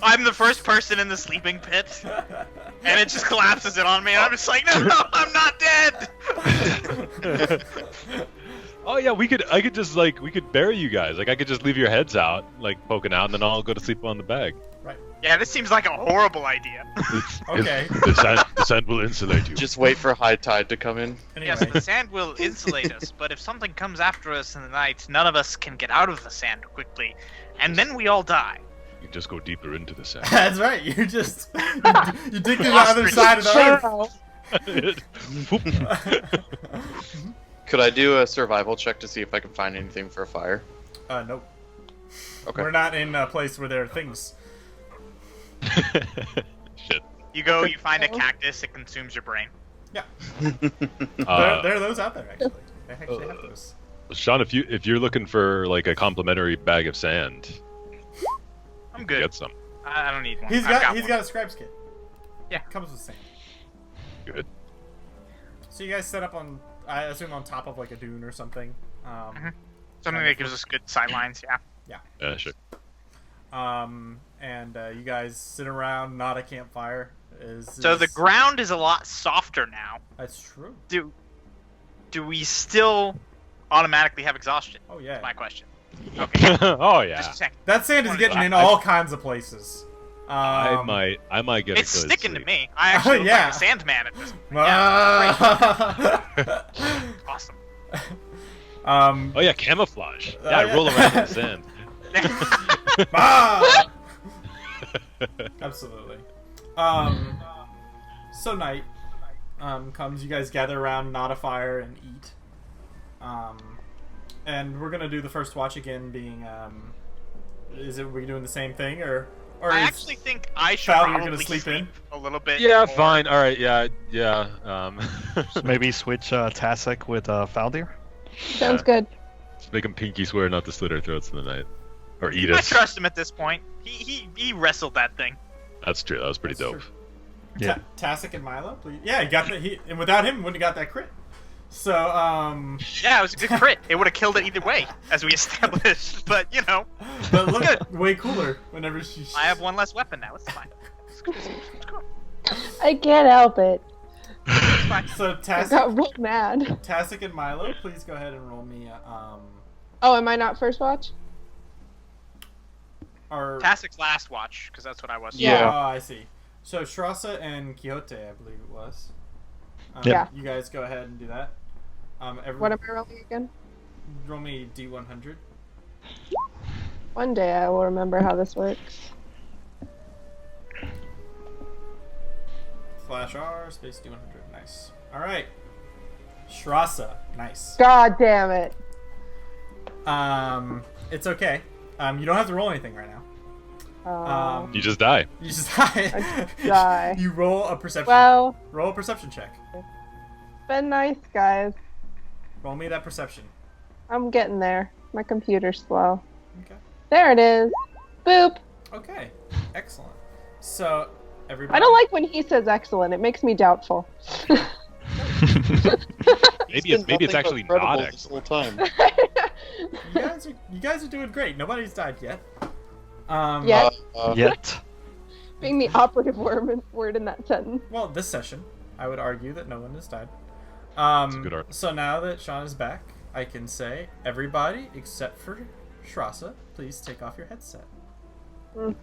I'm the first person in the sleeping pit, and it just collapses it on me. And I'm just like, no, I'm not dead. Oh yeah, we could bury you guys. Like I could just leave your heads out, like poking out, and then I'll go to sleep on the bag. Yeah, this seems like a horrible idea. Okay. The sand will insulate you. Just wait for high tide to come in. Anyway, Yes, the sand will insulate us, but if something comes after us in the night, none of us can get out of the sand quickly, and then we all die. You can just go deeper into the sand. that's right. You just you dig to the other side of the earth. Could I do a survival check to see if I can find anything for a fire? Nope. Okay. We're not in a place where there are things. Shit. You go, you find a cactus, it consumes your brain. Yeah. Uh, there are those out there actually. They actually have those. Sean, if you're looking for like a complimentary bag of sand, I'm good. get some. I don't need one. He's I've got one. a scribe's kit. Yeah. Comes with sand. Good. So you guys set up on I assume on top of like a dune or something. Something that gives us good sightlines. Yeah. Yeah, sure. And you guys sit around, not a campfire. So the ground is a lot softer now. That's true. Do we still automatically have exhaustion? Oh yeah. That's my question. Okay. Oh yeah. Just check. That sand is getting in all kinds of places. I might get. It's a good sticking sleep. to me. I actually look yeah. like a Sandman at this point. Ah. Yeah, awesome. Oh yeah, camouflage. Yeah, I roll around in the sand. Ah! Absolutely. So night comes. You guys gather around, not a fire, and eat. And we're gonna do the first watch again. Being, we doing the same thing, or I is actually think I should Val, you're probably gonna sleep in? a little bit. Yeah, more. fine. All right. Yeah. So maybe switch Tasek with Faldir. Sounds good. Let's make him pinky swear not to slit our throats in the night, or eat I us. trust him at this point. He wrestled that thing. That's true. That was pretty That's dope. true. Yeah. Tasek and Milo, please. Yeah, he got that. And without him, wouldn't have got that crit. So, Yeah, it was a good crit. It would have killed it either way, as we established. But you know, but look, way cooler whenever she. I have one less weapon now. It's fine. It's cool. I can't help it. It's fine. So I got real mad. Tasek and Milo, please go ahead and roll me. Oh, am I not first watch? Our Tasek's last watch, because that's what I was. Yeah. Oh, I see. So Shrasa and Quixote, I believe it was. Yeah. You guys go ahead and do that. What am I rolling again? Roll me D100. One day I will remember how this works. /R space D100. Nice. All right. Shrasa. Nice. God damn it. It's okay. You don't have to roll anything right now. You just die. You just die. I just die. You roll a perception. Well, Roll a perception check. been nice, guys. Roll me that perception. I'm getting there. My computer's slow. Okay. There it is. Boop. Okay. Excellent. So everybody. I don't like when he says excellent. It makes me doubtful. Maybe it's actually not this whole excellent. time. You guys are doing great. Nobody's died yet. Yet. Yet. Being the operative word in that sentence. Well, this session, I would argue that no one has died. a good argument. So now that Sean is back, I can say, everybody except for Shrasa, please take off your headset. Mm.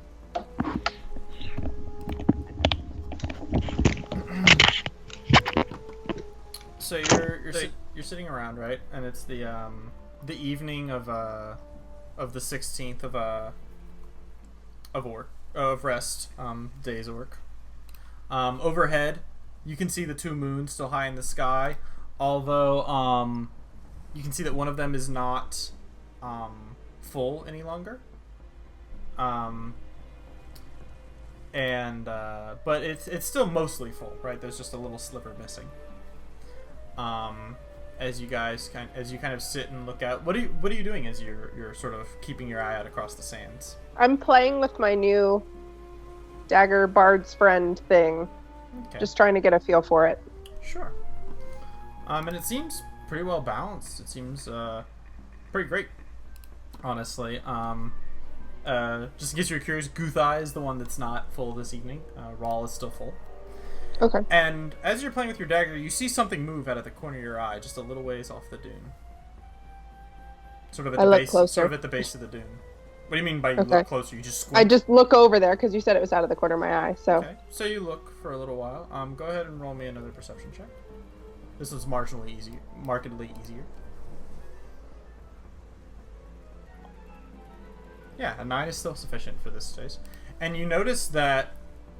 So you're sitting around, right? And it's the evening of the 16th of rest, days of work. Overhead, you can see the two moons still high in the sky, although you can see that one of them is not full any longer. But it's still mostly full, right? There's just a little sliver missing. As you kind of sit and look out, what are you doing as you're sort of keeping your eye out across the sands? I'm playing with my new Dagger Bard's Friend thing. Okay. Just trying to get a feel for it. Sure. And it seems pretty well balanced. It seems pretty great, honestly. Just in case you're curious, Guthai is the one that's not full this evening. Rawl is still full. Okay. And as you're playing with your dagger, you see something move out of the corner of your eye, just a little ways off the dune. Sort of at I the look base. closer. Sort of at the base of the dune. What do you mean by you Okay. look closer? You just squint. I just look over there because you said it was out of the corner of my eye. So Okay. So you look for a little while. Go ahead and roll me another perception check. This is markedly easier. Yeah, a 9 is still sufficient for this stage. And you notice that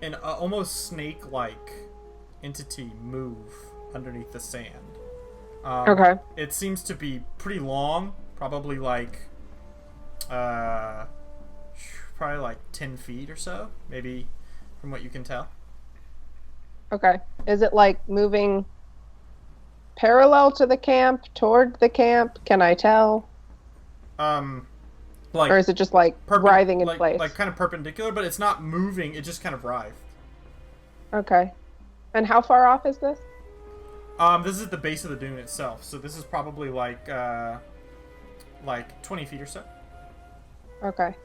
an almost snake-like entity move underneath the sand. okay. It seems to be pretty long, probably like 10 feet or so, maybe, from what you can tell. Okay. Is it like moving parallel to the camp, toward the camp? Can I tell? Like, Or is it just like writhing in place? like kind of perpendicular, but it's not moving. It just kind of writhed. Okay. And how far off is this? This is at the base of the dune itself, so this is probably like 20 feet or so. Okay.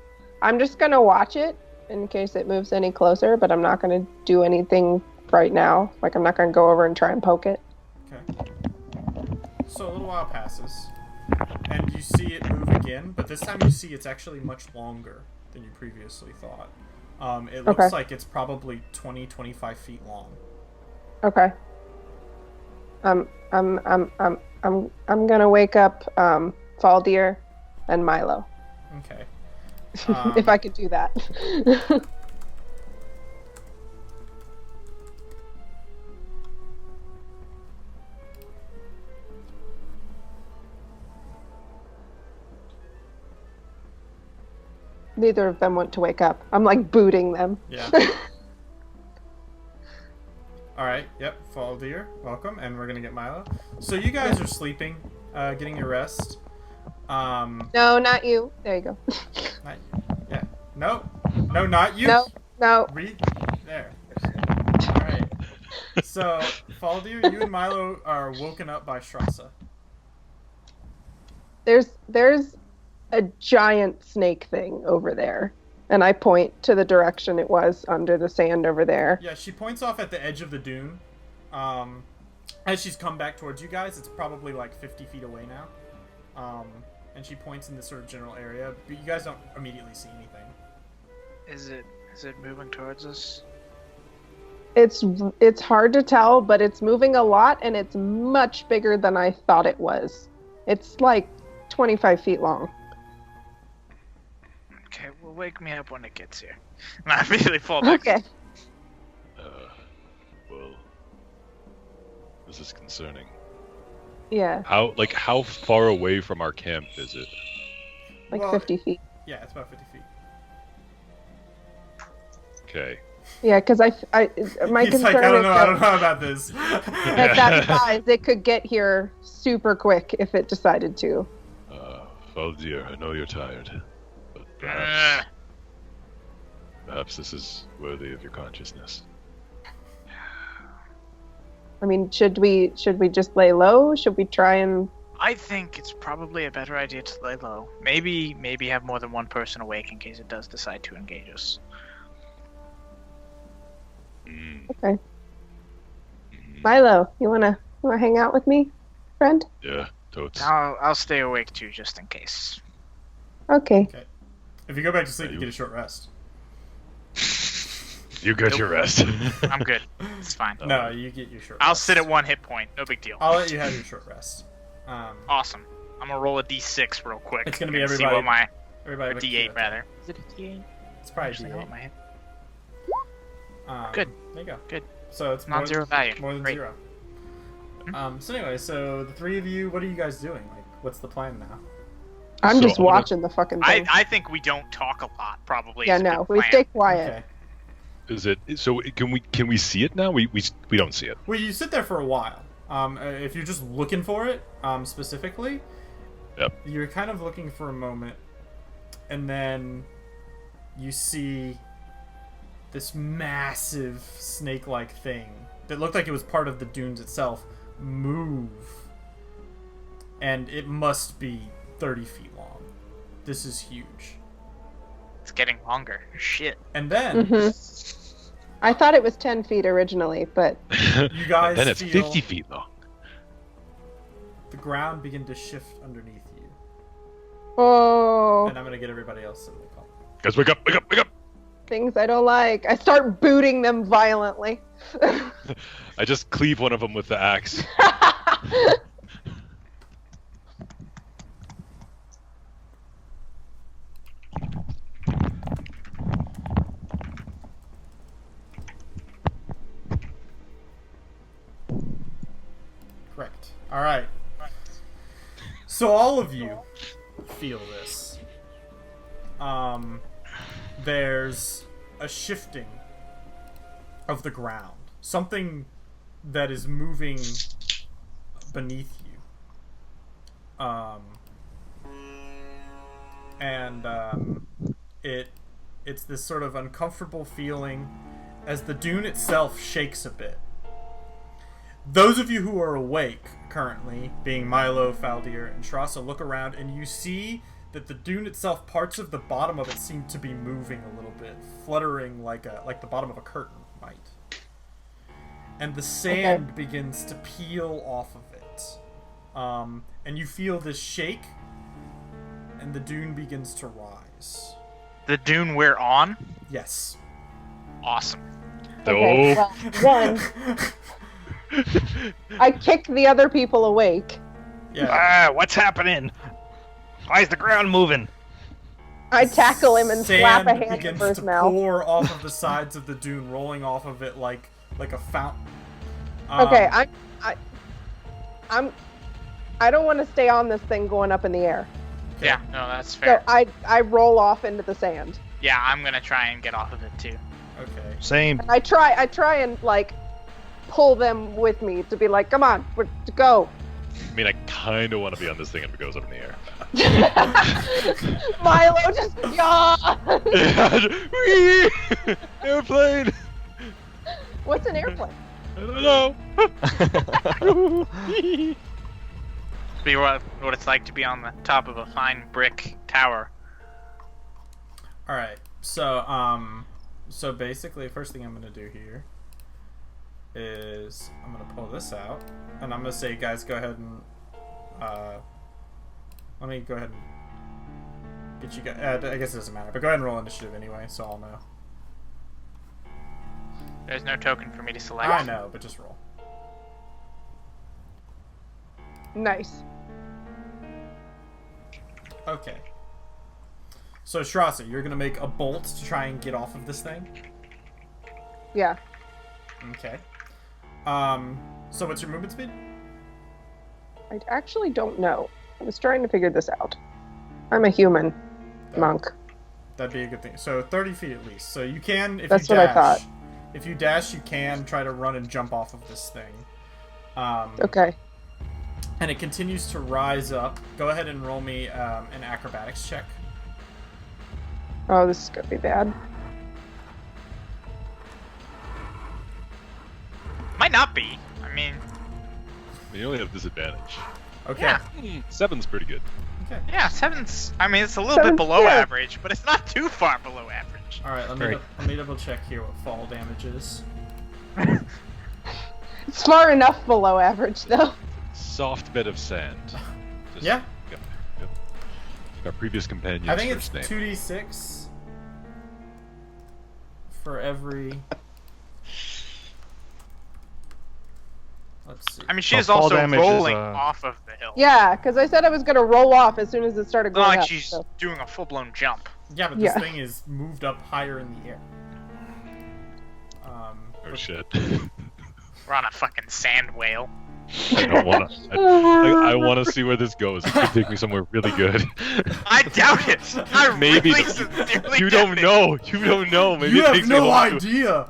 I'm just gonna watch it in case it moves any closer, but I'm not gonna do anything right now. Like, I'm not gonna go over and try and poke it. Okay. So a little while passes, and you see it move again, but this time you see it's actually much longer than you previously thought. It looks Okay. like it's probably 20-25 feet long. Okay. I'm gonna wake up Faldir and Milo. Okay. If I could do that. Neither of them want to wake up. I'm like booting them. Yeah. Alright, yep, Faldir, welcome, and we're gonna get Milo. So you guys are sleeping, getting your rest. No, not you. There you go. Not you. Yeah. No, not you. No. Read. There. Alright. So, Faldir, you and Milo are woken up by Strasa. There's a giant snake thing over there, and I point to the direction it was under the sand over there. Yeah, she points off at the edge of the dune. As she's come back towards you guys, it's probably like 50 feet away now. And she points in this sort of general area, but you guys don't immediately see anything. Is it moving towards us? It's hard to tell, but it's moving a lot, and it's much bigger than I thought it was. It's like 25 feet long. Okay, well, wake me up when it gets here. And I immediately fall back. Okay. Well, this is concerning. Yeah, How far away from our camp is it? like Well, 50 feet. Yeah, it's about 50 feet. Okay. Yeah, because my He's concern like, is I don't that know about this. at that size, it could get here super quick if it decided to. Faldir, I know you're tired, but perhaps this is worthy of your consciousness. I mean, should we just lay low? Should we try and? I think it's probably a better idea to lay low. Maybe have more than one person awake in case it does decide to engage us. Okay. Milo, you wanna hang out with me, friend? Yeah, totes. I'll stay awake too, just in case. Okay. If you go back to sleep, you get a short rest. You got your rest. I'm good. It's fine. No, you get your short I'll rest. sit at 1 hit point. No big deal. I'll let you have your short rest. Awesome. I'm gonna roll a d6 real quick. It's gonna be and see everybody- what my Everybody, or d8 rather. Is it a d8? It's probably Actually, I D8. want my hit. Good. There you go. Good. So it's Non-zero value. More than Great. 0. So anyway, so the three of you, what are you guys doing? Like, what's the plan now? I'm So just I'm gonna- watching the fucking thing. I think we don't talk a lot. Probably. Yeah, is a no, good we plan. stay quiet. Okay. Is it so? Can we see it now? We don't see it. Well, you sit there for a while. If you're just looking for it, specifically, Yep. you're kind of looking for a moment, and then you see this massive snake-like thing that looked like it was part of the dunes itself move, and it must be 30 feet long. This is huge. It's getting longer. Shit. And then I thought it was 10 feet originally, but you guys then it's feel 50 feet long. the ground begin to shift underneath you, oh, and I'm gonna get everybody else in the call. Guys, wake up! Wake up! Wake up! things I don't like. I start booting them violently. I just cleave one of them with the axe. Correct. All right. So all of you feel this. There's a shifting of the ground. Something that is moving beneath you. It's this sort of uncomfortable feeling as the dune itself shakes a bit. Those of you who are awake currently, being Milo, Faldir, and Shrasa, look around and you see that the dune itself, parts of the bottom of it seem to be moving a little bit, fluttering like the bottom of a curtain might. And the sand begins to peel off of it. And you feel this shake, and the dune begins to rise. The dune we're on? Yes. Awesome. Okay, well, one, I kick the other people awake. Yeah. What's happening? Why is the ground moving? I tackle him and slap a Sand hand begins over his to mouth. pour off of the sides of the dune, rolling off of it like a fountain. Okay, I don't want to stay on this thing going up in the air. Yeah, no, that's So fair. I roll off into the sand. Yeah, I'm gonna try and get off of it too. Okay. Same. And I try and like pull them with me to be like, come on, we're to go. I mean, I kind of want to be on this thing if it goes up in the air. Milo just Airplane! What's an airplane? I don't know. Be what it's like to be on the top of a fine brick tower. All right. So basically, first thing I'm gonna do here is I'm gonna pull this out, and I'm gonna say, guys, go ahead and let me go ahead and get you guys. I guess it doesn't matter, but go ahead and roll initiative anyway, so I'll know. There's no token for me to select. I know, but just roll. Nice. Okay. So Shrasa, you're gonna make a bolt to try and get off of this thing. Yeah. Okay. So what's your movement speed? I actually don't know. I was trying to figure this out. I'm a human monk. That'd be a good thing. So 30 feet at least. So you can, if That's you what dash, I thought. If you dash, you can try to run and jump off of this thing. Okay. And it continues to rise up. Go ahead and roll me an acrobatics check. Oh, this is gonna be bad. Might not be. I mean, You only have disadvantage. Okay. yeah. 7's pretty good. Okay. Yeah, 7's. I mean, it's a little Seven's bit below good. average, but it's not too far below average. All right. Great. Let me double check here what fall damage is. It's far enough below average, though. Soft bed of sand. Just Yeah. Yep. Our previous companion's I think it's first name. 2d6 for every. Let's see. I mean, she Oh, is fall also damage is, rolling off of the hill. Yeah, because I said I was gonna roll off as soon as it started It's not going like up. she's so. doing a full-blown jump. Yeah, but this Yeah. thing is moved up higher in the air. Oh shit. We're on a fucking sand whale. I don't want to. I want to see where this goes. It could take me somewhere really good. I doubt it. I Maybe. really sincerely You doubt don't it. know. You don't know. Maybe You it have takes me no home to- idea.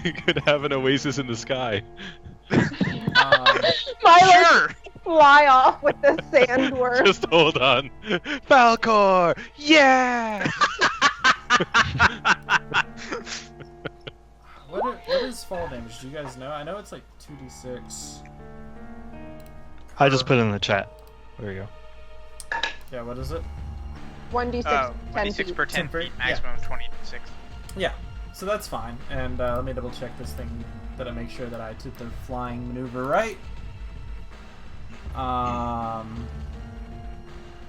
You could have an oasis in the sky. Milo Sure. fly off with the sandworm. Just hold on. Falcor! Yeah! What is fall damage? Do you guys know? I know it's like 2d6. I just put it in the chat. There you go. Yeah, what is it? 1d6, 10 26 feet. per 10 10 feet, feet, maximum 26. Yeah, so that's fine. And let me double check this thing that I make sure that I did the flying maneuver right.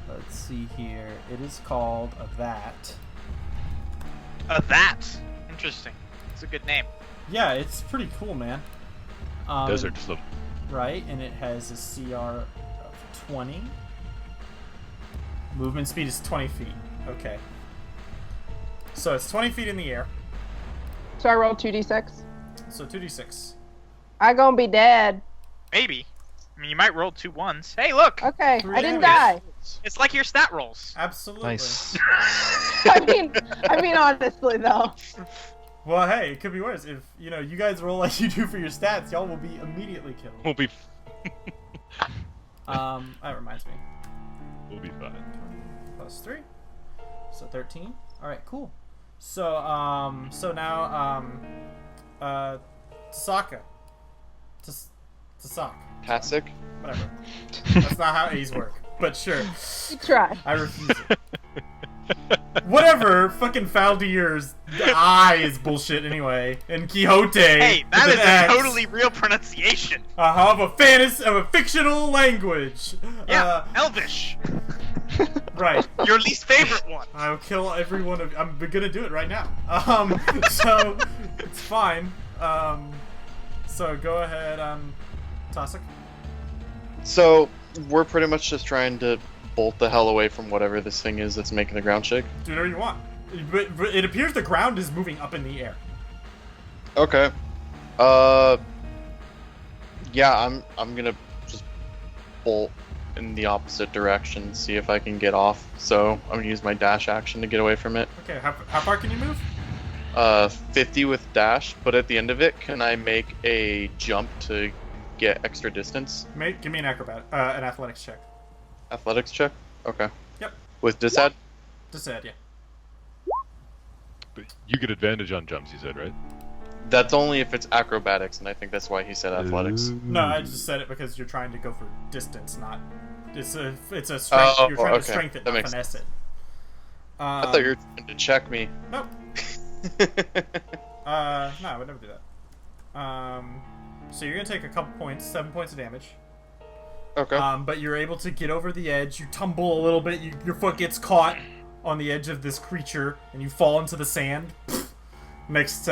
Let's see here. It is called a that. That. Interesting. It's a good name. Yeah, it's pretty cool, man. Desert slip. Right, and it has a CR of 20. Movement speed is 20 feet. Okay. So it's 20 feet in the air. So I roll 2d6. So 2d6. I gonna be dead. Maybe. I mean, you might roll 2 ones. Hey, look! Okay, Three I didn't damage. die. It's like your stat rolls. Absolutely. Nice. I mean, honestly though. Well, hey, it could be worse. If, you guys roll like you do for your stats, y'all will be immediately killed. We'll be. That reminds me. We'll be fine. Plus 3. So 13. Alright, cool. So now, Tasaka. It's a sock. Tastic. Whatever. That's not how A's work. But sure. You try. I refuse it. Whatever. Fucking Faldir's I is bullshit anyway. And Quixote. Hey, that with is an a X. totally real pronunciation. Of a fictional language. Yeah, Elvish. Right. Your least favorite one. I'll kill every one of. I'm gonna do it right now. So it's fine. So go ahead, Tossic. So we're pretty much just trying to bolt the hell away from whatever this thing is that's making the ground shake. Do whatever you want. But it appears the ground is moving up in the air. Okay. Yeah, I'm gonna just bolt in the opposite direction, see if I can get off. So I'm gonna use my dash action to get away from it. Okay, how far can you move? 50 with dash, but at the end of it, can I make a jump to get extra distance? Give me an athletics check. Athletics check? Okay. Yep. With disad? Just said, yeah. But you get advantage on jumps, you said, right? That's only if it's acrobatics, and I think that's why he said athletics. No, I just said it because you're trying to go for distance, not. It's a strength. Oh, You're trying okay. to strength it, That not makes finesse it. I thought you were trying to check me. Nope. No, I would never do that. So you're gonna take a couple points, 7 points of damage. Okay. But you're able to get over the edge. You tumble a little bit. Your foot gets caught on the edge of this creature, and you fall into the sand next to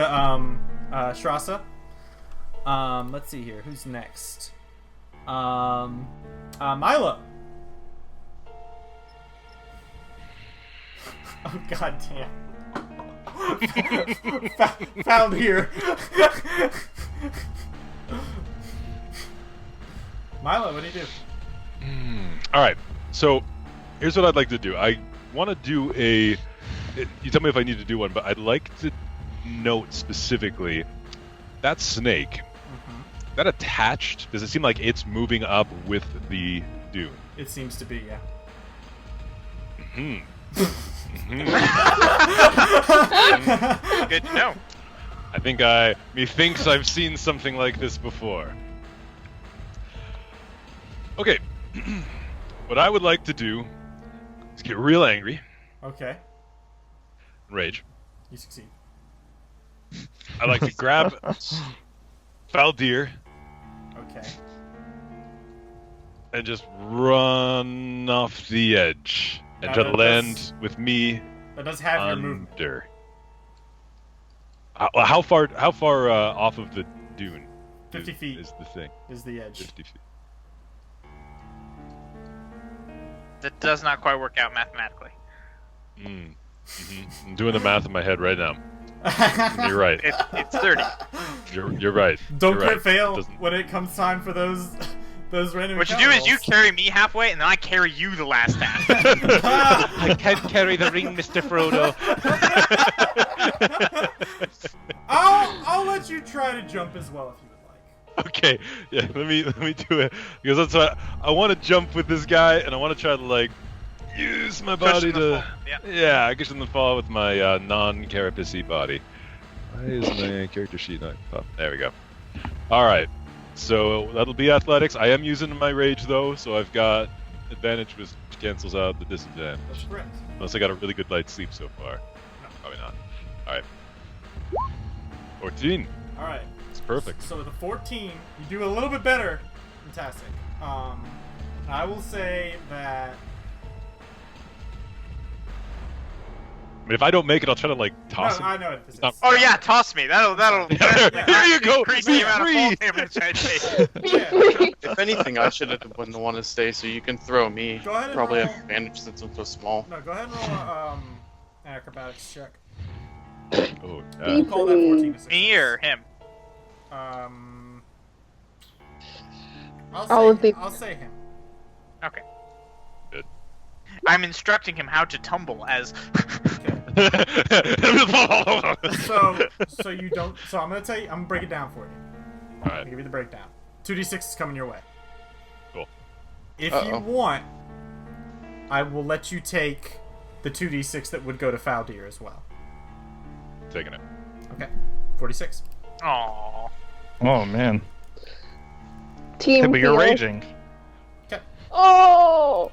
Shrasa. Let's see here. Who's next? Milo. Oh god damn. Found here. Milo, what do you do? All right. So here's what I'd like to do. I want to do a. You tell me if I need to do one, but I'd like to note specifically that snake. That attached? Does it seem like it's moving up with the dune? It seems to be, yeah. Good to know. I think methinks I've seen something like this before. Okay. What I would like to do is get real angry. Okay, Rage. you succeed. I'd like to grab Faldir Okay. and just run off the edge and Now try to that land does- with me That does have your movement. under. How far off of the dune 50 feet is the thing? is the edge. 50 feet. That does not quite work out mathematically. I'm doing the math in my head right now. You're right. It's 30. You're right. Don't You're crit right. fail Doesn't- when it comes time for those random. What you do is you carry me halfway, and then I carry you the last half. I can't carry the ring, Mr. Frodo. I'll let you try to jump as well if you would like. Okay, yeah. Let me do it because that's what I want to jump with this guy, and I want to try to like use my body Cushion the to. fall, yeah. Yeah, I cushion the fall with my non-carapace body. Why is my character sheet not up? There we go. All right, so that'll be athletics. I am using my rage though, so I've got advantage, which cancels out the disadvantage. That's correct. Unless I got a really good night's sleep so far. No, probably not. All right. 14. All right. It's perfect. So with a 14, you do a little bit better than Tastic. I will say that. I mean, if I don't make it, I'll try to like No, toss him. I know what this is. not- Oh yeah, toss me. That'll There you go. increase Be the amount free. of fall damage I take. If anything, I should have been the one to stay, so you can throw me. Go ahead and Probably roll. have advantage since I'm so small. No, go ahead and roll an acrobatics check. Oh, Beep. Call that 14 to 6. Me or him? I'll say him. Okay. Good. I'm instructing him how to tumble as. So you don't. So I'm gonna tell you. I'm gonna break it down for you. All I'll right. give you the breakdown. 2d6 is coming your way. Cool. If you Uh-oh. want, I will let you take the 2d6 that would go to Faldir as well. Taking it. Okay. 46. Aww. Oh man. Team but you're heal. raging. Oh!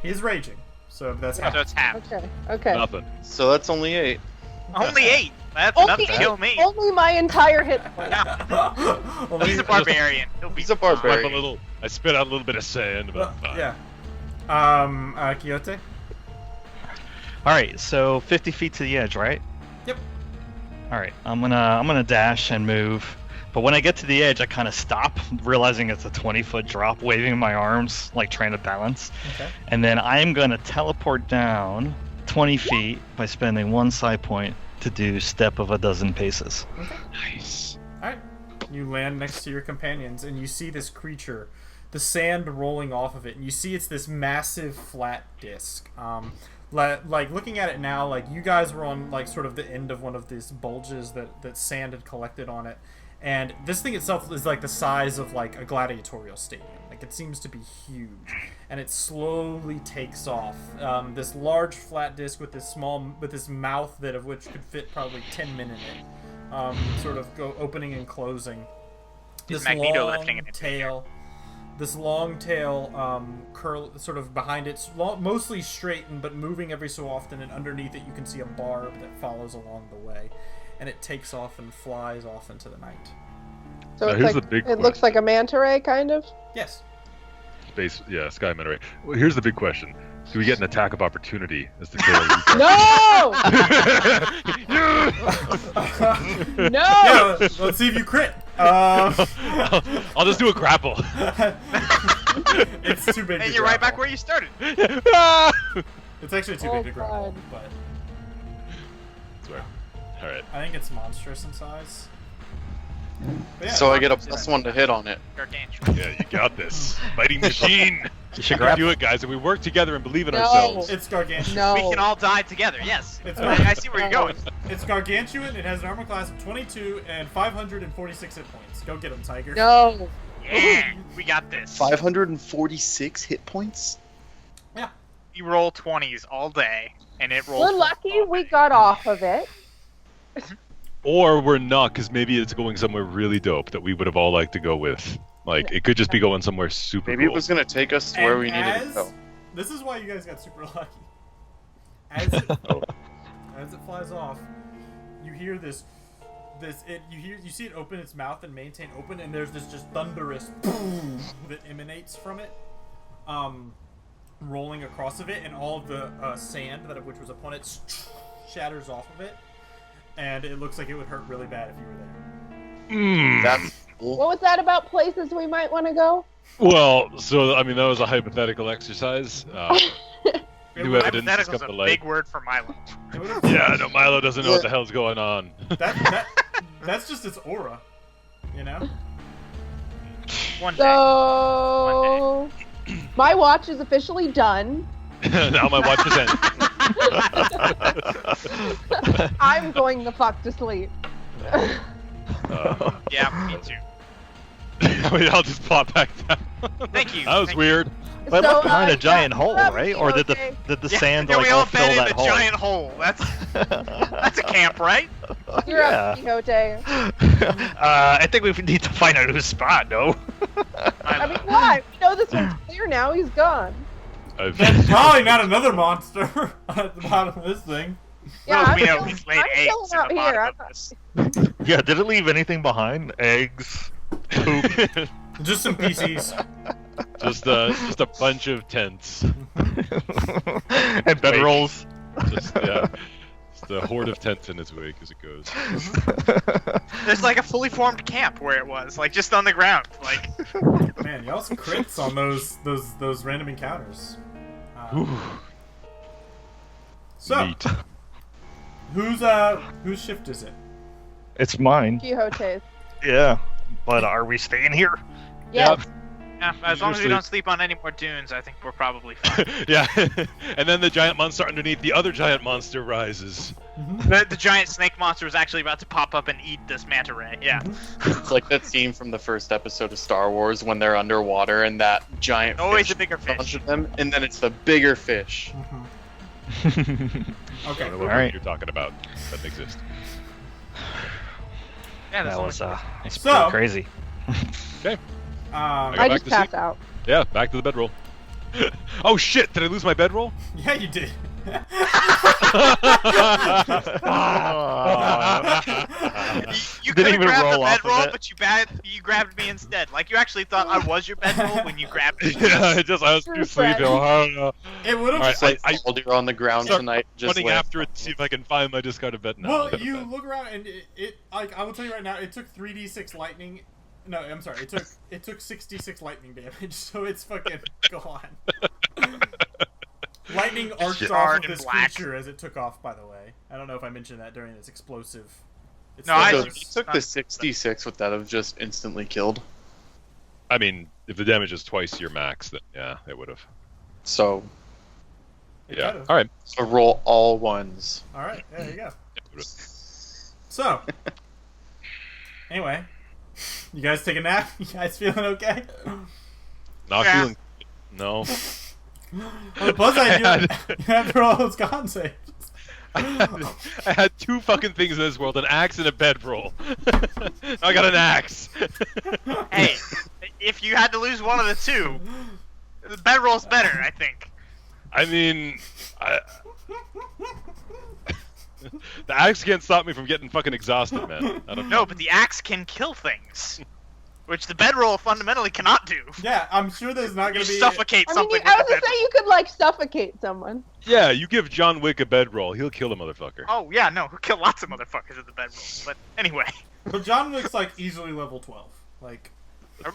He's raging, so that's So half. it's half. Okay. Nothing. So that's only 8. Only 8. That's Only enough to kill me. Only my entire hit point. He's a barbarian. He'll be He's a fine. barbarian. I spit out a little bit of sand, but fine. Yeah. Quixote? Alright, so 50 feet to the edge, right? Yep. Alright, I'm gonna dash and move. But when I get to the edge, I kind of stop, realizing it's a 20-foot drop, waving my arms, like trying to balance. Okay. And then I'm gonna teleport down 20 feet by spending 1 psi point to do step of a dozen paces. Nice. Alright. You land next to your companions, and you see this creature, the sand rolling off of it, and you see it's this massive flat disc. Like looking at it now, like you guys were on like sort of the end of one of these bulges that sand had collected on it, and this thing itself is like the size of like a gladiatorial stadium. Like it seems to be huge, and it slowly takes off. This large flat disc with this mouth that of which could fit probably 10 men in it, sort of go opening and closing. Is This Magneto long lifting it into the air? tail. This long tail curl sort of behind it, mostly straightened, but moving every so often, and underneath it you can see a barb that follows along the way, and it takes off and flies off into the night. So Now, it's here's like, the big it looks like a manta ray, kind of. Yes. Sky manta ray. Well, here's the big question: do we get an attack of opportunity as the tail? No! No! Yeah, let's see if you crit. I'll just do a grapple. It's too big. And to you're right grapple. back where you started. It's actually too Oh, big to grapple, God. but Swear. All right. I think it's monstrous in size. But yeah, So I get a +1 to hit on it. Gargantuan. Yeah, you got this, fighting machine. You should We grab do it, guys, and we work together and believe in No. ourselves. It's gargantuan. No. We can all die together. Yes. It's I see where you're going. It's gargantuan. It has an armor class of 22 and 546 hit points. Go get him, Tiger. No! Yeah, we got this. 546 hit points? We roll 20s all day, and it rolls. We're lucky we got off of it. Or we're not, because maybe it's going somewhere really dope that we would have all liked to go with. Like, it could just be going somewhere super Maybe cool. it was going to take us to where And we needed to go. This is why you guys got super lucky. As it flies off, you hear this. You see it open its mouth and maintain open, and there's this just thunderous boom that emanates from it, rolling across of it, and all of the sand that of which was upon it shatters off of it, and it looks like it would hurt really bad if you were there. That's cool. What was that about places we might want to go? Well, so, I mean, that was a hypothetical exercise. New evidence has Hypothetical's come a to light. big word for Milo. It would've- Yeah, no, Milo doesn't know what the hell's going on. That's just its aura, you know. One day. So, my watch is officially done. Now my watch is ending. I'm going the fuck to sleep. Yeah, me too. I'll just plop back down. Thank you. That was Thank weird. But So, behind a yeah, giant hole, that was right? Or did okay. the Yeah, sand yeah, like we all all fill fed in that the hole? giant hole. That's a camp, right? You're up, Quixote. I think we need to find a new spot, no? I mean, why? We know this one's clear now. He's gone. There's probably not another monster at the bottom of this thing. Yeah, Well, I'm we know chilling- he's laid I'm eggs chilling in out the here. bottom of this. Yeah, did it leave anything behind? Eggs, poop. Just some PCs. just a bunch of tents. And bedrolls. Just a horde of tents in its wake as it goes. There's like a fully formed camp where it was, like just on the ground. Like, Man, y'all's crits on those random encounters. So, Neat. whose shift is it? It's mine. Quixote's. Yeah. But are we staying here? Yes. yeah, as long as we Seriously. don't sleep on any more dunes, I think we're probably fine. Yeah, and then the giant monster underneath the other giant monster rises. The giant snake monster was actually about to pop up and eat this manta ray. Yeah. It's like that scene from the first episode of Star Wars when they're underwater and that giant Always fish a bigger in front fish. of them, and then it's the bigger fish. I Okay. don't know what Alright. you're talking about. Doesn't exist. Yeah, That there's was only- that's So- pretty crazy. I back just to passed sleep. out. Yeah, back to the bedroll. Oh shit! Did I lose my bedroll? Yeah, you did. Oh. You Didn't could have even grabbed the roll off of bedroll, it. but you grabbed me instead. Like you actually thought I was your bedroll when you grabbed me. Yeah, I was too sleepy. I don't know. It would have. All Just right, like you're on the ground start tonight, just running lay after it to see if I can find my discarded bed. No, Well, I got a you bed. look around and it like I will tell you right now, it took 3d6 lightning. No, I'm sorry. It took 66 lightning damage, so it's fucking gone. Lightning arced off Charred of and this black. creature as it took off. By the way, I don't know if I mentioned that during this explosive. It's No, like I- So it if was- you took the 66, would that have just instantly killed? I mean, if the damage is twice your max, then yeah, it would have. So, it Yeah. could've. All right. so roll all ones. All right, there you go. It would've. So, anyway, you guys take a nap. You guys feeling okay? Not Yeah. feeling. No. Well, the buzz idea after all those con saves. I had two fucking things in this world: an axe and a bedroll. I got an axe. Hey, if you had to lose one of the two, the bedroll's better, I think. I mean, the axe can't stop me from getting fucking exhausted, man. I don't know. No, but the axe can kill things, which the bedroll fundamentally cannot do. Yeah, I'm sure there's not You gonna be. suffocate I mean, something. I with was the gonna say you could like suffocate someone. Yeah, you give John Wick a bedroll, he'll kill the motherfucker. Oh yeah, no, he'll kill lots of motherfuckers with the bedroll. But anyway, But John Wick's like easily level 12. Like,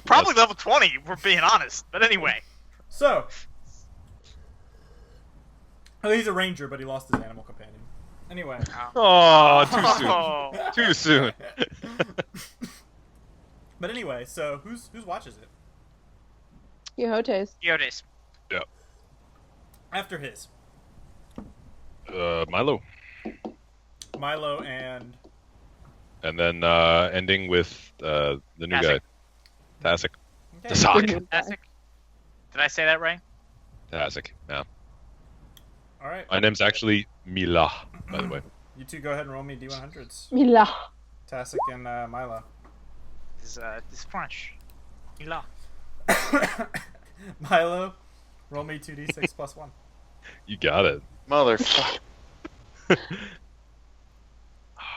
probably level 20. If we're being honest. But anyway, so. Oh, he's a ranger, but he lost his animal companion. Anyway. Oh, too soon. Oh. Too soon. But anyway, so whose watches it? Quixote's. Yodes. After his, Milo. Milo and And then ending with the new guy. Tasik. Tasik. okay. Tasik. Tasik. Did I say that right? Tasik. Yeah. All right, My name's actually Mila, by the way. you two go ahead and roll me d100s. Mila. Tasik and Milo. This is French. Mila. Milo, roll me 2d6 plus 1. You got it. Motherfucker.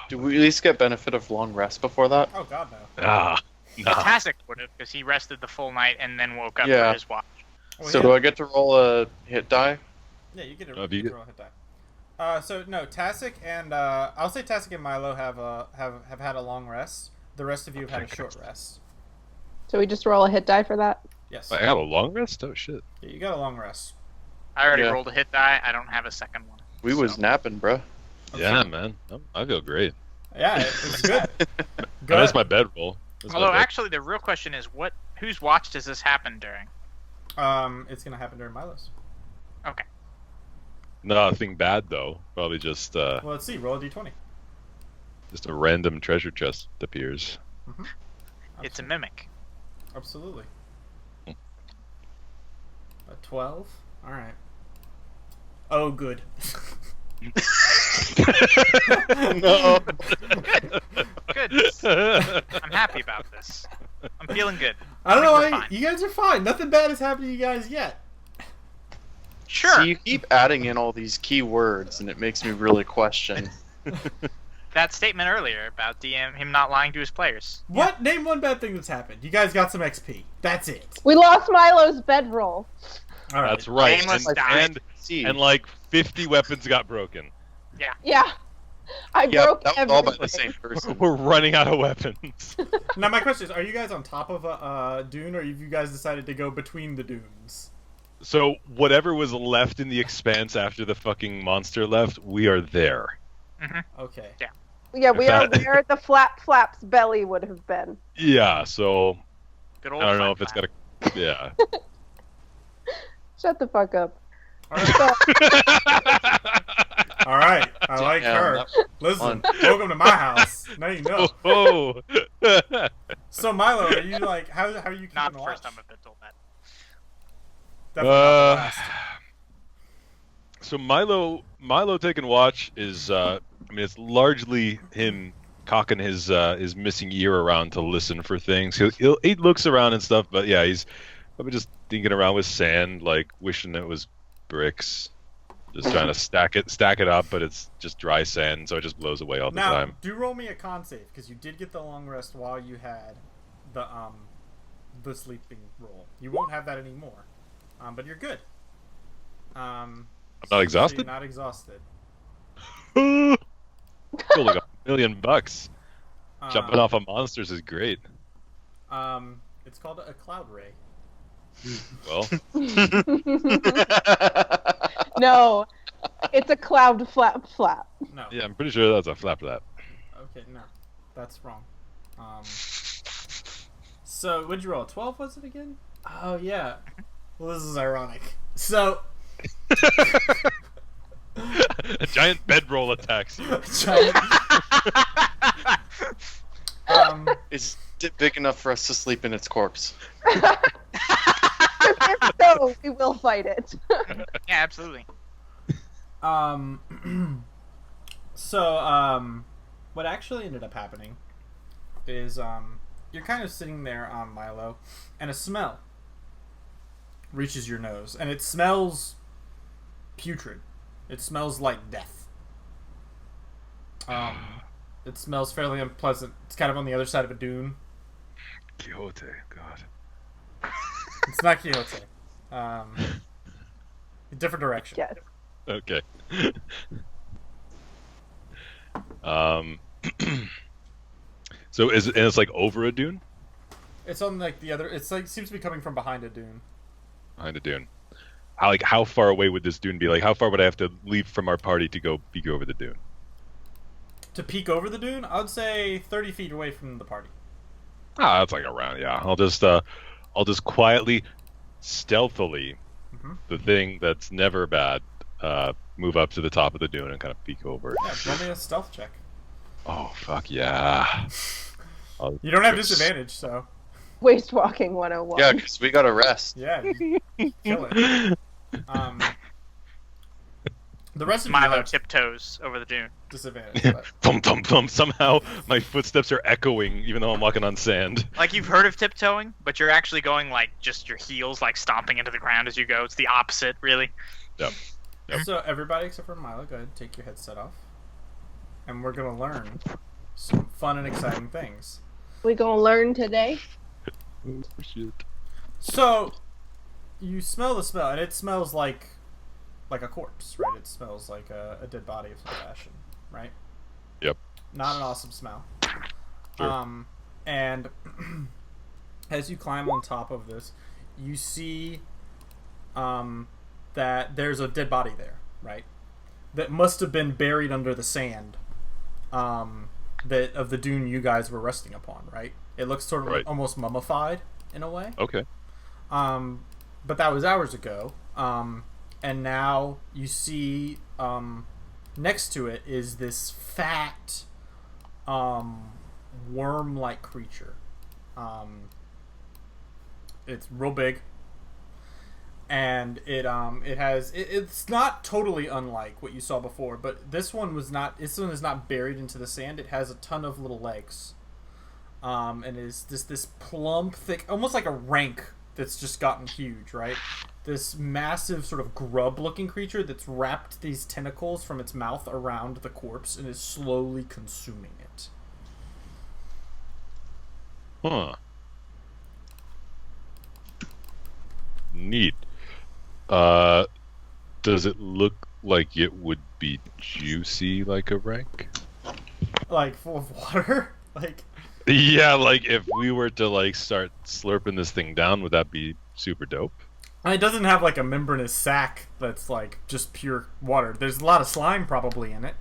Do we at least get benefit of long rest before that? Oh god, no. Ah. Nah. Tasik would have, because he rested the full night and then woke up Yeah. for his watch. Oh, So yeah. do I get to roll a hit die? Yeah, you get Oh, a do you- roll a hit die. So no, Tasik and I'll say Tasik and Milo have had a long rest. The rest of you have had a short rest. So we just roll a hit die for that. Yes. I got a long rest? Oh, shit. Yeah, you got a long rest. I already Yeah. rolled a hit die. I don't have a second one. We was So- napping, bruh. Yeah, man. I feel great. Yeah, it's good. I miss my bedroll. That's my Although bed. actually, the real question is, whose watch does this happen during? It's gonna happen during Milo's. Okay. Nothing bad, though. Probably just Well, let's see. Roll a d20. just a random treasure chest appears. It's a mimic. Absolutely. A 12. All right. Oh, good. No. Good. I'm happy about this. I'm feeling good. I don't I know think we're why fine. you guys are fine. Nothing bad has happened to you guys yet. Sure. So you keep adding in all these key words, and it makes me really question. That statement earlier about him not lying to his players. What? Name one bad thing that's happened. You guys got some XP. That's it. We lost Milo's bedroll. All right. That's right. Nameless And, died. See, and like 50 weapons got broken. Yeah. I yeah, broke that was all by everything. the same person. We're running out of weapons. Now my question is: are you guys on top of a dune, or have you guys decided to go between the dunes? So whatever was left in the expanse after the fucking monster left, we are there. Okay. Yeah, we are That- where the flap's belly would have been. Yeah, so Good old I don't know if Flap it's got a yeah. Shut the fuck up. All right. So, All right. I like Damn, her. that- Listen, welcome to my house. Now you know. Oh. So Milo, are you like how are you keeping Not the watch? first time I've been told that. Definitely not the last. So Milo taking watch is I mean it's largely him cocking his missing ear around to listen for things. He looks around and stuff, but yeah, he's probably just dinking around with sand, like wishing it was bricks. Just trying to stack it up, but it's just dry sand, so it just blows away all the Now, time. do roll me a con save because you did get the long rest while you had the sleeping roll. You won't have that anymore, but you're good. I'm not exhausted. You're not exhausted. Cool, like $1 million. Jumping off of monsters is great. It's called a cloud ray. Well, No, it's a cloud flap. No. yeah, I'm pretty sure that's a flap. Okay, no, that's wrong. So what'd you roll? 12 was it again? Oh yeah. Well, this is ironic. So. A giant bedroll attacks you. Is it big enough for us to sleep in its corpse? If so, we will fight it. Yeah, absolutely. So, what actually ended up happening is, you're kind of sitting there, Milo, and a smell reaches your nose, and it smells putrid. It smells like death. It smells fairly unpleasant. It's kind of on the other side of a dune. Quixote, God. It's not Quixote. A different direction. Yes. Okay. So it's like over a dune? It's on like the other. It's like seems to be coming from behind a dune. Behind a dune. How far away would this dune be? Like, how far would I have to leave from our party to go peek over the dune? To peek over the dune, I would say 30 feet away from the party. Ah, that's like around. Yeah, I'll just quietly, stealthily, the thing that's never bad, move up to the top of the dune and kind of peek over. Yeah, roll me a stealth check. Oh fuck yeah! You don't have disadvantage, so. Waste walking 101. Yeah, because we gotta rest. Yeah, you kill it. The rest of you Milo have tiptoes over the dune. disadvantage. But... Thump thump thump. Somehow my footsteps are echoing, even though I'm walking on sand. Like you've heard of tiptoeing, but you're actually going like just your heels like stomping into the ground as you go. It's the opposite, really. Yep. So everybody except for Milo, go ahead and take your headset off. And we're gonna learn some fun and exciting things. We gonna learn today? Oh shit. So you smell the smell, and it smells like a corpse, right? It smells like a dead body of some fashion, right? Yep. Not an awesome smell. Sure. And as you climb on top of this, you see that there's a dead body there, right? That must have been buried under the sand that of the dune you guys were resting upon, right? It looks sort of Right. almost mummified in a way. Okay. But that was hours ago. And now you see next to it is this fat worm-like creature. It's real big, and it's not totally unlike what you saw before, but this one is not buried into the sand. It has a ton of little legs, and is this plump, thick, almost like a rank that's just gotten huge, right? This massive sort of grub-looking creature that's wrapped these tentacles from its mouth around the corpse and is slowly consuming it. Huh. Neat. Does it look like it would be juicy like a rank? Like full of water? Like Yeah, like if we were to like start slurping this thing down, would that be super dope? it doesn't have like a membranous sac that's like just pure water. There's a lot of slime probably in it.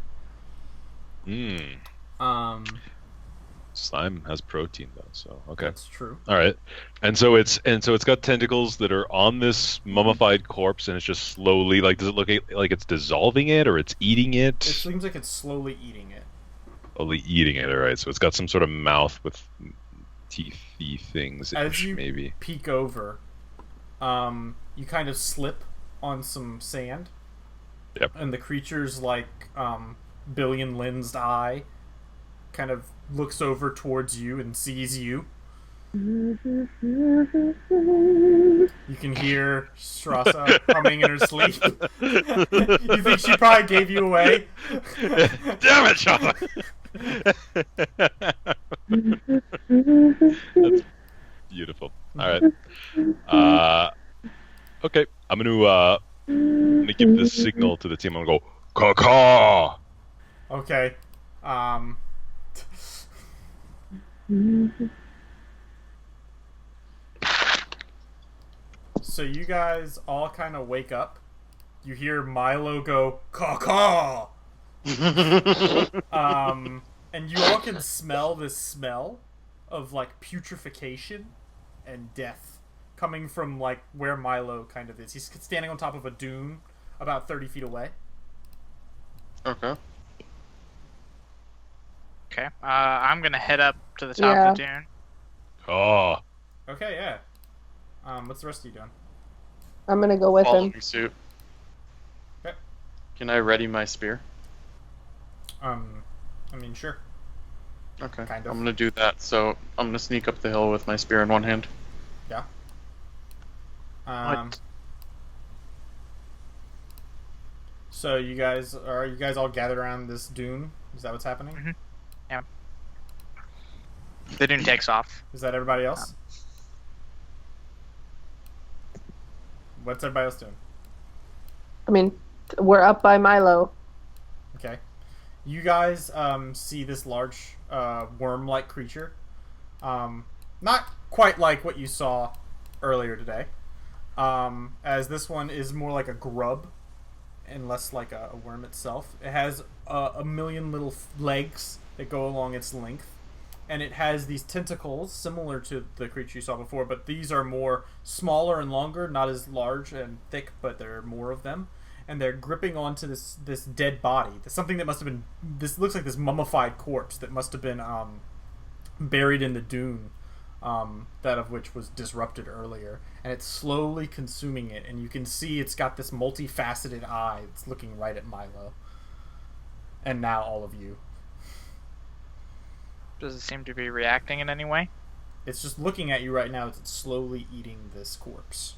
Slime has protein though, so okay. That's true. All right. And so it's got tentacles that are on this mummified corpse, and it's just slowly like, does it look like it's dissolving it or it's eating it? It seems like it's slowly eating it. Slowly eating it, all right. So it's got some sort of mouth with teethy things, As you maybe. peek over, you kind of slip on some sand. Yep. And the creature's like billion lensed eye kind of looks over towards you and sees you. You can hear Strasa humming in her sleep. You think she probably gave you away? Damn it, Strasa! That's beautiful. All right. Okay, I'm gonna give this signal to the team. I'm gonna go caw. Okay. So you guys all kind of wake up. You hear Milo go caw. And you all can smell this smell of like putrefaction and death coming from like where Milo kind of is. He's standing on top of a dune about 30 feet away. Okay. Okay. I'm gonna head up to the top of the dune. Oh. Okay, yeah. What's the rest of you doing? I'm gonna go with him. Following suit. Okay. Can I ready my spear? I mean, sure. Okay. Kind of. I'm gonna do that. So I'm gonna sneak up the hill with my spear in one hand. Yeah. What? So you guys all gathered around this dune? Is that what's happening? Mhm. Yeah. The dune takes off. Is that everybody else? What's everybody else doing? I mean, we're up by Milo. Okay. You guys see this large worm-like creature. Not quite like what you saw earlier today. As this one is more like a grub and less like a worm itself. It has a million little legs that go along its length. And it has these tentacles similar to the creature you saw before, but these are more smaller and longer, not as large and thick, but there are more of them. And they're gripping onto this dead body. Something that must have been... This looks like this mummified corpse that must have been buried in the dune, that of which was disrupted earlier. And it's slowly consuming it, and you can see it's got this multifaceted eye that's looking right at Milo. And now all of you. Does it seem to be reacting in any way? It's just looking at you right now as it's slowly eating this corpse.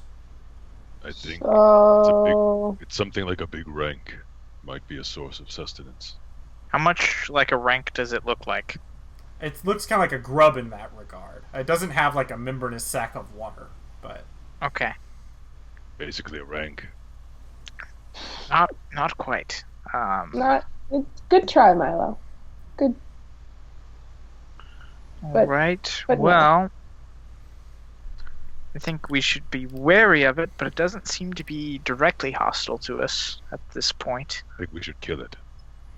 I think So... it's something like a big rank. Might be a source of sustenance. How much like a rank does it look like? It looks kind of like a grub in that regard. It doesn't have like a membranous sac of water, but... Okay. Basically a rank. Not quite. Good try, Milo. Good. But- Right. but no. Well, I think we should be wary of it, but it doesn't seem to be directly hostile to us at this point. I think we should kill it.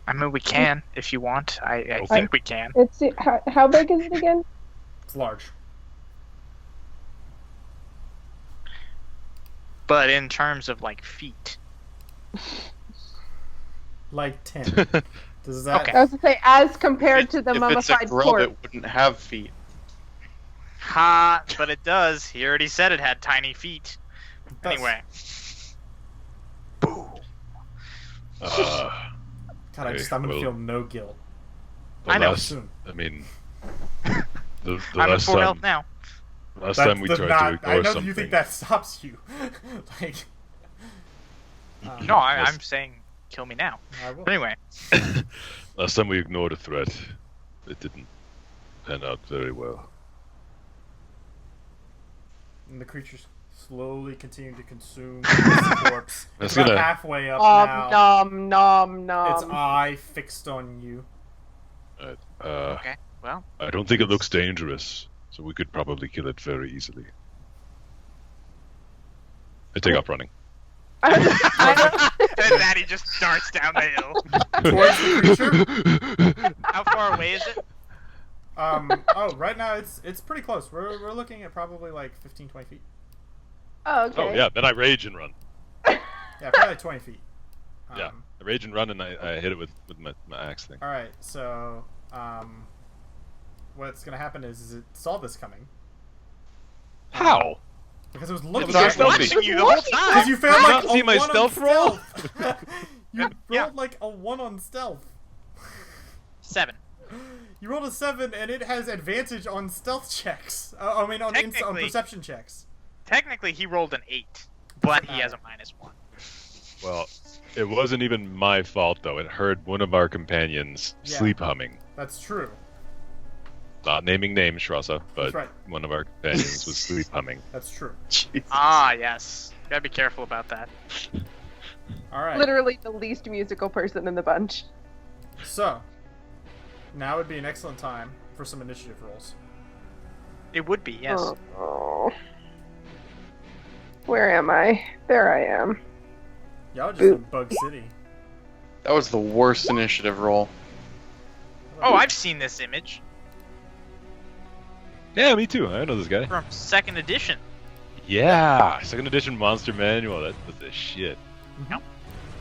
I mean, we can if you want. I think we can. It's how big is it again? It's large. But in terms of like feet, Like 10. Does that... Okay. I was to say, as compared to the If it's a mummified grub, corpse. it wouldn't have feet. ha! But it does. He already said it had tiny feet. It does. Anyway, God, I'm gonna well, feel no guilt. the I know. last- Soon. I mean, the I'm at last full health time, now. last That time we does tried not, to ignore I know something. you think that stops you. Like... No, I'm Yes. saying kill me now. I will. But anyway, Last time we ignored a threat, it didn't pan out very well. Um, And the creature's slowly continue to consume this corpse. That's It's about gonna- halfway up now. Nom nom nom. Its eye fixed on you. okay. Well, I don't think it looks dangerous, so we could probably kill it very easily. I take off running. and that he just darts down the hill. Towards the creature. How far away is it? Oh, right now it's pretty close. We're looking at probably like 15, 20 feet. Oh, okay. Oh yeah, then I rage and run. Yeah, probably like 20 feet. Yeah, I rage and run, and I hit it with my axe thing. All right, so what's gonna happen is it saw this coming How? because it was It looking was at not stealthy. Watching you the whole time. because you failed Did you like not see a my 1 on stealth roll? stealth. You Yeah. rolled like a 1 on stealth. 7. You rolled a 7, and it has advantage on stealth checks. On Technically- perception checks. Technically, he rolled an 8, but he has a -1. Well, it wasn't even my fault though. It heard one of our companions Yeah. sleep humming. That's true. Not naming names, Shrasa, but That's right. one of our companions was sleep humming. That's true. Ah, yes. Gotta be careful about that. All right. Literally the least musical person in the bunch. So, now would be an excellent time for some initiative rolls. It would be, yes. Oh. Where am I? There I am. Y'all just in Bug City. That was the worst initiative roll. Oh, I've seen this image Yeah, me too. I know this guy. from 2nd edition. Yeah, 2nd edition Monster Manual. That's the shit.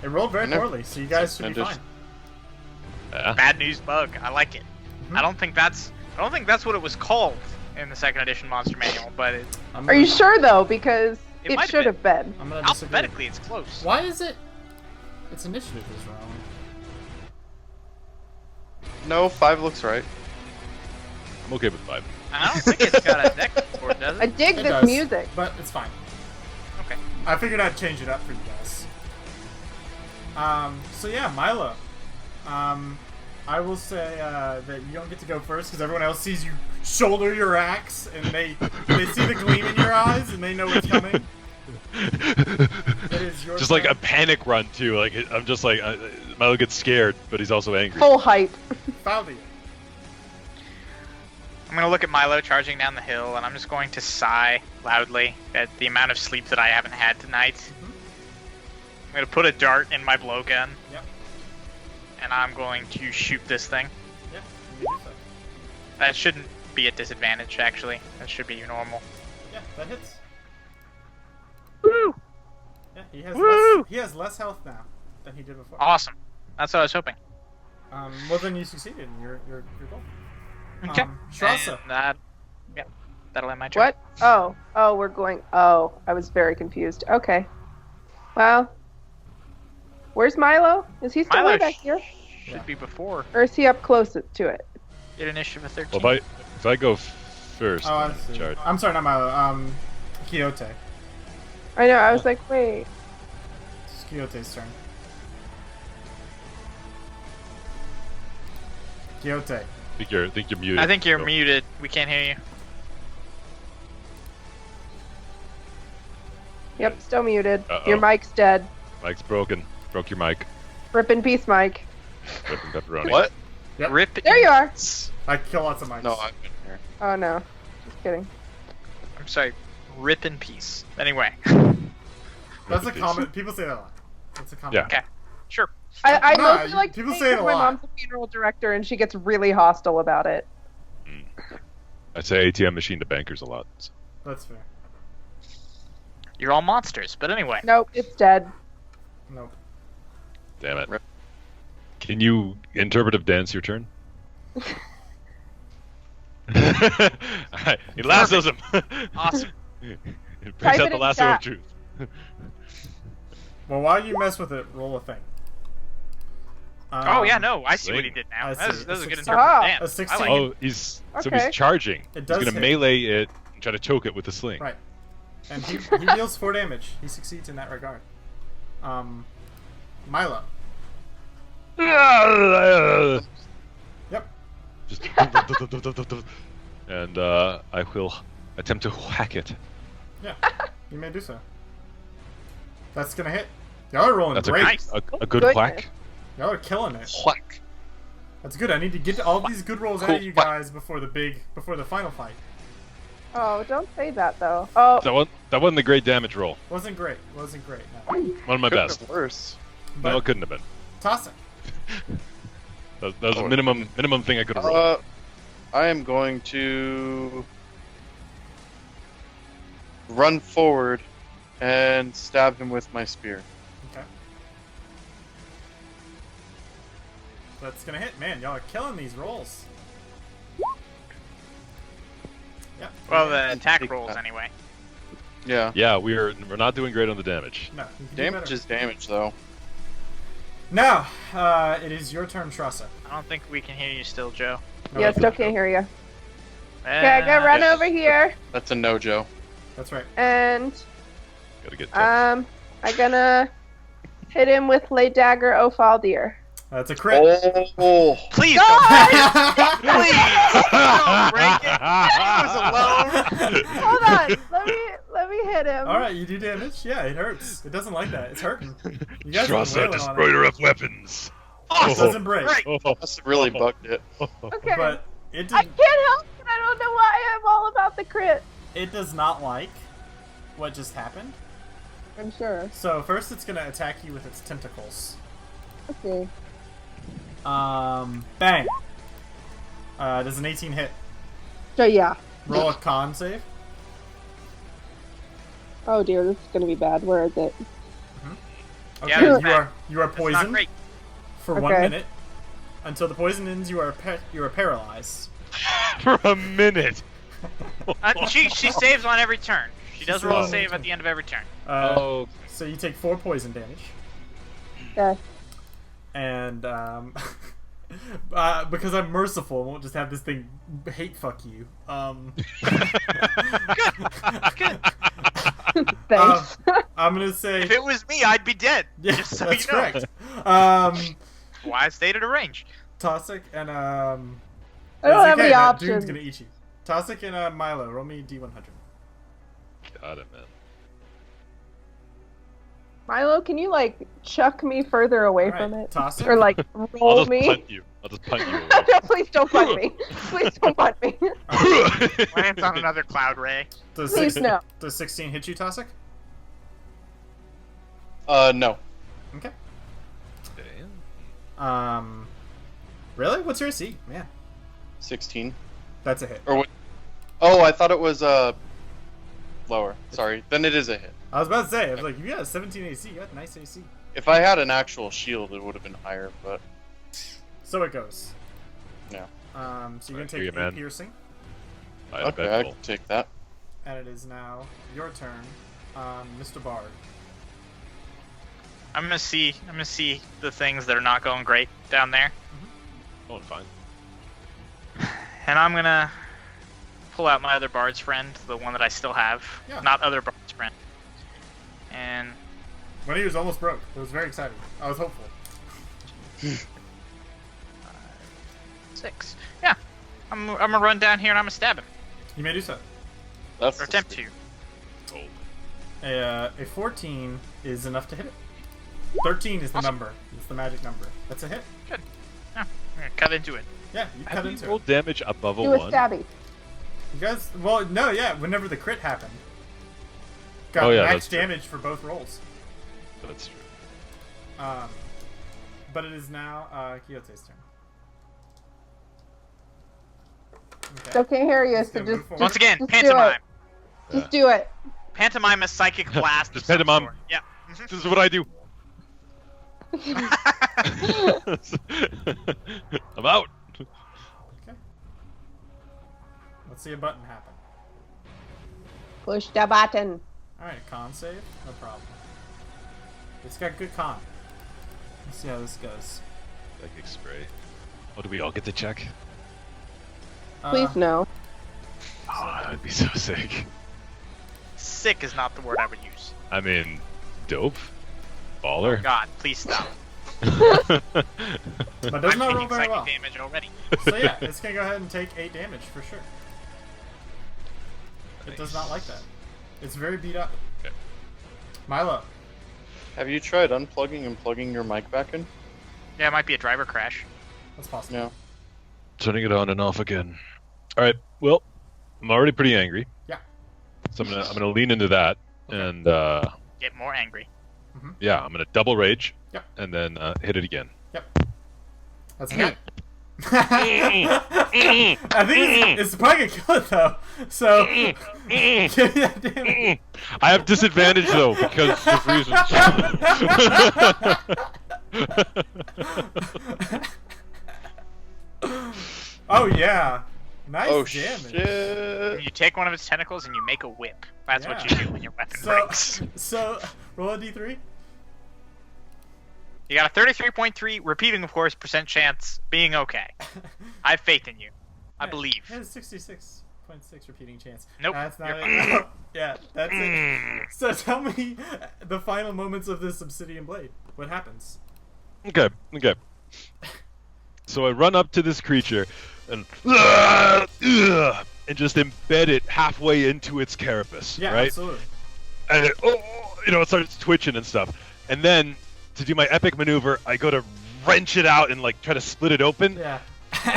It rolled very Never- poorly, so you guys should be Second fine. Yeah. Bad news bug. I like it. Mhm. I don't think that's what it was called in the 2nd edition Monster Manual, but Are you sure though? Because It it might have should have been. I'm gonna disagree. alphabetically it's close. Why is it? Its initiative is wrong. No, 5 looks right. I'm okay with 5. I don't think it's got a deck board, does I it? dig It this does, music. but it's fine. Okay. I figured I'd change it up for you guys. So yeah, Milo. I will say that you don't get to go first because everyone else sees you shoulder your axe and they see the gleam in your eyes and they know it's coming. It is your Just like turn. a panic run too. Like I'm just like Milo gets scared, but he's also angry. Full hype. Faldi. I'm gonna look at Milo charging down the hill, and I'm just going to sigh loudly at the amount of sleep that I haven't had tonight. I'm gonna put a dart in my blowgun, Yep. and I'm going to shoot this thing. Yep. You can do so. That shouldn't be at disadvantage, actually. That should be normal. Yeah, that hits. Woo! Yeah, he has Woo! he has less health now than he did before. Awesome. That's what I was hoping. Well then you succeeded in your goal. Okay. Shrasa. And that'll end my turn. What? Oh, we're going. Oh, I was very confused. Okay. Well, where's Milo? Is he still Milo way back here, should be before. or is he up close to it? Get initiative of 13. Well, if I go first, Oh, I I'm in see. charge. I'm sorry, not Milo. Quixote. I know. I was like, wait. It's Quixote's turn. Quixote. I think you're muted. I think you're so- muted. We can't hear you. Yep, still muted. Uh-oh. Your mic's dead. Mic's broken. Broke your mic. Rip in peace, Mike. Broken pepperoni. What? Yep. Rip. There you are. I kill lots of mics. No, I've been here. Oh no, just kidding. I'm sorry. Rip in peace. Anyway. That's a Peace. common. People say that a lot. That's a common. Yeah. Okay. Sure. I No, mostly like people to say it a because my lot. mom's a funeral director and she gets really hostile about it. I say ATM machine to bankers a lot. so. That's fair. You're all monsters. But anyway. Nope, it's dead. Nope. Damn it. Rip. Can you interpretive dance your turn? He lassos him. Awesome. It brings Type out it the in lasso chat. of truth. Well, while you mess with it, roll a thing. Oh yeah, no, I see what he Sling. did now. I That see. was a good A interpretation. a 16. I like it. Oh, he's Okay. he's charging. It He's does gonna hit. melee it and try to choke it with the sling. Right. And he deals 4 damage. He succeeds in that regard. Milo. Yep. Just and I will attempt to whack it. Yeah. You may do so. That's gonna hit. Y'all are rolling That's great. Nice. a good Goodness. whack. Y'all are killing it. Whack. That's good. I need to get all these good rolls out of you guys before the final fight. Oh, don't say that though. Oh, That wasn't a great damage roll. Wasn't great. Wasn't great. No. One of my Could've best. been worse. But No, it couldn't have been. toss it. That was the minimum thing I could have rolled. I am going to run forward and stab him with my spear. Okay. That's gonna hit. Man, y'all are killing these rolls. Yep. Well, the attack Take rolls that. anyway. Yeah. Yeah, we're not doing great on the damage. No. You can do Damage better. is damage, though. Now, it is your turn, Tressa. I don't think we can hear you still, Joe. Yeah, still can't hear you. Okay, I gotta run over here, That's a no, Joe. That's right. and Gotta get tough. I'm gonna hit him with Lay Dagger Ophaldir. That's a crit. Oh, Please God! don't break it. He was alone. Hold on, let me hit him. All right, you do damage. Yeah, it hurts. It doesn't like that. It's hurting. You guys are Strasser, wailing on it. destroyer of weapons. It doesn't break, Great. that's really bugged it. Okay, but it I did, can't help it. I don't know why I'm all about the crit. it does not like what just happened. I'm sure. So first, it's gonna attack you with its tentacles. Okay. Bang. Does an 18 hit? So yeah. Roll a con save. Oh dear, this is gonna be bad. Where is it? Okay, Yeah, you it's bad. are It's not poisoned great. for 1 Okay. minute. Until the poison ends, you are paralyzed. For a minute. She saves on every turn. She does roll a saves. save at the end of every turn. Oh, So you take 4 poison damage, Okay. and because I'm merciful, I won't just have this thing hate fuck you. Thanks. I'm gonna say If it was me, I'd be dead. yeah, just so that's you know. correct. Why I stayed at a range. Tossic and I don't have any that dude's options. gonna eat you. Tossic and Milo, roll me D100. got it, man. Milo, can you like chuck me further away All right, from it, Tossic. or like I'll roll just me? punt you. I'll just punt you away. No, please don't punt me. Please don't punt me. Lands on another cloud ray. Does Please no. 16 hit you, Tossic? No. Okay. Damn. Really? What's your AC? Man, 16. that's a hit. Or what? Oh, I thought it was lower. Sorry. Then it is a hit. I was about to say, I was like, you got a 17 AC, you got nice AC. If I had an actual shield, it would have been higher, but So it goes. yeah. So you're gonna Hear take you, 8 man. piercing, I Okay, I bet can take that. and it is now your turn, Mr. Bard. I'm gonna see the things that are not going great down there, going fine. and I'm gonna pull out my other bard's friend, the one that I still have, Yeah. not other bard's friend, and When he was almost broke, it was very exciting. I was hopeful. 6. Yeah, I'm gonna run down here and I'm gonna stab him You may do so. That's or attempt to. Oh. A 14 is enough to hit it. 13 is the Awesome. number. It's the magic number. That's a hit. Yeah, I'm gonna cut into it. Yeah, you Have cut you into rolled it. damage above a Do a 1? stabby. You guys, well, no, yeah. Whenever the crit happened, got Oh, yeah, max that's true. damage for both rolls. That's true. But it is now Quixote's turn. Okay. Still can't hear you, Just so gonna move just forward. Once again, just do pantomime. it. Just do it. Pantomime a psychic blast. Just of some pantomime. sort. Yeah. Mhm. This is what I do. I'm out. Okay. Let's see a button happen. Push the button. Alright, con save? No problem. It's got good con. Let's see how this goes. Psychic spray. Oh, do we all get to check? Please no. Oh, that'd be so sick. Sick is not the word I would use. I mean, dope. Baller. God, please stop. But does I'm not roll taking very psychic well. damage already. So yeah, it's gonna go ahead and take 8 damage for sure. It does not like that. It's very beat up. Okay. Milo. Have you tried unplugging and plugging your mic back in? Yeah, it might be a driver crash. That's possible. No. Turning it on and off again. All right. Well, I'm already pretty angry. Yeah. So I'm gonna lean into that, and Get more angry. yeah, I'm gonna double rage. Yep. And then hit it again. That's good. I think it's probably gonna kill it though. So give me that damage. I have disadvantage though because of reasons. Oh yeah. Nice Oh damage. shit! You take one of its tentacles and you make a whip. That's what Yeah. you do when your weapon So, breaks. so roll a d3. You got a 33.3 repeating, of course, percent chance being okay. I have faith in you. I believe. It has 66.6 repeating chance. Nope. That's not it. Yeah, that's it. So tell me the final moments of this Obsidian Blade. What happens? Okay. So I run up to this creature and just embed it halfway into its carapace. Yeah, right? absolutely. And it starts twitching and stuff. And then to do my epic maneuver, I go to wrench it out and like try to split it open. Yeah.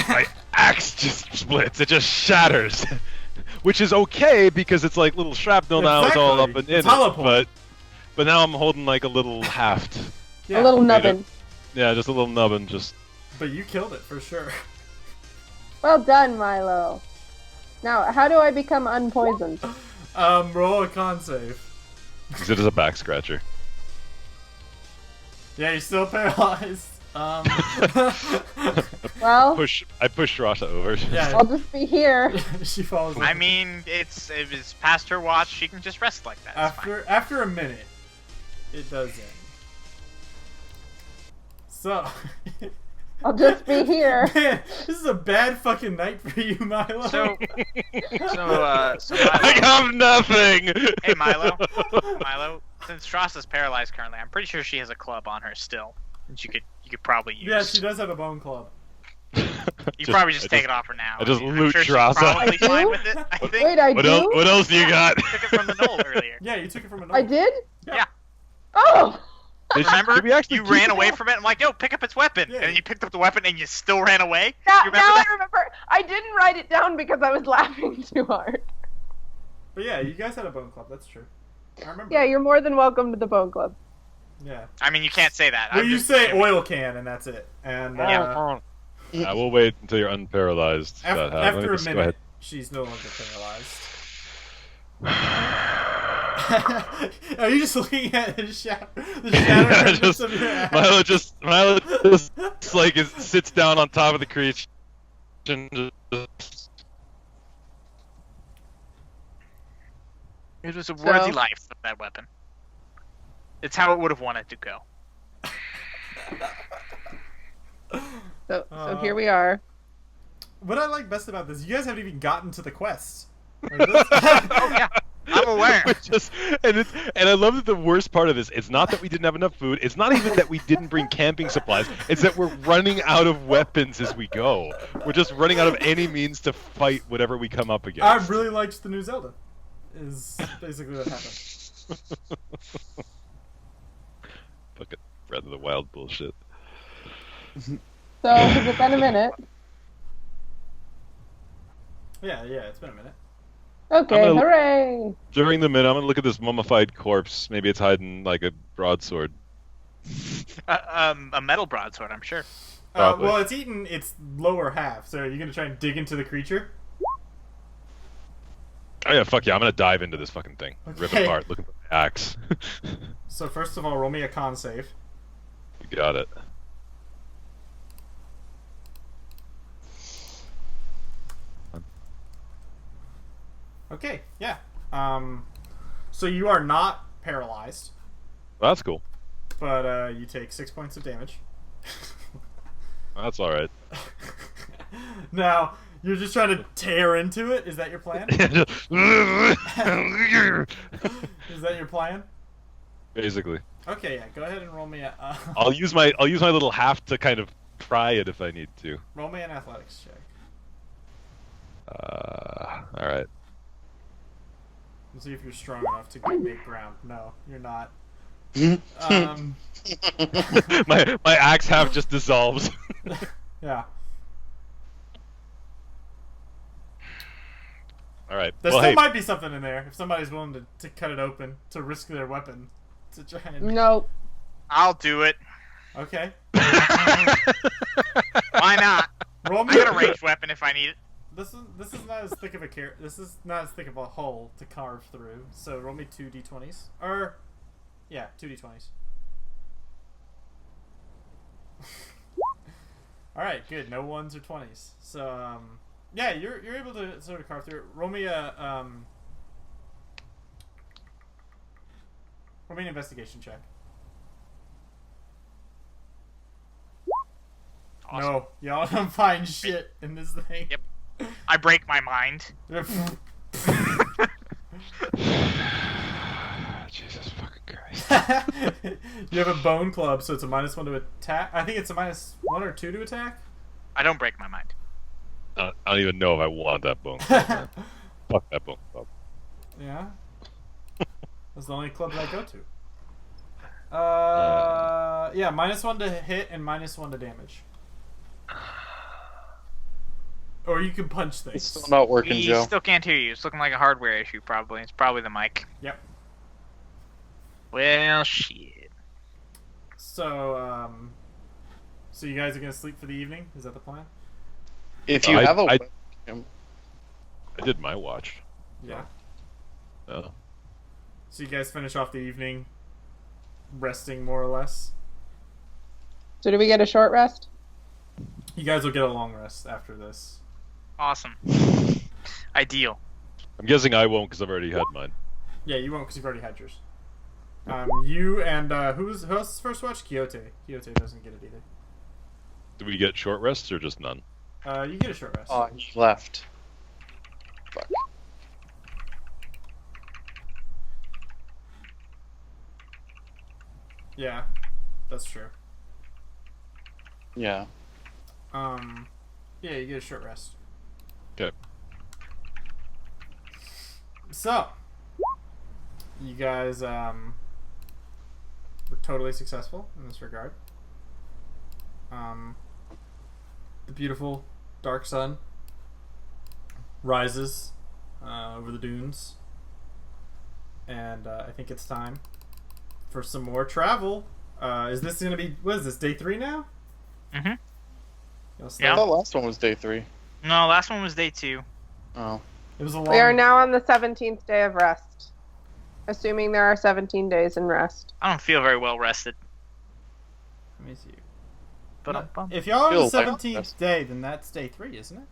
My axe just splits. It just shatters. Which is okay because it's like little shrapnel now. It's all up and in It's hollow point. but now I'm holding like a little haft. Yeah. A little nubbin. Yeah, just a little nubbin. Just But you killed it for sure. Well done, Milo. Now, how do I become unpoisoned? Roll a con save. use it as a back scratcher. Yeah, you're still paralyzed. Well, I push Rata over. Yeah. I'll just be here. She falls. I mean, it was past her watch. She can just rest like that. It's fine. After a minute, it does end. So, I'll just be here. man, this is a bad fucking night for you, Milo. So I Milo, have nothing. hey Milo, since Strasa's paralyzed currently, I'm pretty sure she has a club on her still, and you could probably use. Yeah, she does have a bone club. You probably just take it off for now. I just I'm loot sure she's Strasa. probably I do? fine with it. I think. Wait, I do? What else do you got? Took it from the knoll earlier. Yeah, you took it from a I did? Yeah. Oh! Remember? Did we actually You keep ran it? away from it. I'm like, yo, pick up its weapon. Yeah. And then you picked up the weapon and you still ran away. Now, You remember now that? I remember. I didn't write it down because I was laughing too hard. But yeah, you guys had a bone club. That's true. I remember. Yeah, you're more than welcome to the Bone Club. Yeah. I mean, you can't say that. Well, I'm you just say assuming. oil can, and that's it. And Yeah. I will wait until you're unparalyzed. after, That happens. Let me after a just go minute, ahead. she's no longer paralyzed. Are you just looking at the shattered remnants of your ass? Milo just like sits down on top of the creature and just It was a worthy life of that weapon. It's how it would have wanted to go. So here we are. What I like best about this, you guys haven't even gotten to the quest. Like Oh yeah, I'm aware. and I love that the worst part of this, it's not that we didn't have enough food, it's not even that we didn't bring camping supplies, it's that we're running out of weapons as we go. We're just running out of any means to fight whatever we come up I against. really liked the new Zelda. Is basically what happened. Fucking Breath of the Wild bullshit. So, has it been a minute? Yeah, it's been a minute. Okay, I'm gonna- hooray! During the minute, I'm gonna look at this mummified corpse. Maybe it's hiding like a broadsword. A metal broadsword, I'm sure. Probably. Well, it's eaten its lower half, so are you gonna try and dig into the creature? Oh yeah, fuck yeah, I'm gonna dive into this fucking thing. Rip Okay. it apart, looking for my axe. So first of all, roll me a con save. You got it. Okay, yeah. So you are not paralyzed, Well, that's cool. but you take 6 points of damage. That's alright. Now, you're just trying to tear into it? Is that your plan? Is that your plan? Basically. Okay, yeah. Go ahead and roll me a I'll use my little half to kind of pry it if I need to. roll me an athletics check. Alright. Let's see if you're strong enough to make ground. No, you're not. my axe half just dissolves. Yeah. Alright. There Well, still hey, might be something in there if somebody's willing to cut it open to risk their weapon to try and. Nope. I'll do it. Okay. Why not? Roll me. I got a ranged weapon if I need it. This is not as thick of a This is not as thick of a hole to carve through. So roll me 2 d20s. Or, yeah, 2 d20s. All right, good. No 1s or 20s. So yeah, you're able to sort of carve through it. Roll me an investigation check. Awesome. No, y'all don't find shit in this thing. Yep. I break my mind. Jesus fucking Christ. You have a bone club, so it's a -1 to attack. I think it's a -1 or 2 to attack. I don't break my mind. I don't even know if I want that bone club, man. Fuck that bone club. Yeah. That's the only club that I go to. Yeah, -1 to hit and -1 to damage. Or you can punch It's things. still not working, We Joe. still can't hear you. It's looking like a hardware issue, probably. It's probably the mic. Yep. Well, shit. So, so you guys are gonna sleep for the evening? Is that the plan? If you I- have a I- webcam, I did my watch. Yeah. No. So you guys finish off the evening, resting more or less. So do we get a short rest? You guys will get a long rest after this. Awesome. Ideal. I'm guessing I won't because I've already had mine. Yeah, you won't because you've already had yours. You and who else's first watch? Quixote. Quixote doesn't get it either. Do we get short rests or just none? You get a short rest. oh, he left. Fuck. Yeah, that's true. Yeah. Yeah, you get a short rest. Okay. So, you guys were totally successful in this regard. The beautiful dark sun rises over the dunes, and I think it's time for some more travel. Is this gonna be, what is this, day 3 now? Mm-hmm. Y'all I start- thought last one was day 3. No, last one was day 2. Oh. It was a long. We are now on the 17th day of rest. Assuming there are 17 days in rest. I don't feel very well rested. Let me see. But If y'all are on the Feels like 17th rest. day, then that's day 3, isn't it?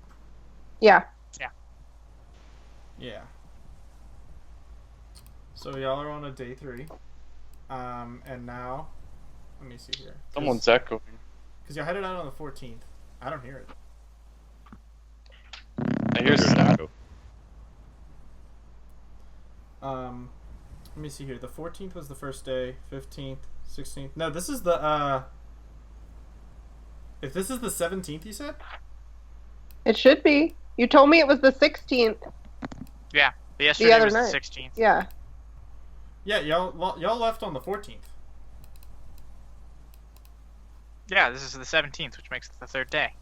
Yeah. Yeah. So y'all are on a day 3. And now, let me see here. Someone's echoing. Because y'all headed out on the 14th. I don't hear it. I hear Zach. Let me see here. The 14th was the first day. 15th, 16th. No, this is the, if this is the 17th, you said? It should be. You told me it was the 16th. Yeah, yesterday other was night. the 16th. Yeah. Yeah, y'all left on the 14th. Yeah, this is the 17th, which makes it the 3rd day.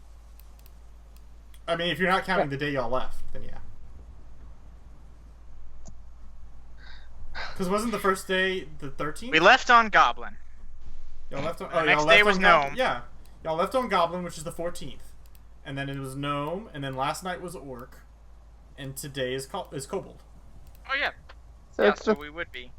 I mean, if you're not counting the day y'all left, then yeah. Because wasn't the first day the 13th? We left on Goblin. Y'all left on. The Oh, next y'all day left was on Gnome. Yeah, y'all left on Goblin, which is the 14th, and then it was Gnome, and then last night was Orc, and today is Kobold. Oh, yeah. So yeah, it's so the, we would be.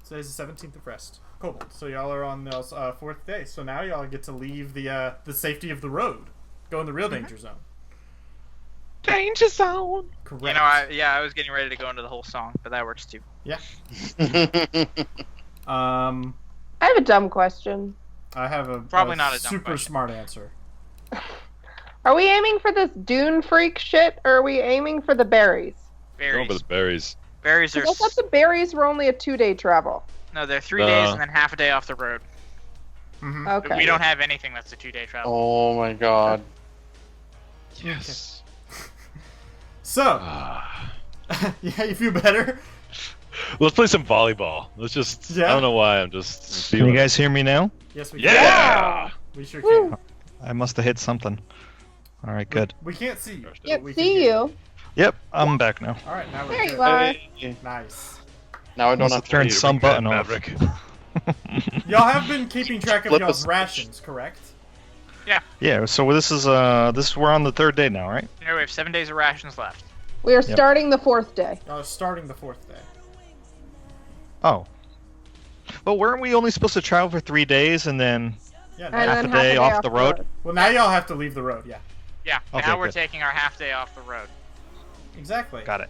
Today's the 17th of rest. Kobold. So y'all are on the 4th day. So now y'all get to leave the safety of the road, go in the real danger zone. Danger zone. Correct. You know, I was getting ready to go into the whole song, but that works too. Yeah. I have a dumb question. I have a Probably not a dumb super question. smart answer. Are we aiming for this dune freak shit, or are we aiming for the berries? Going Berries. for the berries. Berries 'Cause are. I thought the berries were only a 2-day travel. No, they're 3 days No. and then half a day off the road. Mm-hmm. Okay. We don't have anything that's a 2-day travel. Oh my god. Yes. So, Ah. yeah, you feel better? Let's play some volleyball. Let's just. Yeah. I don't know why. I'm just Can feeling. you guys hear me now? Yes, we Yeah. can. We sure Woo. can. I must have hit something. All right, good. We can't see you. Can't but we can see hear you. Yep, I'm back now. All right, now we're There good. you are. Hey. Nice. Now I don't Must have have to turned leave. some button off. Maverick. Y'all have been keeping track of Flip y'all's us. rations, correct? Yeah, so this is we're on the 3rd day now, right? You know, we have 7 days of rations left. We are Yep. starting the 4th day. Y'all are starting the 4th day. Oh. Well, weren't we only supposed to travel for 3 days and then? Yeah. And Now, Half then a half day a day off the road? well, now y'all have to leave the road. Yeah. Yeah, Okay, now we're good. taking our half day off the road. Exactly. Got it.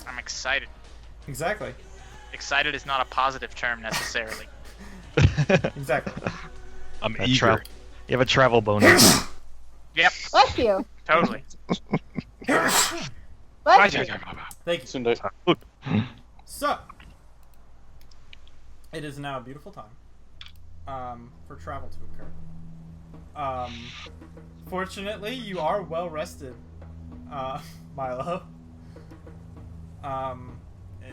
I'm excited. Exactly. Excited is not a positive term necessarily. Exactly. I'm That eager. You have a travel bonus. Yep, Bless you. totally. Bless you. Thank you. Sundai. So, it is now a beautiful time for travel to occur. Fortunately, you are well rested, Milo. And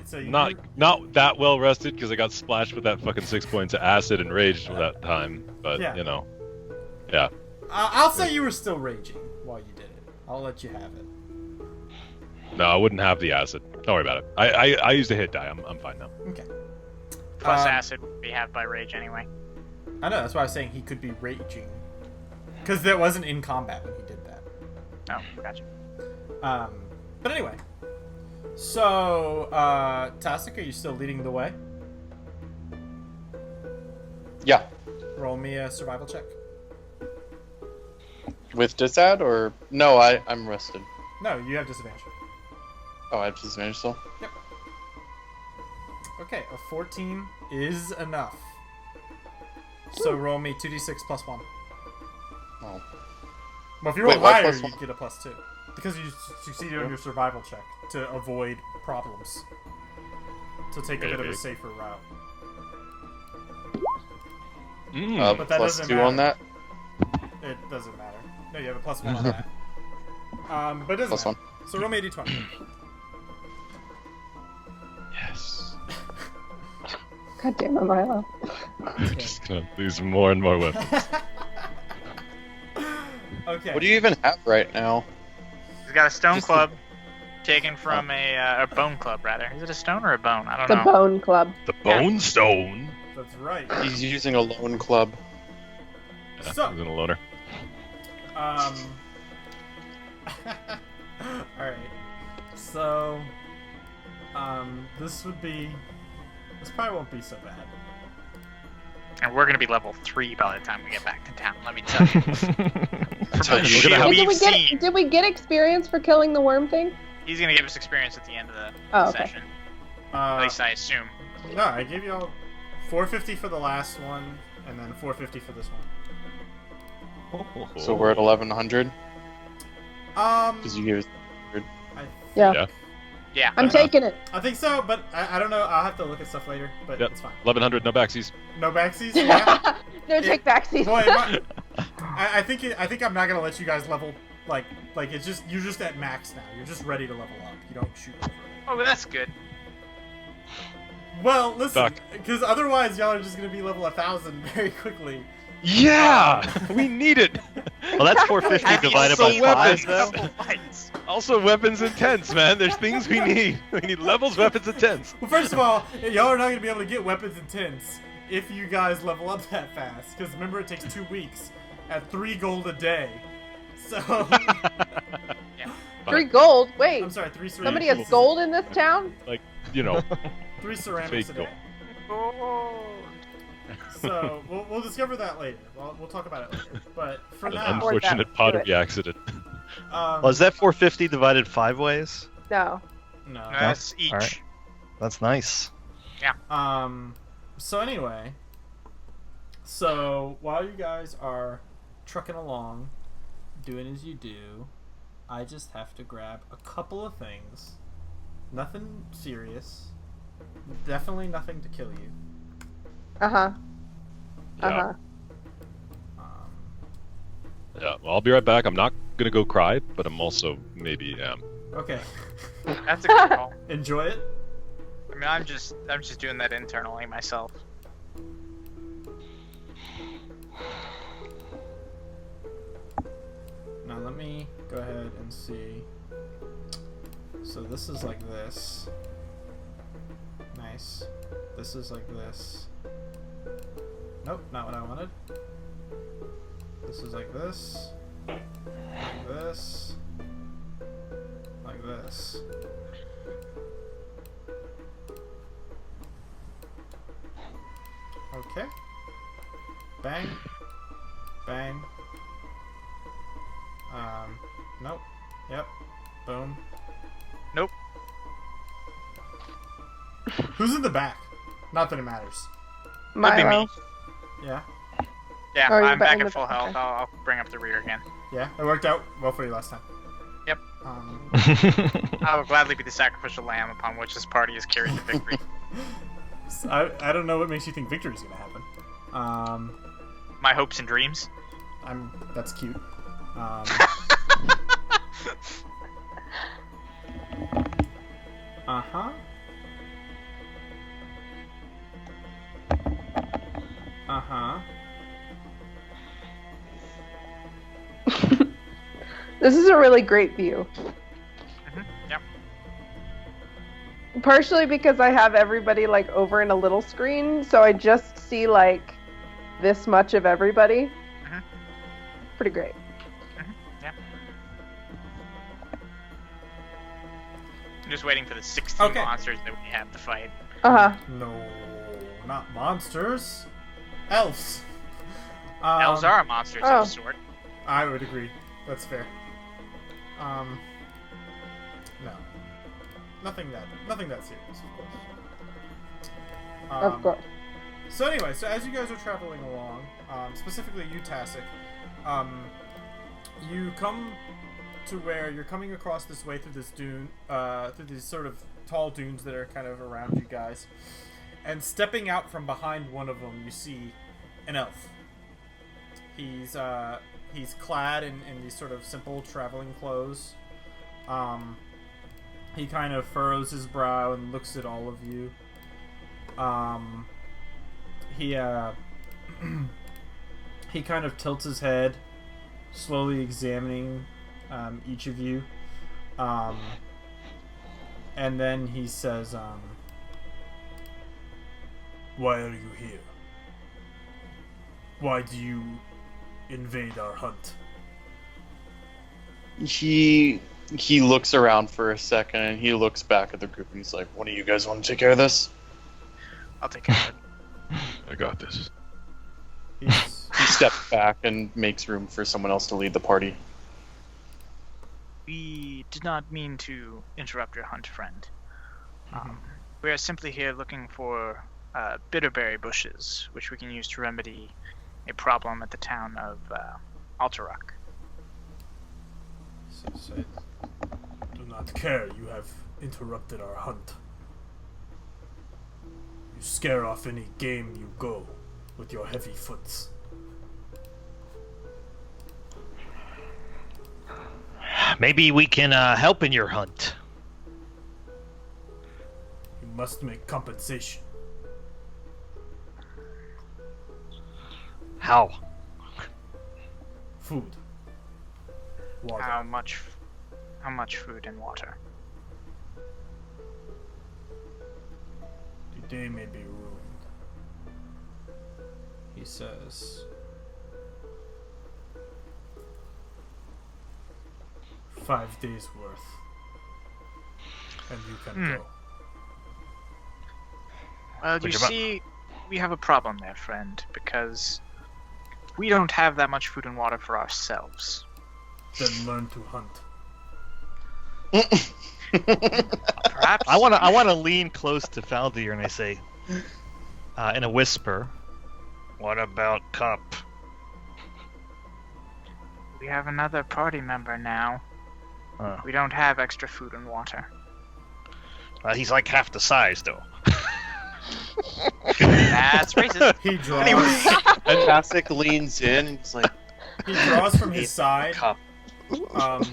so you Not that well rested because I got splashed with that fucking 6 points of acid and rage that time. But Yeah. you know, yeah. I'll say you were still raging while you did it. I'll let you have it. No, I wouldn't have the acid. Don't worry about it. I used a hit die. I'm fine now. Okay. Plus Um, acid we have by rage anyway. I know, that's why I was saying he could be raging. Because that wasn't in combat when he did that. Oh, gotcha. But anyway. So, Tasik, are you still leading the way? Yeah. Roll me a survival check. With disad or no? I'm rested. No, you have disadvantage. Oh, I have disadvantage still. Okay, a 14 is enough. So roll me 2d6 plus 1. Oh. Well, if you Wait, roll why higher, plus you one? get a plus 2. Because you succeeded on your survival check to avoid problems. To take a bit of a Maybe. safer route. But that Plus doesn't 2 on matter. that. It doesn't matter. No, you have a plus 1 on that. But it doesn't Plus matter. So roll me a d20. Yes. God damn it, Milo. I'm just gonna lose more and more weapons. Okay. What do you even have right now? He's got a stone Just club taken from a bone club, rather. Is it a stone or a bone? I don't The know. Bone Club. The Bone Stone. That's right. He's using a lone club. Yeah, So- he's in a loner. Alright. So, this probably won't be so bad. And we're gonna be level 3 by the time we get back to town, let me tell you. Tell the you. shit We're gonna Hey, we've seen. did we get experience for killing the worm thing? He's gonna give us experience at the end of the Oh, okay. session. At least I assume. No, I gave you all 450 for the last one, and then 450 for this one. So we're at 1100 Um, because you gave us. I, Yeah. Yeah. Yeah. I'm taking it. I think so, but I don't know. I'll have to look at stuff later, but Yep. it's fine. 1100, no backsies. No backsies? Yeah. No take backsies. Boy, I think I'm not gonna let you guys level like it's just you're just at max now. You're just ready to level up. You don't shoot over it. Oh, well, that's good. Well, listen, Fuck. because otherwise y'all are just gonna be level 1,000 very quickly. Yeah, we need it. Well, that's 450 divided by so 5, weapons. though. Couple fights. Also, weapons and tents, man. There's things we need. We need levels, weapons, and tents. Well, first of all, y'all are not gonna be able to get weapons and tents if you guys level up that fast. Because remember, it takes 2 weeks at 3 gold a day. So 3 gold. Wait. I'm sorry, 3 ceramics. Somebody has gold in this town? Like, you know, 3 ceramics a fake day. Oh. So we'll discover that later. We'll talk about it later. But for an now, unfortunate pottery accident. Oh, is that 450 divided 5 ways? No. no. That's each. Alright. That's nice. So anyway, so while you guys are trucking along, doing as you do, I just have to grab a couple of things. Nothing serious. Definitely nothing to kill you. Uh-huh. Yeah. Uh-huh. Yeah, well, I'll be right back. I'm not gonna go cry, but I'm also maybe am. Okay. That's a good call. Enjoy it. I mean, I'm just doing that internally myself. Now let me go ahead and see. So this is like this. Nice. This is like this. Nope, not what I wanted. This is like this. Like this. Like this. Okay. Bang. Bang. Nope. Yep. Boom. Nope. Who's in the back? Not that it matters. That'd be Milo. me. Yeah. Yeah, Oh, you're I'm back in at the- full health. okay. I'll bring up the rear again. Yeah, it worked out well for you last time. Yep. Um, I will gladly be the sacrificial lamb upon which this party is carried to victory. I don't know what makes you think victory's gonna happen. My hopes and dreams. That's cute. Uh-huh. Uh-huh. This is a really great view. Yep. Partially because I have everybody like over in a little screen, so I just see like this much of everybody. Mhm. Pretty great. Yeah. I'm just waiting for the 16 Okay. monsters that we have to fight. Uh huh. No, not monsters. Elves. Elves are monsters Oh. of a sort. I would agree. That's fair. No. Nothing that serious, of course. Of course. So anyway, so as you guys are traveling along, specifically you, Tasik, you come to where you're coming across this way through this dune, through these sort of tall dunes that are kind of around you guys, and stepping out from behind one of them, you see an elf. He's clad in these sort of simple traveling clothes. He kind of furrows his brow and looks at all of you. He he kind of tilts his head, slowly examining each of you. And then he says, "Why are you here? Why do you invade our hunt?" He looks around for a second and he looks back at the group and he's like, "One of you guys want to take care of this?" I'll take care of it. I got this. He's, He steps back and makes room for someone else to lead the party. We did not mean to interrupt your hunt, friend. We are simply here looking for bitterberry bushes, which we can use to remedy a problem at the town of Alteruk. says, "I do not care. You have interrupted our hunt. You scare off any game you go with your heavy foots." Maybe we can help in your hunt. You must make compensation. How? Food. Water. How much food and water? The day may be ruined. He says, 5 days worth. And you can go. Well, you Would you mi- see, we have a problem there, friend, because we don't have that much food and water for ourselves. Then learn to hunt. Perhaps I wanna lean close to Faldir and I say, in a whisper, "What about Cup?" we have another party member now. Oh. We don't have extra food and water. He's like half the size, though. That's racist. He draws. Fantastic leans in and he's like, He draws from his side. "Cup."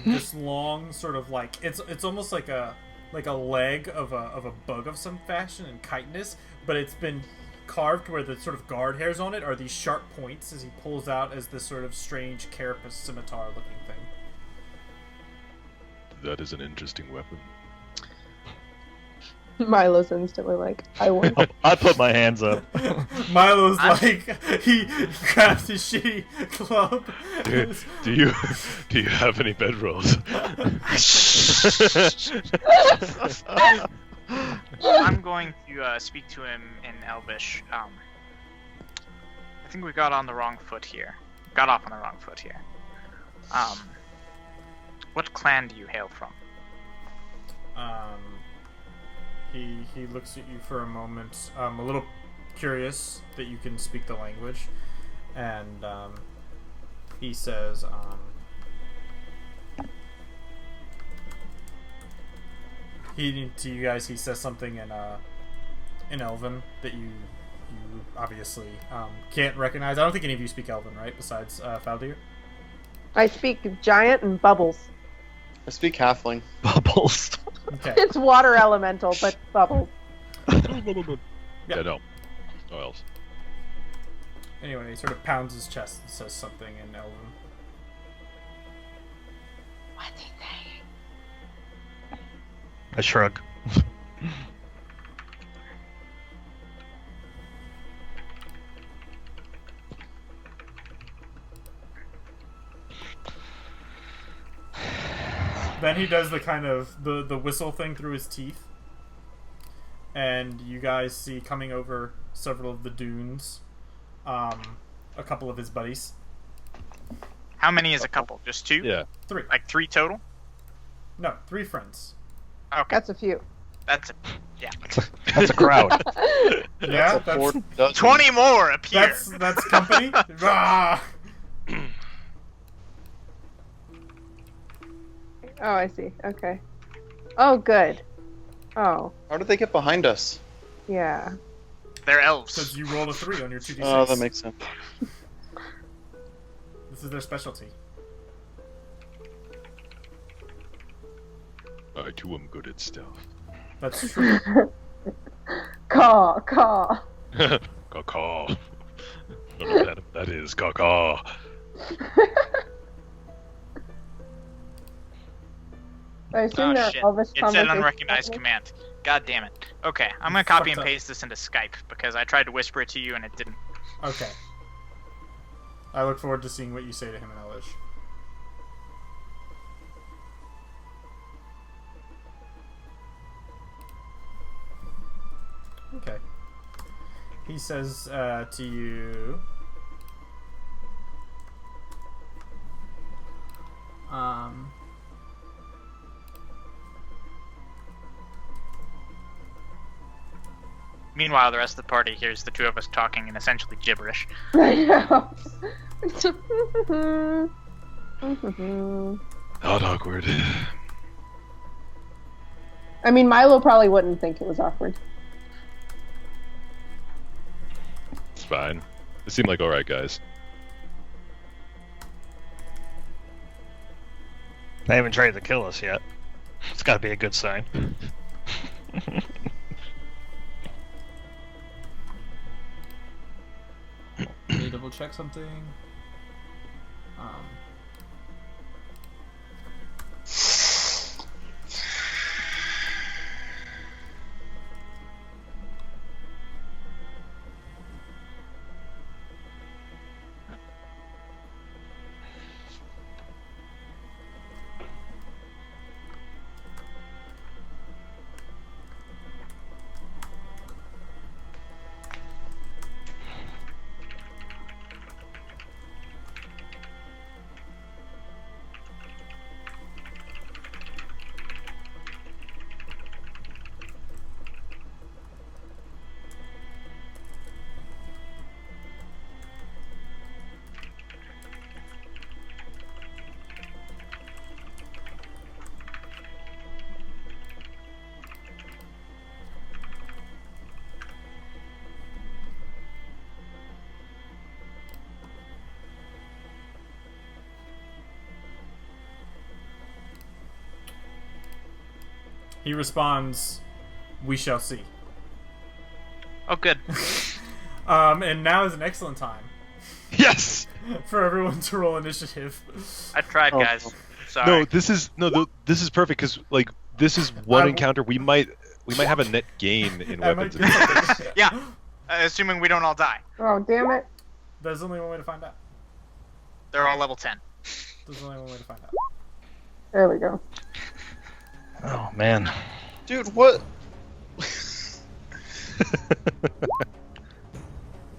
This long sort of like it's almost like a leg of a bug of some fashion and chitinous, but it's been carved where the sort of guard hairs on it are these sharp points as he pulls out as this sort of strange carapace scimitar looking thing. That is an interesting weapon. Milo's instantly like, I won. I put my hands up. Milo's like he grabs his shitty club. Do you have any bedrolls? I'm going to speak to him in Elvish. I think we got off on the wrong foot here. What clan do you hail from? He looks at you for a moment, a little curious that you can speak the language, and he says, to you guys, he says something in Elven that you obviously can't recognize. I don't think any of you speak Elven, right? Besides Faldir. I speak giant and bubbles. I speak halfling. Bubbles. Okay. It's water elemental, but bubbles. Yeah, no else. Anyway, he sort of pounds his chest and says something in Elven. What's he saying? I shrug. Then he does the kind of the whistle thing through his teeth, and you guys see coming over several of the dunes, a couple of his buddies. How many is a couple? Just 2? Yeah. 3. Like 3 total? No, 3 friends. Okay, That's a few. that's That's a crowd. Yeah, That's a 4 that's dozen. 20 more appear. that's company. Ah! Oh, I see. Okay. Oh, good. Oh, How did they get behind us? yeah. They're elves. Because you rolled a 3 on your 2d6. Oh, that makes sense. This is their specialty. I too am good at stuff. That's true. Caw, caw. Caw-caw. I don't know what that is. Caw-caw. I assume Oh that shit! all this It said conversation- unrecognized command. God damn it. Okay, I'm gonna copy and Fucked up. paste this into Skype because I tried to whisper it to you and it didn't. Okay. I look forward to seeing what you say to him in Elvish. Okay. He says to you... Meanwhile, the rest of the party hears the 2 of us talking in essentially gibberish. I know. Not awkward. I mean, Milo probably wouldn't think it was awkward. It's fine. They seem like alright guys. They haven't tried to kill us yet. It's got to be a good sign. Let me double check something. He responds, "We shall see." Oh, good. And now is an excellent time Yes! for everyone to roll initiative. I tried, Oh. guys. Sorry. No, this is perfect because like this is one I- encounter we might have a net gain in I might weapons. do something. Yeah, assuming we don't all die. Oh, damn it. There's only one way to find out. They're all level 10. There's only one way to find out. There we go. Oh, man. Dude, what?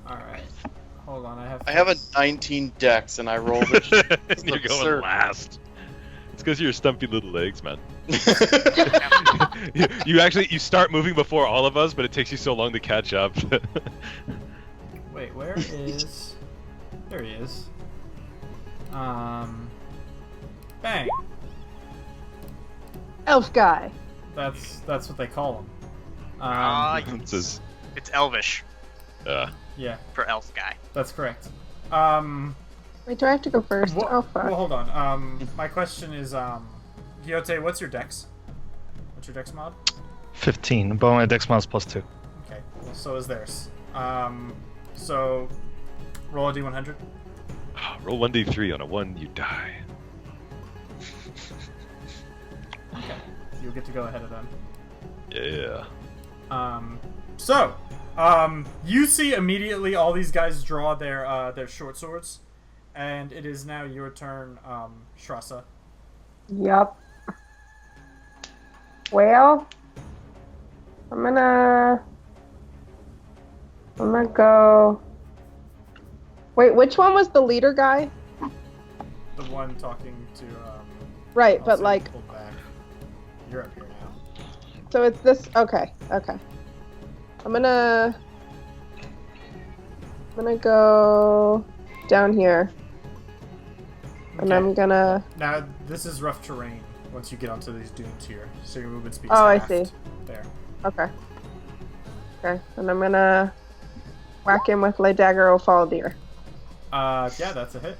Alright. Hold on, I have a 19 dex and I rolled it. You're going absurd. last. It's because of your stumpy little legs, man. you start moving before all of us, but it takes you so long to catch up. Wait, where is... There he is. Bang. Elf guy. That's what they call him. It's his- It's Elvish Yeah, for elf guy. that's correct. Wait, do I have to go first? Well, Oh fuck. well, hold on. My question is, Gyote, what's your dex? What's your dex mod? 15, but my dex mod's +2. Okay, well, so is theirs. So roll a d100. Roll 1d3. On a 1, you die. Okay, you'll get to go ahead of them. Yeah. You see immediately all these guys draw their short swords, and it is now your turn, Shrasa. Yup. Well, I'm gonna go. Wait, which one was the leader guy? The one talking to. Right, I'll but say like, pull back. You're up here now. so it's this. Okay, okay. I'm gonna go down here, and Okay. I'm gonna. Now this is rough terrain. Once you get onto these dunes here, so your movement speed. Oh, I halved see. There. Okay. Okay, and I'm gonna whack him with Le Dagger au Faldir. Yeah, that's a hit.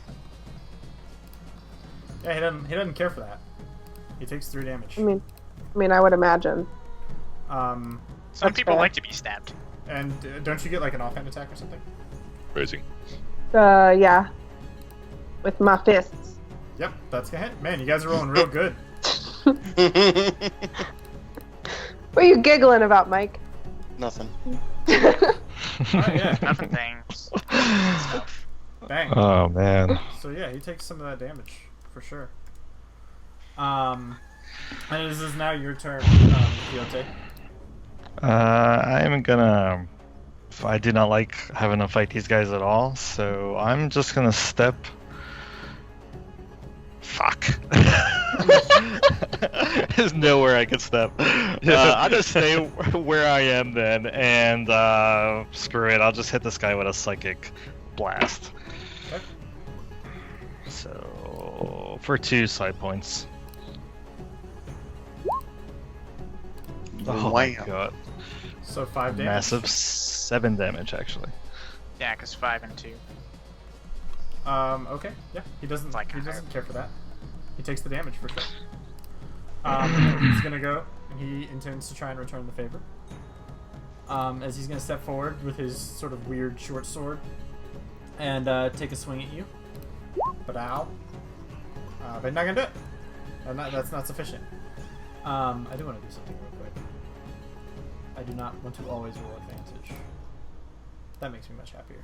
Yeah, he doesn't care for that. He takes 3 damage. I mean, I would imagine. Some That's people fair. like to be stabbed. And don't you get like an offhand attack or something? Raising. Yeah. With my fists. Yep, that's gonna hit. Man, you guys are rolling real good. What are you giggling about, Mike? Nothing. Alright, yeah. Nothing things. Bang. Oh man. So yeah, he takes some of that damage for sure. And this is now your turn, Quixote. I'm gonna. I do not like having to fight these guys at all, so I'm just gonna step. Fuck. There's nowhere I can step. I'll just stay where I am then, and screw it. I'll just hit this guy with a psychic blast. Okay. So for 2 side points. Oh my Wham. god. So 5 damage. Massive 7 damage actually. Yeah, because 5 and 2. Okay. Yeah, he doesn't Like he higher. doesn't care for that. He takes the damage for sure. He's gonna go, and he intends to try and return the favor. As he's gonna step forward with his sort of weird short sword and take a swing at you. But ow. But he's not gonna do it. That's not sufficient. I do want to do something real quick. I do not want to always roll advantage. That makes me much happier.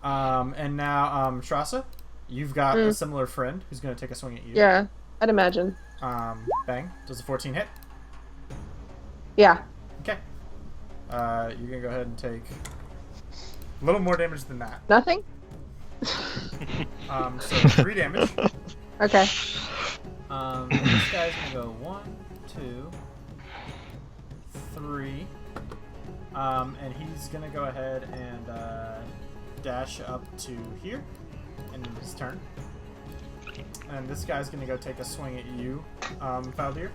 And now, Shrasa, you've got a similar friend who's going to take a swing at you. Yeah, I'd imagine. Bang. Does a 14 hit? Yeah. Okay. You're going to go ahead and take a little more damage than that. Nothing? So 3 damage. Okay. This guy's going to go 1, 2, 3. And he's going to go ahead and dash up to here. End of his turn. And this guy's going to go take a swing at you, Faldir.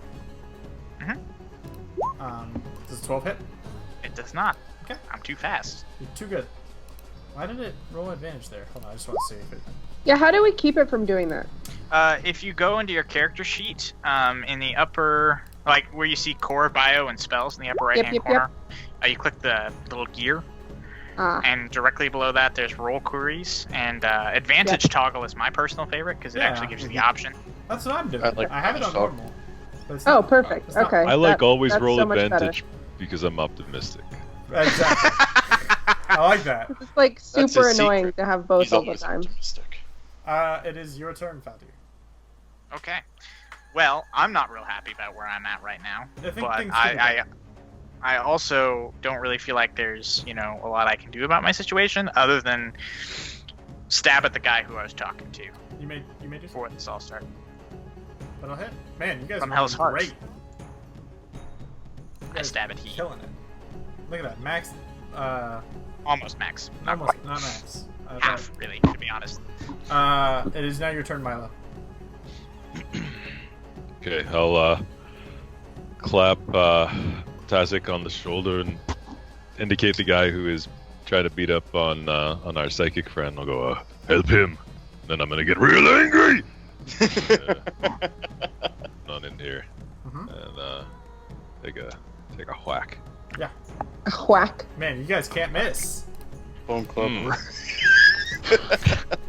Does a 12 hit? It does not. Okay. I'm too fast. You're too good. Why did it roll advantage there? Hold on, I just want to see if it... Yeah, how do we keep it from doing that? If you go into your character sheet, in the upper, like where you see core, bio, and spells in the upper right-hand yep, corner, you click the little gear, Ah. and directly below that there's roll queries, and advantage toggle is my personal favorite because it Yeah. actually gives you the option. That's what I'm doing. I like I have it on dog. normal. but it's Oh, not- perfect. it's not- Okay. I like always that's roll so much better. advantage because I'm optimistic. Exactly. I like that. It's like That's super his annoying secret. to have both He's all the always time. optimistic. It is your turn, Faldir. Okay. Well, I'm not real happy about where I'm at right now, I think but things could be I also don't really feel like there's, a lot I can do about my situation other than stab at the guy who I was talking to You may do something. before this all started. That'll hit. Man, you guys From are Hell's rolling Heart. great. You I guys stab are at he. Killing it. Look at that, Max. Almost max. Not quite. Not Max. That- really, to be honest. It is now your turn, Milo. Okay, I'll clap Tasik on the shoulder and indicate the guy who is trying to beat up on our psychic friend. I'll go, help him. Then I'm gonna get real angry. Not in here, and take a whack. Whack. Man, you guys can't miss. Bone club.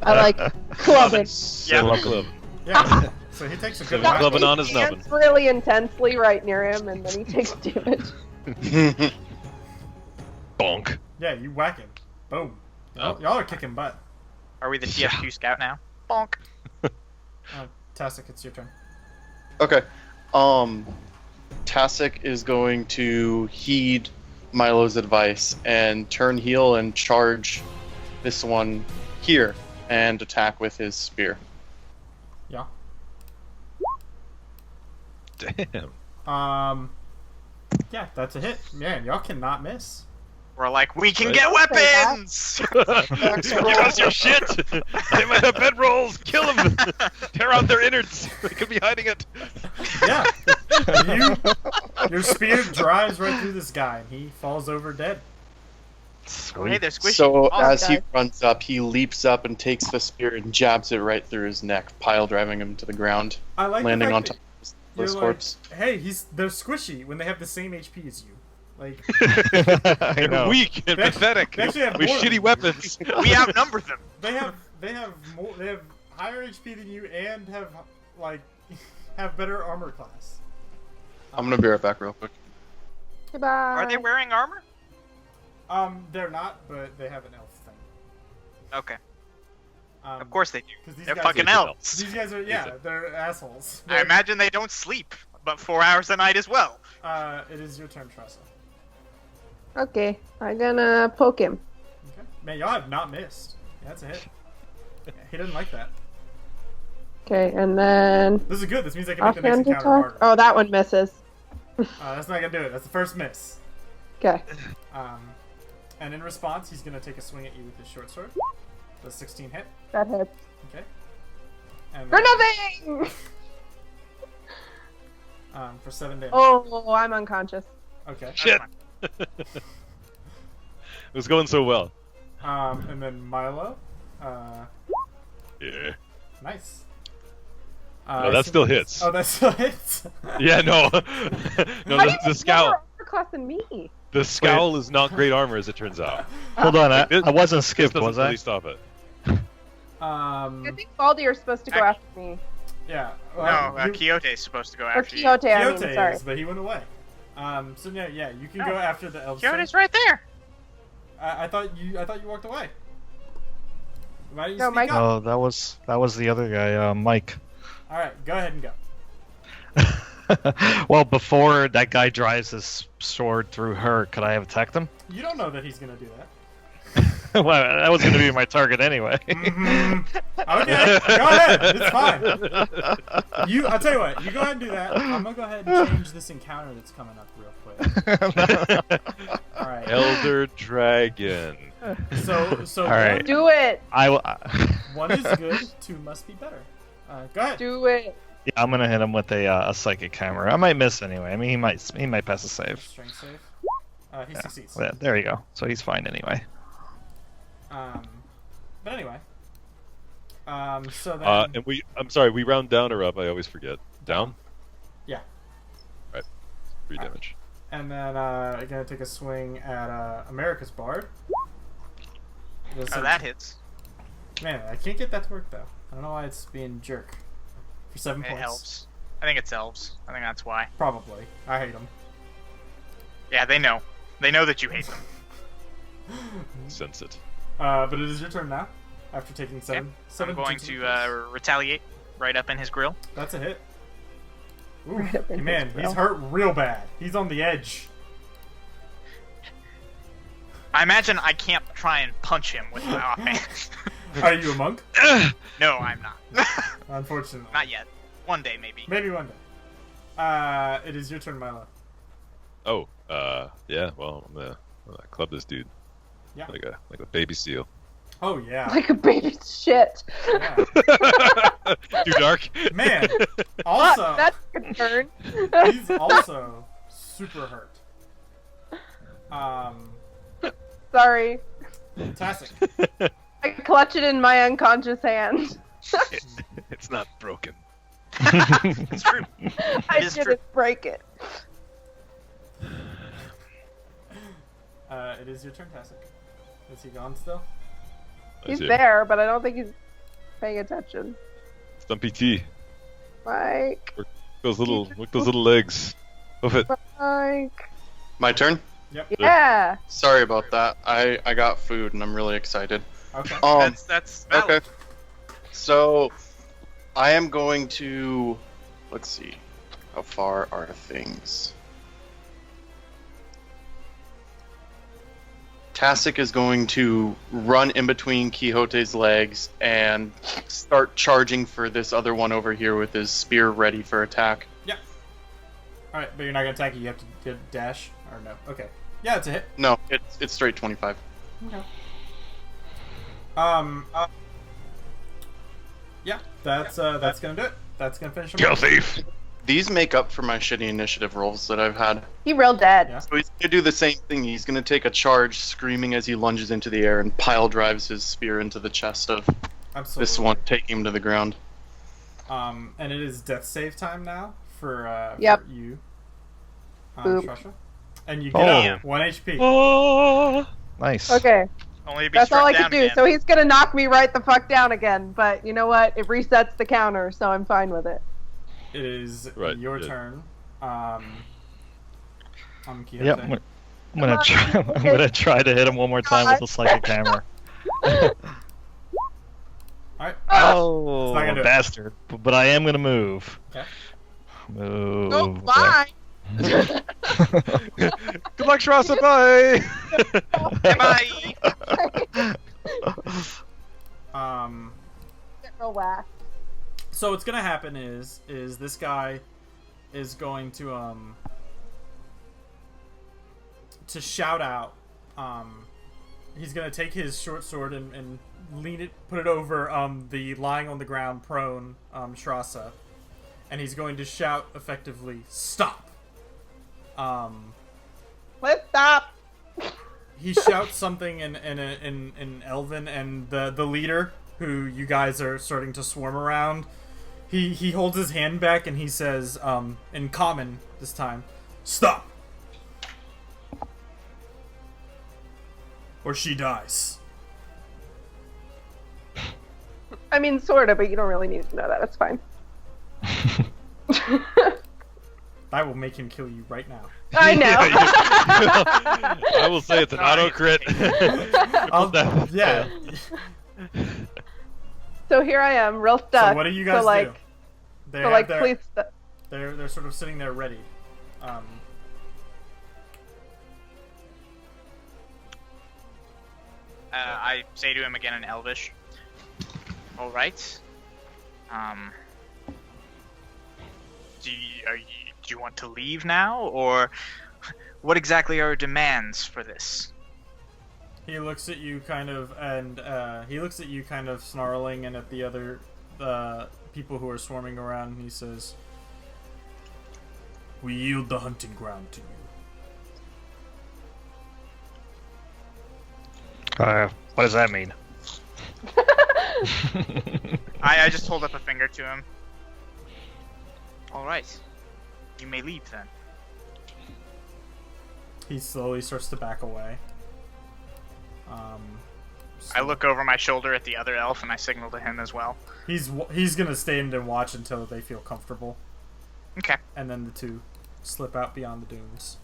I like clubbing. Club. Yeah. So he takes a good Seven whack. clubbing on his He nubbin. stands really intensely right near him, and then he takes damage. Bonk. Yeah, you whack him. Boom. Oh. Y'all are kicking butt. Are we the TF2 scout now? Bonk. Tasik, it's your turn. Okay. Tasik is going to heed Milo's advice and turn heel and charge this one here and attack with his spear. Yeah. Damn. Yeah, that's a hit. Man, y'all cannot miss. We're like, we can Right. get weapons! Give us your shit! They might have bedrolls! Kill them! Tear out their innards! They could be hiding it! Yeah. Your spear drives right through this guy, and he falls over dead. Oh, hey, they're squishy. So Oh, as he God. runs up, he leaps up and takes the spear and jabs it right through his neck, pile driving him to the ground, I like landing the on fact top of that his you're corpse. like, hey, they're squishy when they have the same HP as you. Like, I They're know. weak and They- pathetic they actually have with more shitty than- weapons. We outnumber them. they have higher HP than you and have better armor class. I'm gonna be right back real quick. Goodbye. Are they wearing armor? They're not, but they have an elf thing. Okay. Of Of course they do. 'cause these They're guys fucking are- elves. These guys are, they're assholes. I imagine they don't sleep, but 4 hours a night as well. It is your turn, Tressa. Okay, I'm gonna poke him. Okay. Man, y'all have not missed. Yeah, that's a hit. Yeah, he doesn't like that. Okay, and then This is good. This means I can make the next offhand encounter attack. harder. Oh, that one misses. That's not gonna do it. That's the first miss. Okay. And in response, he's gonna take a swing at you with his short sword. Does 16 hit? That hits. Okay. And For nothing! for 7 damage. Oh, I'm unconscious. Okay. Shit! It was going so well. And then Milo. Yeah. Nice. No, that still hits. Oh, that still hits. Yeah, no. No, How do you the have scowl. lower armor class than me? The scowl is not great armor, as it turns out. Hold on, I wasn't This skipped, doesn't was I? really stop it. I think Baldy are supposed to go after me. Yeah. No, you- Quixote is supposed to go Or after you. Quixote, I mean, Quixote sorry. is, but he went away. So yeah, you can No. go after the elves. Quixote's right there. I thought you walked away. Why don't you No, speak Mike- up? Oh, that was the other guy, Mike. All right, go ahead and go. Well, before that guy drives his sword through her, could I have attacked him? You don't know that he's gonna do that. Well, that was going to be my target anyway. Mhm. Okay, go ahead. It's fine. I'll tell you what. You go ahead and do that. I'm gonna go ahead and change this encounter that's coming up real quick. All right. Elder Dragon. So All right. Do it! one is good. Two must be better. Go ahead. Do it! Yeah, I'm gonna hit him with a psychic hammer. I might miss anyway. I mean, he might pass a save. Strength save. He Yeah. succeeds. Yeah, there you go. So he's fine anyway. But anyway. So then. And I'm sorry, we round down or up? I always forget. Down? Yeah. Right. 3 damage. And then I'm gonna take a swing at America's Bard. Oh, that hits. Man, I can't get that to work though. I don't know why it's being jerk. For 7 It points. helps. I think it's elves. I think that's why. Probably. I hate them. Yeah, they know. They know that you hate them. Sense it. But it is your turn now. After taking seven. Okay. seven I'm going to to retaliate right up in his grill. That's a hit. Ooh, Right up in man, his he's grill. hurt real bad. He's on the edge. I imagine I can't try and punch him with my offhand. Are you a monk? No, I'm not. Unfortunately. Not yet. One day, maybe. Maybe one day. It is your turn, Milo. Oh, yeah, well, I'm gonna club this dude. Yeah. Like a baby seal. Oh yeah. Like a baby shit. Yeah. Too dark. Man. Also, That's a good turn. he's also super hurt. Sorry. Fantastic. I clutch it in my unconscious hand. It's not broken. It's true. I It is true. didn't break it. It is your turn, Tastic. Is he gone still? He's see him. there, but I don't think he's paying attention. Stumpy T. Mike. Work those little legs. Hoof it. Mike. My turn. Yeah. Sorry about that. I got food and I'm really excited. Okay. That's valid. Okay. So, I am going to. Let's see. How far are things? Tastic is going to run in between Quixote's legs and start charging for this other one over here with his spear ready for attack. Alright, but you're not gonna attack it, you have to dash? Or no? Okay. Yeah, it's a hit. No, it's straight 25. Okay. Yeah, that's gonna do it. That's gonna finish him. Kill thief. These make up for my shitty initiative rolls that I've had. He real dead. Yeah. So he's gonna do the same thing. He's gonna take a charge, screaming as he lunges into the air and pile drives his spear into the chest of Absolutely. this one, taking him to the ground. And it is death save time now for Yep. for you, Boop. Shasha. And you get Oh. up 1 HP. Oh, nice. Okay. Only to be That's all I struck can down do. again. So he's gonna knock me right the fuck down again. But you know what? It resets the counter, so I'm fine with it. It is Right, your good. turn. I'm Quixote. Yep. I'm gonna try. I'm gonna try to hit him one more time with the psychic hammer. Alright. Oh, It's not gonna do it. bastard! But I am gonna move. Okay. Move. Oh, bye. Good luck, Shrasa. Bye. Bye. Get real whacked. So what's gonna happen is this guy is going to shout out. He's gonna take his short sword and lean it, put it over the lying on the ground prone Shrasa, and he's going to shout effectively, "Stop!" Let's stop. He shouts something in Elven, and the leader, who you guys are starting to swarm around, he holds his hand back and he says, in common this time, "Stop! Or she dies." I mean, sorta, but you don't really need to know that. It's fine. I will make him kill you right now. I know. I will say it's an auto crit. Yeah. So here I am, real stuck. So what do you guys so, like, do? They So have like, their, please. they're sort of sitting there ready. I say to him again in Elvish. All right. Do you want to leave now, or what exactly are your demands for this? He looks at you kind of, and he looks at you kind of snarling, and at the other people who are swarming around, and he says, "We yield the hunting ground to you." What does that mean? I just hold up a finger to him. All right. You may leave then. He slowly starts to back away. I look over my shoulder at the other elf and I signal to him as well. He's gonna stand and watch until they feel comfortable, Okay. and then the two slip out beyond the dunes.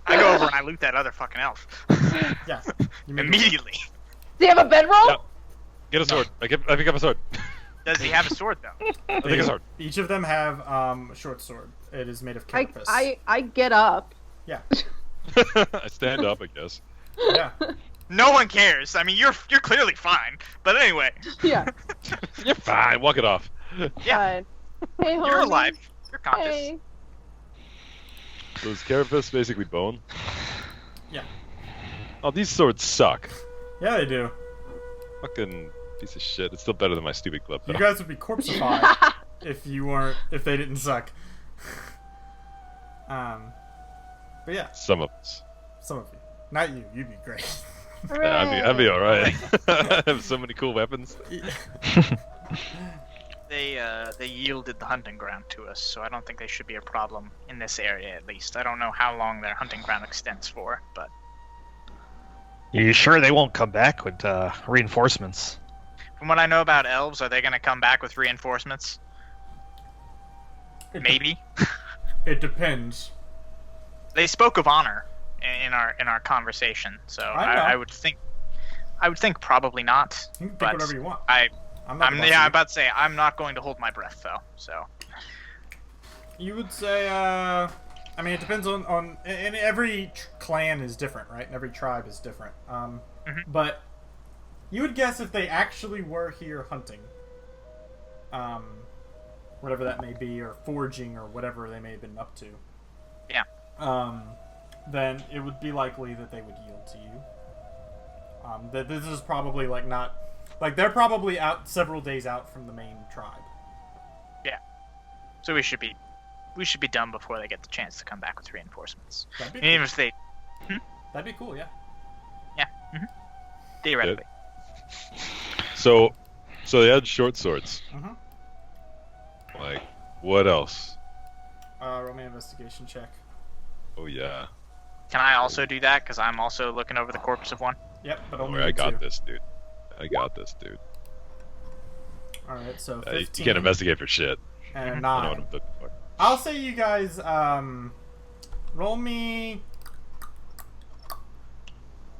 I go over and I loot that other fucking elf. Yeah, you make Immediately. Do you have a bedroll? Yep. Get a sword. I pick up a sword. Does he have a sword though? I pick a sword. Each of them have a short sword. It is made of carapace. I get up. Yeah. I stand up, I guess. Yeah. No one cares. I mean, you're clearly fine. But anyway, Yeah. You're fine. Walk it off. yeah, Fine. Hey, homie. you're alive. You're conscious. Hey. So is carapace basically bone? Yeah. Oh, these swords suck. Yeah, they do. Fucking piece of shit. It's still better than my stupid club. You though. guys would be corpseified if they didn't suck. But yeah, Some of us. some of you, not you. You'd be great. Yeah, I'd be alright. I have so many cool weapons. They yielded the hunting ground to us, so I don't think they should be a problem in this area at least. I don't know how long their hunting ground extends for, but You sure they won't come back with reinforcements? from what I know about elves, are they going to come back with reinforcements? Maybe. It depends. They spoke of honor in our conversation, so I know. I would think probably not. You can pick But whatever you want. I'm not the boss of you. about to say I'm not going to hold my breath though. So You would say, I mean, it depends on and every clan is different, right? And every tribe is different. But you would guess if they actually were here hunting, whatever that may be, or foraging, or whatever they may have been up to. Yeah. Then it would be likely that they would yield to you. That this is probably they're probably out several days out from the main tribe. so we should be done before they get the chance to come back with reinforcements. That'd be And even cool. if they That'd be cool, yeah. theoretically. So they had short swords. Mhm. Like, what else? Roll me an investigation check. Oh yeah. Can I also do that? Because I'm also looking over the corpse of one. Yep, but Don't only worry, I got two. this, dude. I got this, dude. All right, so You 15 can't investigate for shit. and I don't 9. know what I'm looking for. I'll say you guys roll me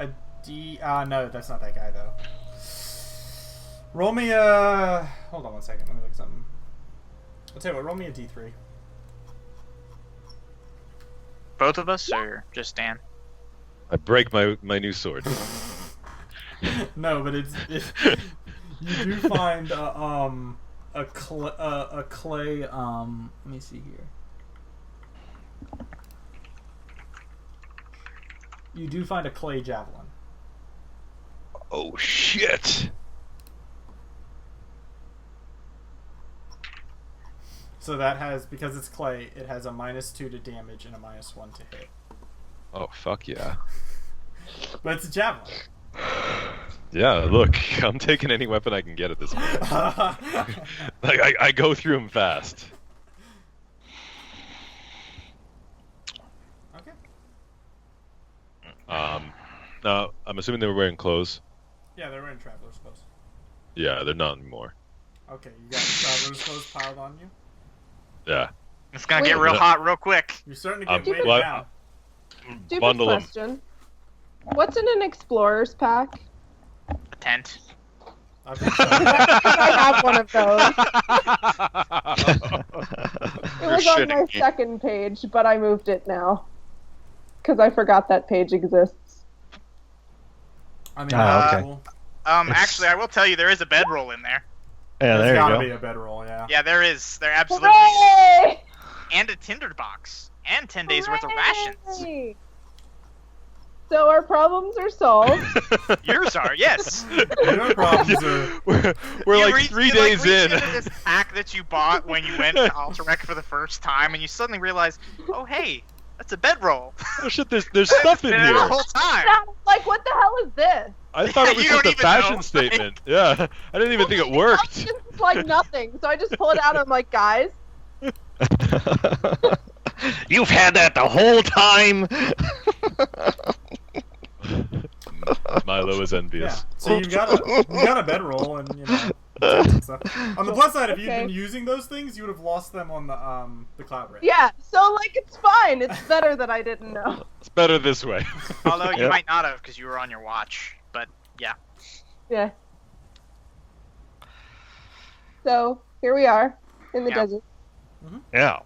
a D. No, that's not that guy though. Roll me a. Hold on one second. Let me look at something. I'll tell you what. Roll me a D3. Both of us, or just Dan? I break my new sword. No, but you do find a clay. Let me see here. You do find a clay javelin. Oh shit! So that has, because it's clay, it has a -2 to damage and a -1 to hit. Oh fuck yeah! But it's a javelin. Yeah, look, I'm taking any weapon I can get at this point. Like I go through them fast. Okay. Now I'm assuming they were wearing clothes. Yeah, they're wearing traveler's clothes. Yeah, they're not anymore. Okay, you got traveler's clothes piled on you? Yeah. It's gonna Wait. get real hot real quick. You're starting to get Um, weighted what- down. Stupid Bundle 'em. question. What's in an explorer's pack? A tent. I've I have one of those. It was on my shitting me. second page, but I moved it now. Because I forgot that page exists. I mean, okay. cool. Actually, I will tell you there is a bedroll in there. Yeah, There's there you gotta go. be a bedroll, yeah. Yeah, there is. There absolutely Hooray! and a tinderbox and 10 days worth of rations. Hooray! So our problems are solved. Yours are, yes. Your problems are... we're You like reach- 3 you, days reach in. into this pack that you bought when you went to Alterac for the first time, and you suddenly realize, oh hey, that's a bedroll. Oh shit! There's stuff in Been here. there the whole time. Like, what the hell is this? I thought it was You just don't a even fashion know. statement. Yeah, I didn't even think it worked. It's like nothing. So I just pull it out and I'm like, guys, You've had that the whole time. Milo is Yeah. envious. So you got a bedroll and, you know, and stuff. On the plus side, if you'd Okay. been using those things, you would have lost them on the cloud race. yeah. So like, it's fine. It's better that I didn't know. It's better this way. Although you Yep. might not have because you were on your watch. But yeah. Yeah. So here we are in the Yeah. desert. Yeah.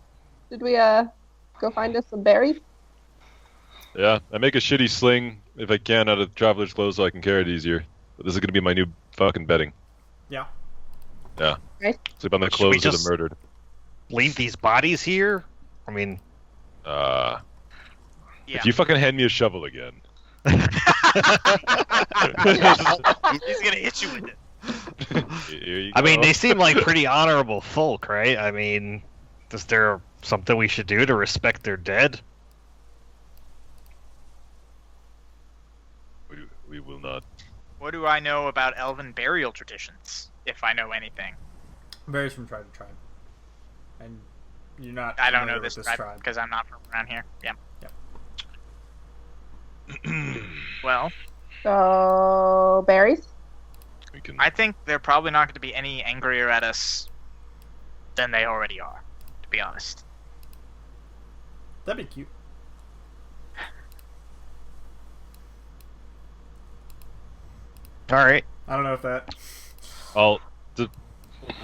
Did we go find us some berries? Yeah, I make a shitty sling if I can out of traveler's clothes so I can carry it easier. But this is gonna be my new fucking bedding. Yeah. Yeah. Right. Sleep on the Should we clothes of just- the murdered. Leave these bodies here? I mean, Yeah. If you fucking hand me a shovel again. He's gonna hit you with it. Here you I mean, go. they seem like pretty honorable folk, right? I mean, is there something we should do to respect their dead? We will not. What do I know about elven burial traditions? If I know anything, Varies from tribe to tribe, and you're not. I don't familiar know with this tribe tribe because I'm not from around here. Yeah. Yep. Well, So berries. We can. I think they're probably not going to be any angrier at us than they already are. To be honest. That'd be cute. All right. I don't know if that. I'll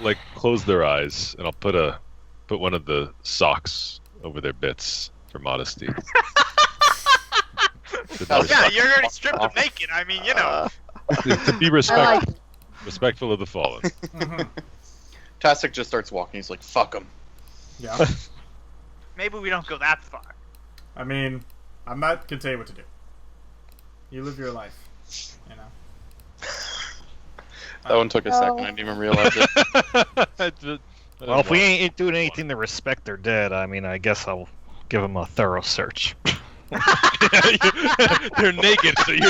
like close their eyes, and I'll put one of the socks over their bits for modesty. Yeah, you're already stripped them naked. I mean, you know. To be I like it. respectful of the fallen. Mhm. Tastic just starts walking. He's like, "Fuck him." Yeah. Maybe we don't go that far. I mean, I'm not gonna tell you what to do. You live your life. You know. That one took a second. I didn't even realize it. Well, if we ain't doing anything to respect their dead, I mean, I guess I'll give them a thorough search. They're naked, so he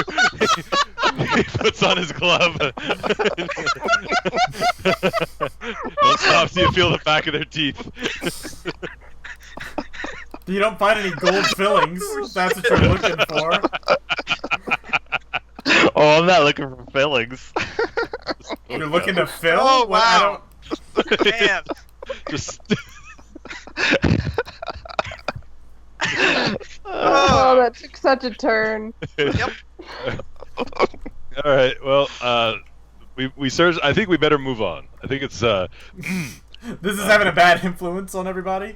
puts on his glove. Don't stop till you feel the back of their teeth. You don't find any gold fillings. That's what you're looking for. Oh, I'm not looking for fillings. You're looking to fill. Oh, What? I wow. Man. Just Oh, that took such a turn. Yep. all right. Well, we searched. I think we better move on. I think it's This is having a bad influence on everybody.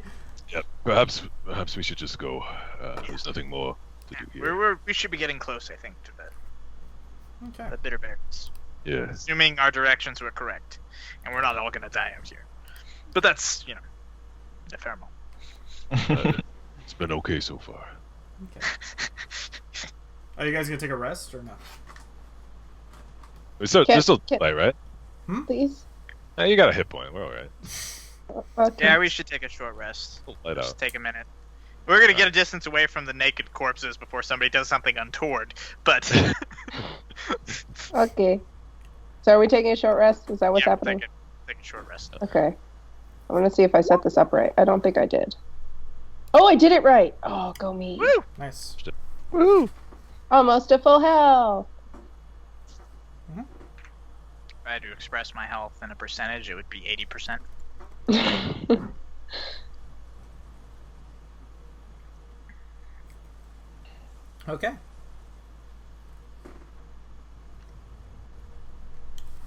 Yep. Perhaps we should just go. There's nothing more to do here. We should be getting close, I think, to Okay. the bitter berries. Yeah. Assuming our directions were correct. And we're not all gonna die out here. But that's, you know, ephemeral. It's been okay so far. Okay. Are you guys gonna take a rest or not? There's still Can- fight, right? Please. You got a hit point. We're all right. Okay. Yeah, we should take a short rest. Light Just out. take a minute. We're gonna get a distance away from the naked corpses before somebody does something untoward. But Okay. So are we taking a short rest? Is that what's yeah, happening? take a short rest. Okay. I'm gonna see if I set this up right. I don't think I did. Oh, I did it right. Oh, go me. Woo! Nice. Woo! Almost a full health. If I had to express my health in a percentage, it would be 80%. Okay.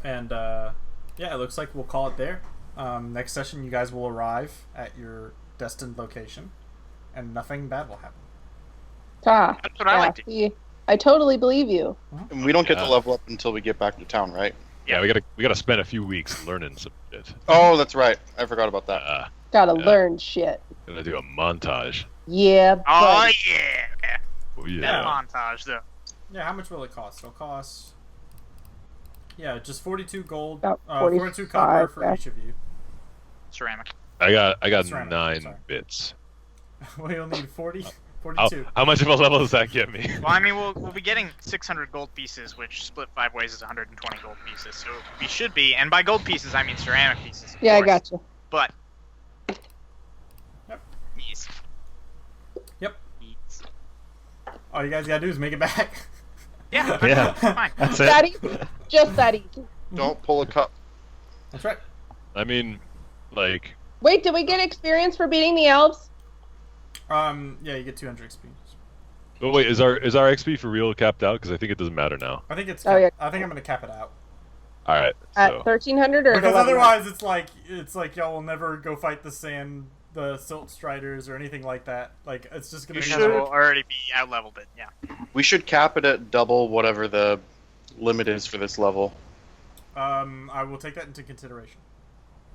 And yeah, it looks like we'll call it there. Next session, you guys will arrive at your destined location, and nothing bad will happen. Ah, That's what I like to do. see, I totally believe you. And we don't get to Yeah. level up until we get back to town, right? Yeah, we gotta spend a few weeks learning some shit. Oh, that's right. I forgot about that. Gotta Yeah. learn shit. Gonna do a montage. Yeah, Oh buddy. yeah! Okay. Oh That yeah. montage though. Yeah, how much will it cost? It'll cost. Yeah, just 42 gold. About 42 copper 45, for yeah. each of you. Ceramic. I got Ceramic, 9 sorry. bits. We'll need 40, How, 42. how much of a level does that get me? Well, I mean, we'll be getting 600 gold pieces, which split 5 ways is 120 gold pieces. So we should be, and by gold pieces I mean ceramic pieces. Of Yeah, I course. got you. But. Yep. Yes. Yep. Yes. All you guys gotta do is make it back. Yeah. Yeah. Fine. That's That it. easy. Just that easy. Don't pull a cup. That's right. I mean, like, Wait, did we get experience for beating the elves? Yeah, you get 200 experience. but wait, is our XP for real capped out? Because I think it doesn't matter now. I think it's. Oh, yeah. I think I'm gonna cap it out All right. At So 1300 or because 1100? otherwise it's like y'all will never go fight the Silt Striders or anything like that. Like it's just gonna You be. should will already be out leveled it. Yeah. We should cap it at double whatever the limit is for this level. I will take that into consideration.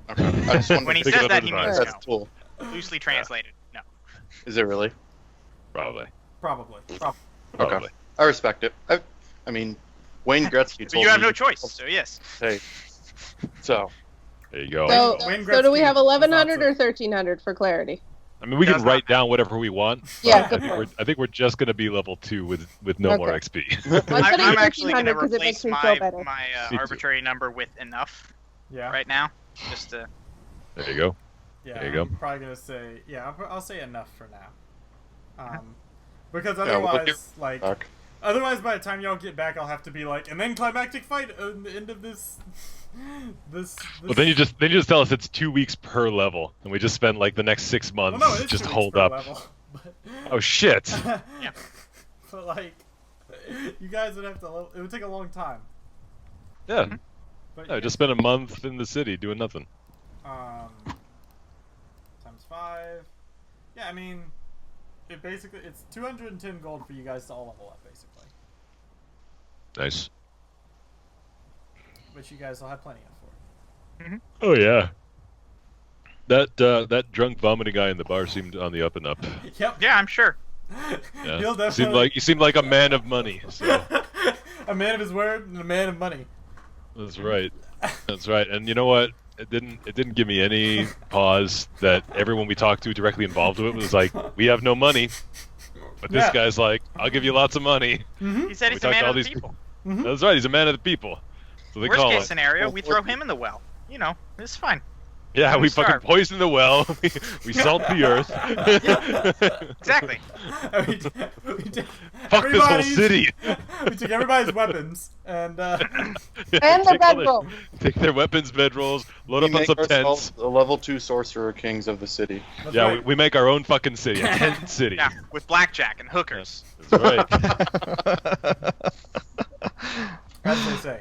Okay. I just wanted When he to Pick says it up that, as he an means that's no. cool. Loosely translated, no. Is it really? probably. Probably. Probably. I respect it. I mean, Wayne Gretzky But told you have me- no choice. So yes. Hey, so There you go. So, Wayne so do we Gretzky have was 1100 also- or 1300 for clarity? I mean, we can Does write not down whatever we want. but Yeah, I good think, point. I think we're just gonna be level 2 with no more Okay. XP. I'm putting I'm actually going to 1300 because it makes replace me my feel better. my Me too. arbitrary number with enough Yeah. right now, just to. There you go. Yeah. There you go. I'm probably gonna say I'll say enough for now. Because Yeah, we'll otherwise, like, back. otherwise by the time y'all get back, I'll have to be like, and then climactic fight at the end of this. this. Well, then you just tell us it's 2 weeks per level, and we just spend like the next 6 Well, months no, it is just 2 weeks hold per up. level, but... Oh shit! Yeah. But like, you guys would have to. It would take a long time. Yeah. But No, just spend a month in the city doing nothing. Times 5. Yeah, I mean, it's 210 gold for you guys to all level up, basically, Nice. which you guys will have plenty of for. Oh yeah. That drunk vomiting guy in the bar seemed on the up and up. Yep. Yeah, I'm sure. Yeah. He'll definitely. You seemed like a man of money. So A man of his word and a man of money. that's right. That's right. And you know what? It didn't give me any pause that everyone we talked to directly involved with it was like, we have no money. But this Yeah. guy's like, I'll give you lots of money. He said We he's a talked man to all of the these people. That's right. He's a man of the people. So they Worst call case it. scenario, we throw him in the well. You know, it's fine. Yeah, we Starve. fucking poison the well. we salt the earth. Exactly. we took Fuck this whole everybody's- city. We took everybody's weapons and. And the Take all their- bedroll. Take their weapons, bedrolls, load We up on make some ourselves tents. the level 2 sorcerer kings of the city. That's Yeah, right. we make our own fucking city, a tent city. Yeah, with blackjack and hookers. That's right. As they say.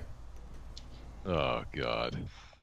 Oh god.